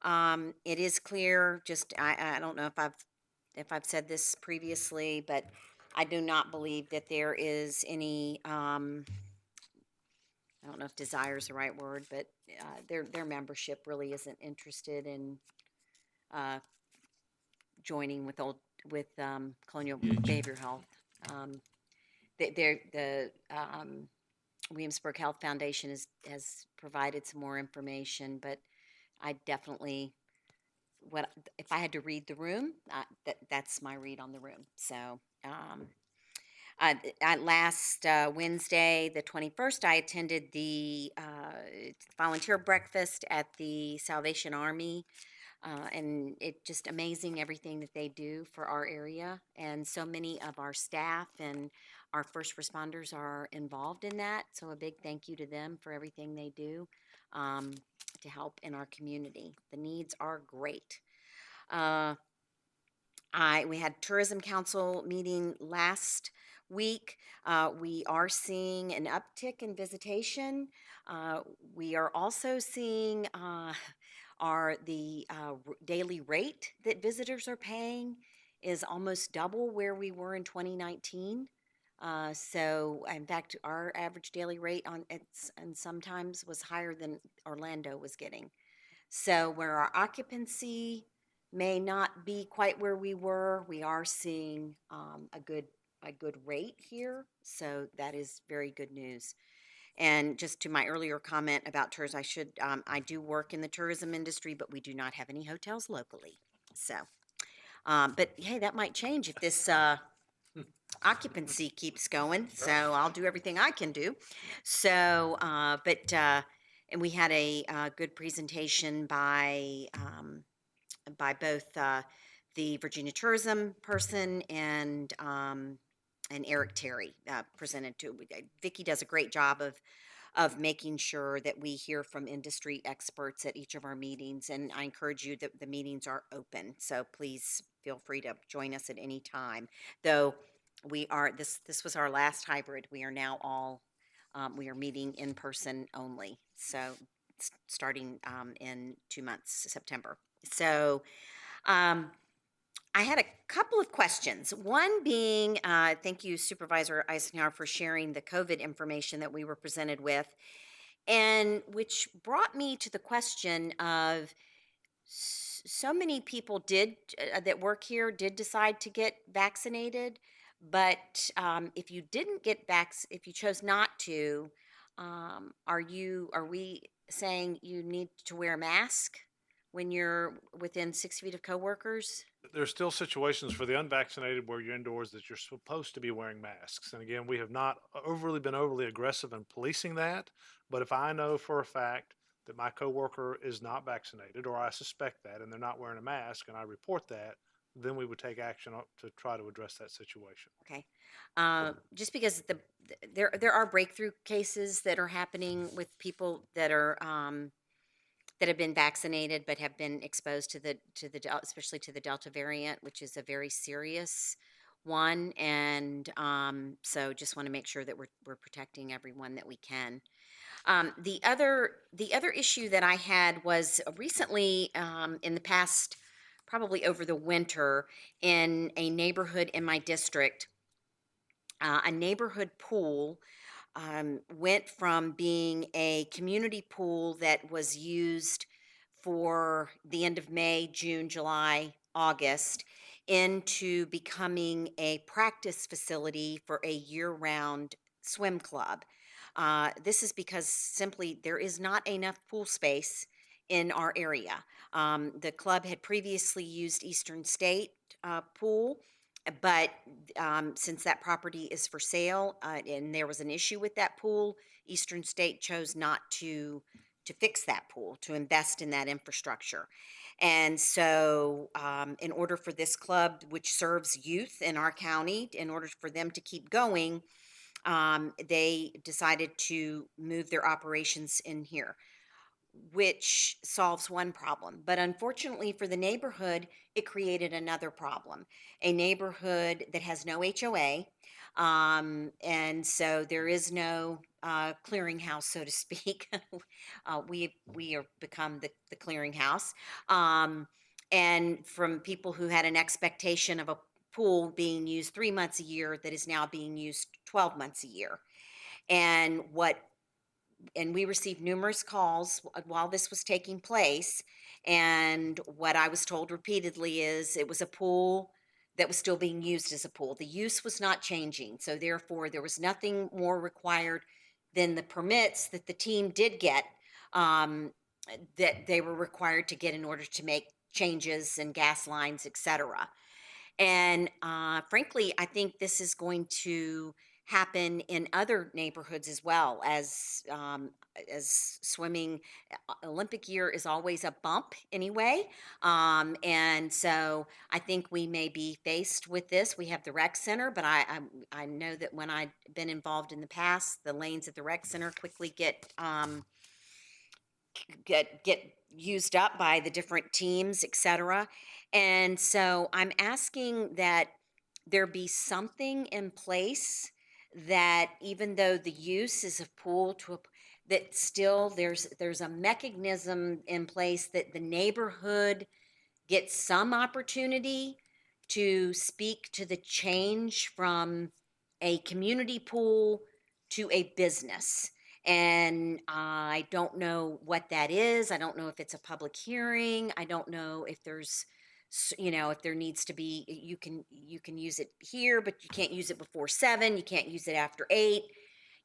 It is clear, just I don't know if I've said this previously, but I do not believe that there is any, I don't know if desire is the right word, but their membership really isn't interested in joining with Colonial Behavioral Health. The Williamsburg Health Foundation has provided some more information, but I definitely, if I had to read the room, that's my read on the room. So last Wednesday, the 21st, I attended the volunteer breakfast at the Salvation Army. And it's just amazing everything that they do for our area. And so many of our staff and our first responders are involved in that. So a big thank you to them for everything they do to help in our community. The needs are great. We had Tourism Council meeting last week. We are seeing an uptick in visitation. We are also seeing the daily rate that visitors are paying is almost double where we were in 2019. So in fact, our average daily rate and sometimes was higher than Orlando was getting. So where our occupancy may not be quite where we were, we are seeing a good rate here. So that is very good news. And just to my earlier comment about tourism, I do work in the tourism industry, but we do not have any hotels locally. So, but hey, that might change if this occupancy keeps going. So I'll do everything I can do. So, and we had a good presentation by both the Virginia tourism person and Eric Terry presented to. Vicki does a great job of making sure that we hear from industry experts at each of our meetings, and I encourage you that the meetings are open, so please feel free to join us at any time. Though we are, this was our last hybrid. We are now all, we are meeting in person only, so starting in 2 months, September. So I had a couple of questions. One being, thank you, Supervisor Eisenhower, for sharing the COVID information that we were presented with, and which brought me to the question of so many people that work here did decide to get vaccinated, but if you didn't get if you chose not to, are we saying you need to wear a mask? when you're within 6 feet of coworkers? There's still situations for the unvaccinated where you're indoors that you're supposed to be wearing masks. And again, we have not been overly aggressive in policing that. But if I know for a fact that my coworker is not vaccinated, or I suspect that, and they're not wearing a mask, and I report that, then we would take action to try to address that situation. Okay. Just because there are breakthrough cases that are happening with people that are that have been vaccinated but have been exposed to especially to the Delta variant, which is a very serious one. And so just want to make sure that we're protecting everyone that we can. The other issue that I had was recently in the past, probably over the winter, in a neighborhood in my district, a neighborhood pool went from being a community pool that was used for the end of May, June, July, August, into becoming a practice facility for a year-round swim club. This is because simply there is not enough pool space in our area. The club had previously used Eastern State Pool, but since that property is for sale and there was an issue with that pool, Eastern State chose not to fix that pool, to invest in that infrastructure. And so in order for this club, which serves youth in our county, in order for them to keep going, they decided to move their operations in here, which solves one problem. But unfortunately for the neighborhood, it created another problem. A neighborhood that has no HOA, and so there is no clearinghouse, so to speak. We are become the clearinghouse. And from people who had an expectation of a pool being used 3 months a year that is now being used 12 months a year. And we received numerous calls while this was taking place. And what I was told repeatedly is it was a pool that was still being used as a pool. The use was not changing. So therefore, there was nothing more required than the permits that the team did get, that they were required to get in order to make changes in gas lines, et cetera. And frankly, I think this is going to happen in other neighborhoods as well. As swimming, Olympic year is always a bump anyway. And so I think we may be faced with this. We have the rec center, but I know that when I've been involved in the past, the lanes at the rec center quickly get used up by the different teams, et cetera. And so I'm asking that there be something in place that even though the use is a pool that still there's a mechanism in place that the neighborhood gets some opportunity to speak to the change from a community pool to a business. And I don't know what that is. I don't know if it's a public hearing. I don't know if there's, if there needs to be, you can use it here, but you can't use it before 7. You can't use it after 8.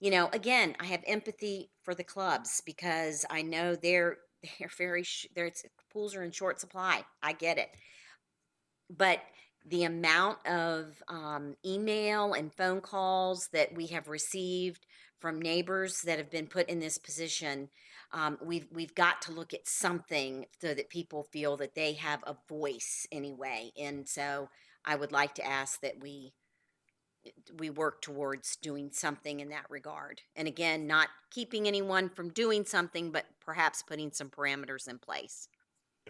Again, I have empathy for the clubs because I know they're pools are in short supply. I get it. But the amount of email and phone calls that we have received from neighbors that have been put in this position, we've got to look at something so that people feel that they have a voice anyway. And so I would like to ask that we work towards doing something in that regard. And again, not keeping anyone from doing something, but perhaps putting some parameters in place.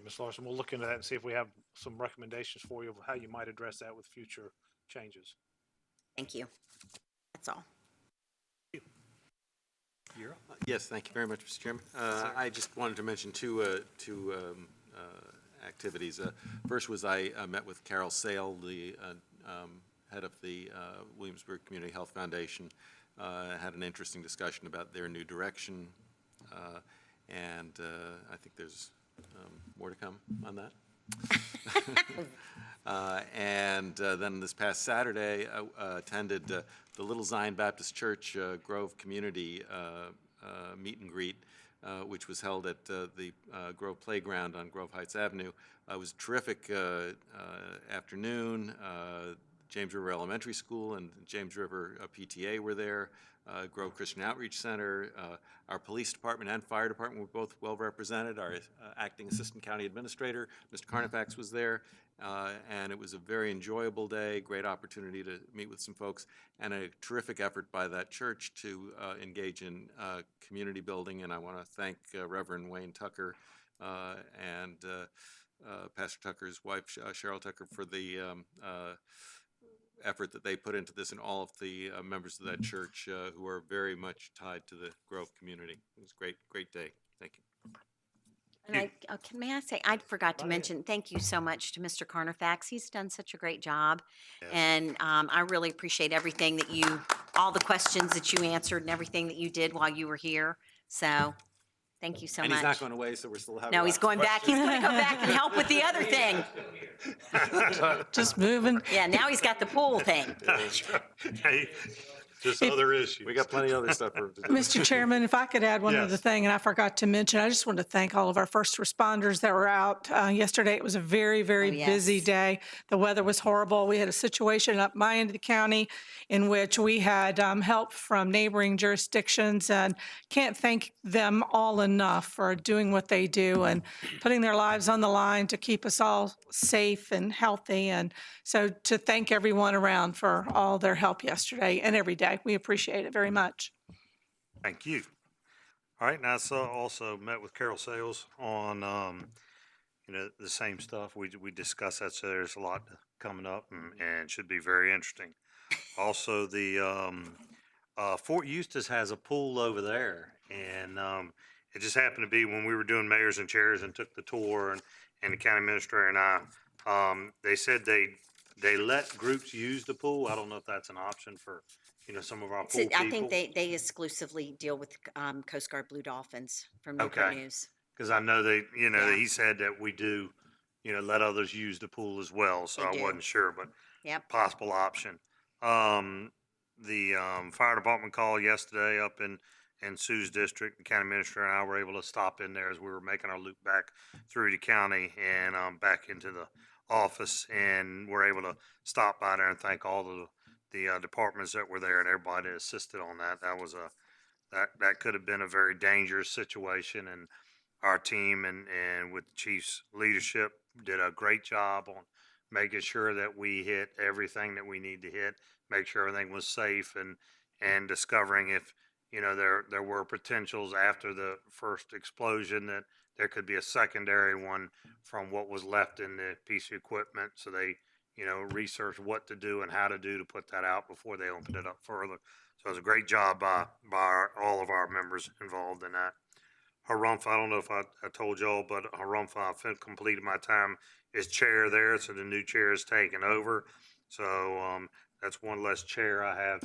Ms. Larson, we'll look into that and see if we have some recommendations for you of how you might address that with future changes. Thank you. That's all. Yes, thank you very much, Mr. Chairman. I just wanted to mention two activities. First was I met with Carol Sale, the head of the Williamsburg Community Health Foundation, had an interesting discussion about their new direction, and I think there's more to come on that. And then this past Saturday, I attended the Little Zion Baptist Church Grove Community meet and greet which was held at the Grove Playground on Grove Heights Avenue. It was a terrific afternoon. James River Elementary School and James River PTA were there. Grove Christian Outreach Center, our police department and fire department were both well represented. Our acting assistant county administrator, Mr. Carnifax, was there. And it was a very enjoyable day, great opportunity to meet with some folks, and a terrific effort by that church to engage in community building. And I want to thank Reverend Wayne Tucker and Pastor Tucker's wife, Cheryl Tucker, for the effort that they put into this, and all of the members of that church who are very much tied to the Grove community. It was a great day. Thank you. And may I say, I forgot to mention, thank you so much to Mr. Carnifax. He's done such a great job. Yes. And I really appreciate everything that all the questions that you answered and everything that you did while you were here. So thank you so much. And he's not going away, so we're still having. No, he's going back. He's going to go back and help with the other thing. Just moving. Yeah, now he's got the pool thing. Hey, just other issues. We got plenty of other stuff for him to do. Mr. Chairman, if I could add one other Yes. thing, and I forgot to mention, I just want to thank all of our first responders that were out. Yesterday, it was a very, very busy day. The weather was horrible. We had a situation up my end of the county in which we had help from neighboring jurisdictions, and can't thank them all enough for doing what they do and putting their lives on the line to keep us all safe and healthy. And so to thank everyone around for all their help yesterday and every day. We appreciate it very much. Thank you. All right, and I also met with Carol Sales on, the same stuff. We discussed that, so there's a lot coming up and should be very interesting. Also, the Fort Eustis has a pool over there, and it just happened to be when we were doing mayors and chairs and took the tour, and the county administrator and I, they said they let groups use the pool. I don't know if that's an option for some of our pool people. I think they exclusively deal with Coast Guard Blue Dolphins from Newport News. Because I know he said that we do, let others use the pool as well. So I wasn't sure, but possible option. The fire department called yesterday up in Sue's district. The county administrator and I were able to stop in there as we were making our loop back through the county and back into the office, and we're able to stop by there and thank all the departments that were there and everybody that assisted on that. That was that could have been a very dangerous situation, and our team and with the chief's leadership did a great job on making sure that we hit everything that we need to hit, make sure everything was safe, and discovering if there were potentials after the first explosion that there could be a secondary one from what was left in the piece of equipment. So they research what to do and how to do to put that out before they opened it up further. So it was a great job by all of our members involved in that. Harumph, I don't know if I told y'all, but Harumph, I completed my time as chair there, so the new chair is taking over. So that's one less chair I have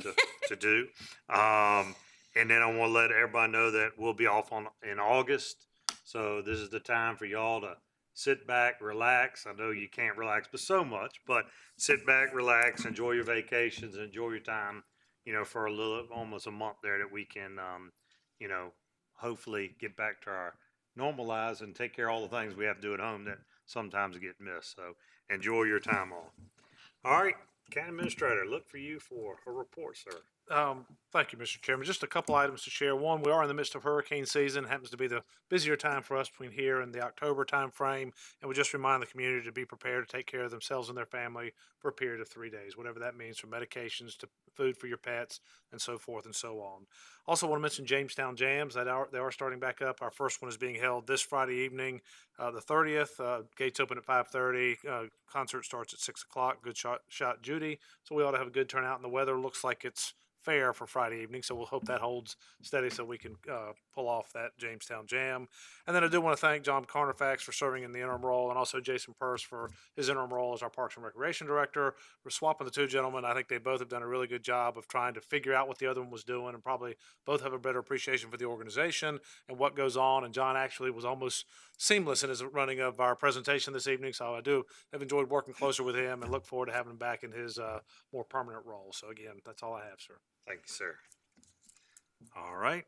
to do. And then I want to let everybody know that we'll be off in August. So this is the time for y'all to sit back, relax. I know you can't relax but so much, but sit back, relax, enjoy your vacations, enjoy your time, for almost a month there that we can, hopefully get back to our normal lives and take care of all the things we have to do at home that sometimes get missed. So enjoy your time off. All right, County Administrator, look for you for a report, sir. Thank you, Mr. Chairman. Just a couple items to share. One, we are in the midst of hurricane season. It happens to be the busier time for us between here and the October time frame. And we just remind the community to be prepared to take care of themselves and their family for a period of 3 days, whatever that means, from medications to food for your pets and so forth and so on. Also want to mention Jamestown Jams. They are starting back up. Our first one is being held this Friday evening, the 30th. Gates open at 5:30. Concert starts at 6 o'clock. Good shot, Judy. So we ought to have a good turnout, and the weather looks like it's fair for Friday evening, so we'll hope that holds steady so we can pull off that Jamestown Jam. And then I do want to thank John Carnifax for serving in the interim role, and also Jason Purse for his interim role as our Parks and Recreation Director. We're swapping the two gentlemen. I think they both have done a really good job of trying to figure out what the other one was doing, and probably both have a better appreciation for the organization and what goes on. And John actually was almost seamless in his running of our presentation this evening, so I do have enjoyed working closer with him and look forward to having him back in his more permanent role. So again, that's all I have, sir. Thank you, sir. All right.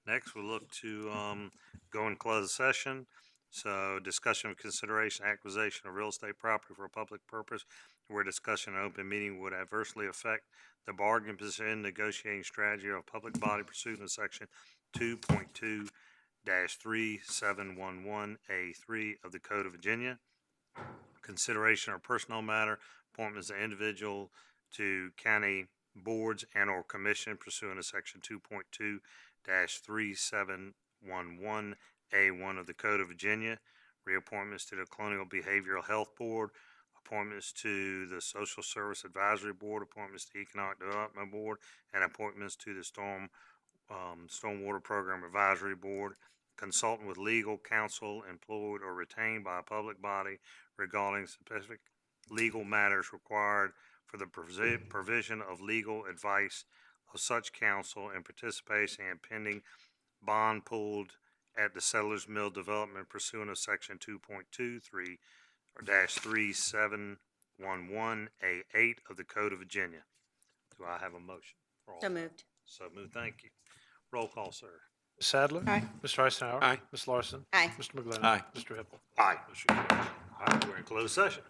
Next, we'll look to go in closed session. So discussion of consideration, acquisition of real estate property for a public purpose where discussion in an open meeting would adversely affect the bargaining position, negotiating strategy of a public body pursuant to section 2.2-3711A3 of the Code of Virginia. Consideration of personnel matter, appointments of individual to county boards and or commission pursuant to section 2.2-3711A1 of the Code of Virginia. Reappointments to the Colonial Behavioral Health Board, appointments to the Social Service Advisory Board, appointments to the Economic Development Board, and appointments to the Stormwater Program Advisory Board. Consultant with legal counsel employed or retained by a public body regarding specific legal matters required for the provision of legal advice of such counsel and participation in pending bond pooled at the Settlers Mill development pursuant to section 2.23-3711A8 of the Code of Virginia. Do I have a motion? for all So that? moved. So moved, thank you. Roll call, sir. Ms. Sadler? Aye. Mr. Eisenhower? Aye. Ms. Larson? Aye. Mr. McGlinnan? Aye. Mr. Hippel? Aye. Motion carries. All right, we're in closed session.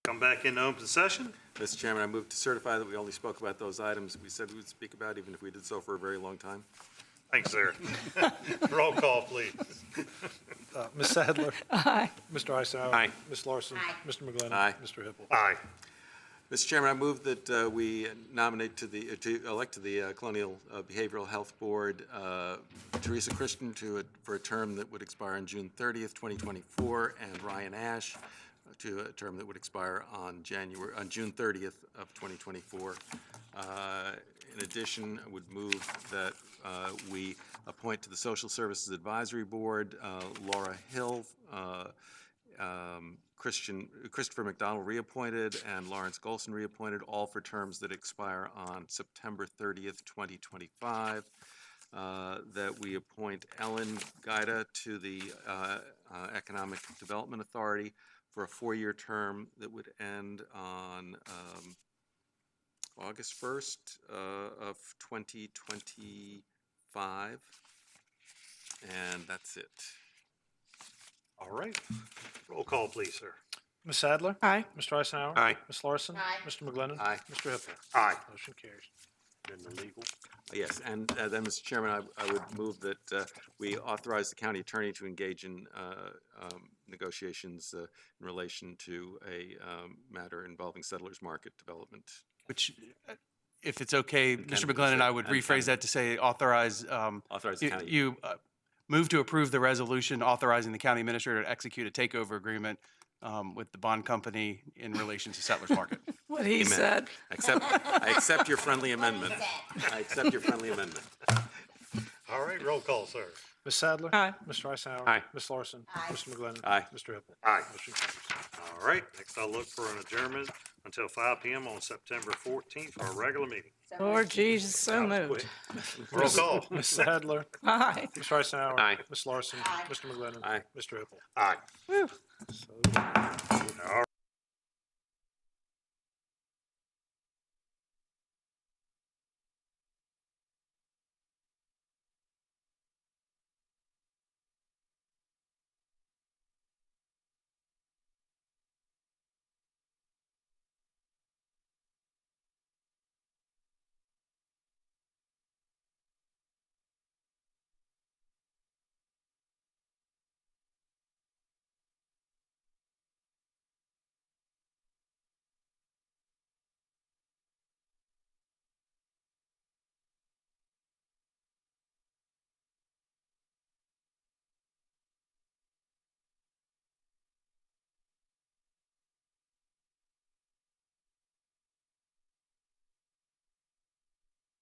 Come back into open session. Mr. Chairman, I move to certify that we only spoke about those items we said we would speak about, even if we did so for a very long time. Thanks, sir. Roll call, please. Ms. Sadler? Aye. Mr. Eisenhower? Aye. Ms. Larson? Mr. McGlinnan? Aye. Mr. Hippel? Aye. Mr. Chairman, I move that we nominate to elect to the Colonial Behavioral Health Board Teresa Christian for a term that would expire on June 30th, 2024, and Ryan Ash to a term that would expire on June 30th of 2024. In addition, I would move that we appoint to the Social Services Board Laura Hill, Christopher McDonald reappointed, and Lawrence Golson reappointed, all for terms that expire on September 30th, 2025. That we appoint Ellen Guida to the Economic Development Authority for a 4-year term that would end on August 1st of 2025. And that's it. All right. Roll call, please, sir. Ms. Sadler? Aye. Mr. Eisenhower? Aye. Ms. Larson? Aye. Mr. McGlinnan? Aye. Mr. Hippel? Aye. Motion carries. Then the legal. Yes, and then, Mr. Chairman, I would move that we authorize the county attorney to engage in negotiations in relation to a matter involving settlers market development. Which, if it's okay, And Mr. county- McGlinnan, I would and rephrase county. that to say authorize, Authorize the county. you move to approve the resolution authorizing the county administrator to execute a takeover agreement with the bond company in relation to Settlers Market. What he Amen. said. I accept your friendly amendment. I accept your friendly amendment. All right, roll call, sir. Ms. Sadler? Aye. Mr. Eisenhower? Aye. Ms. Larson? Mr. McGlinnan? Aye. Mr. Hippel? Aye. Motion carries. All right, next I'll look for an adjournment until 5 p.m. on September 14th for a regular meeting. Lord Jesus, so moved. Roll call. Ms. Sadler? Aye. Mr. Eisenhower? Aye. Ms. Larson? Mr. McGlinnan? Aye. Mr. Hippel? Aye. So All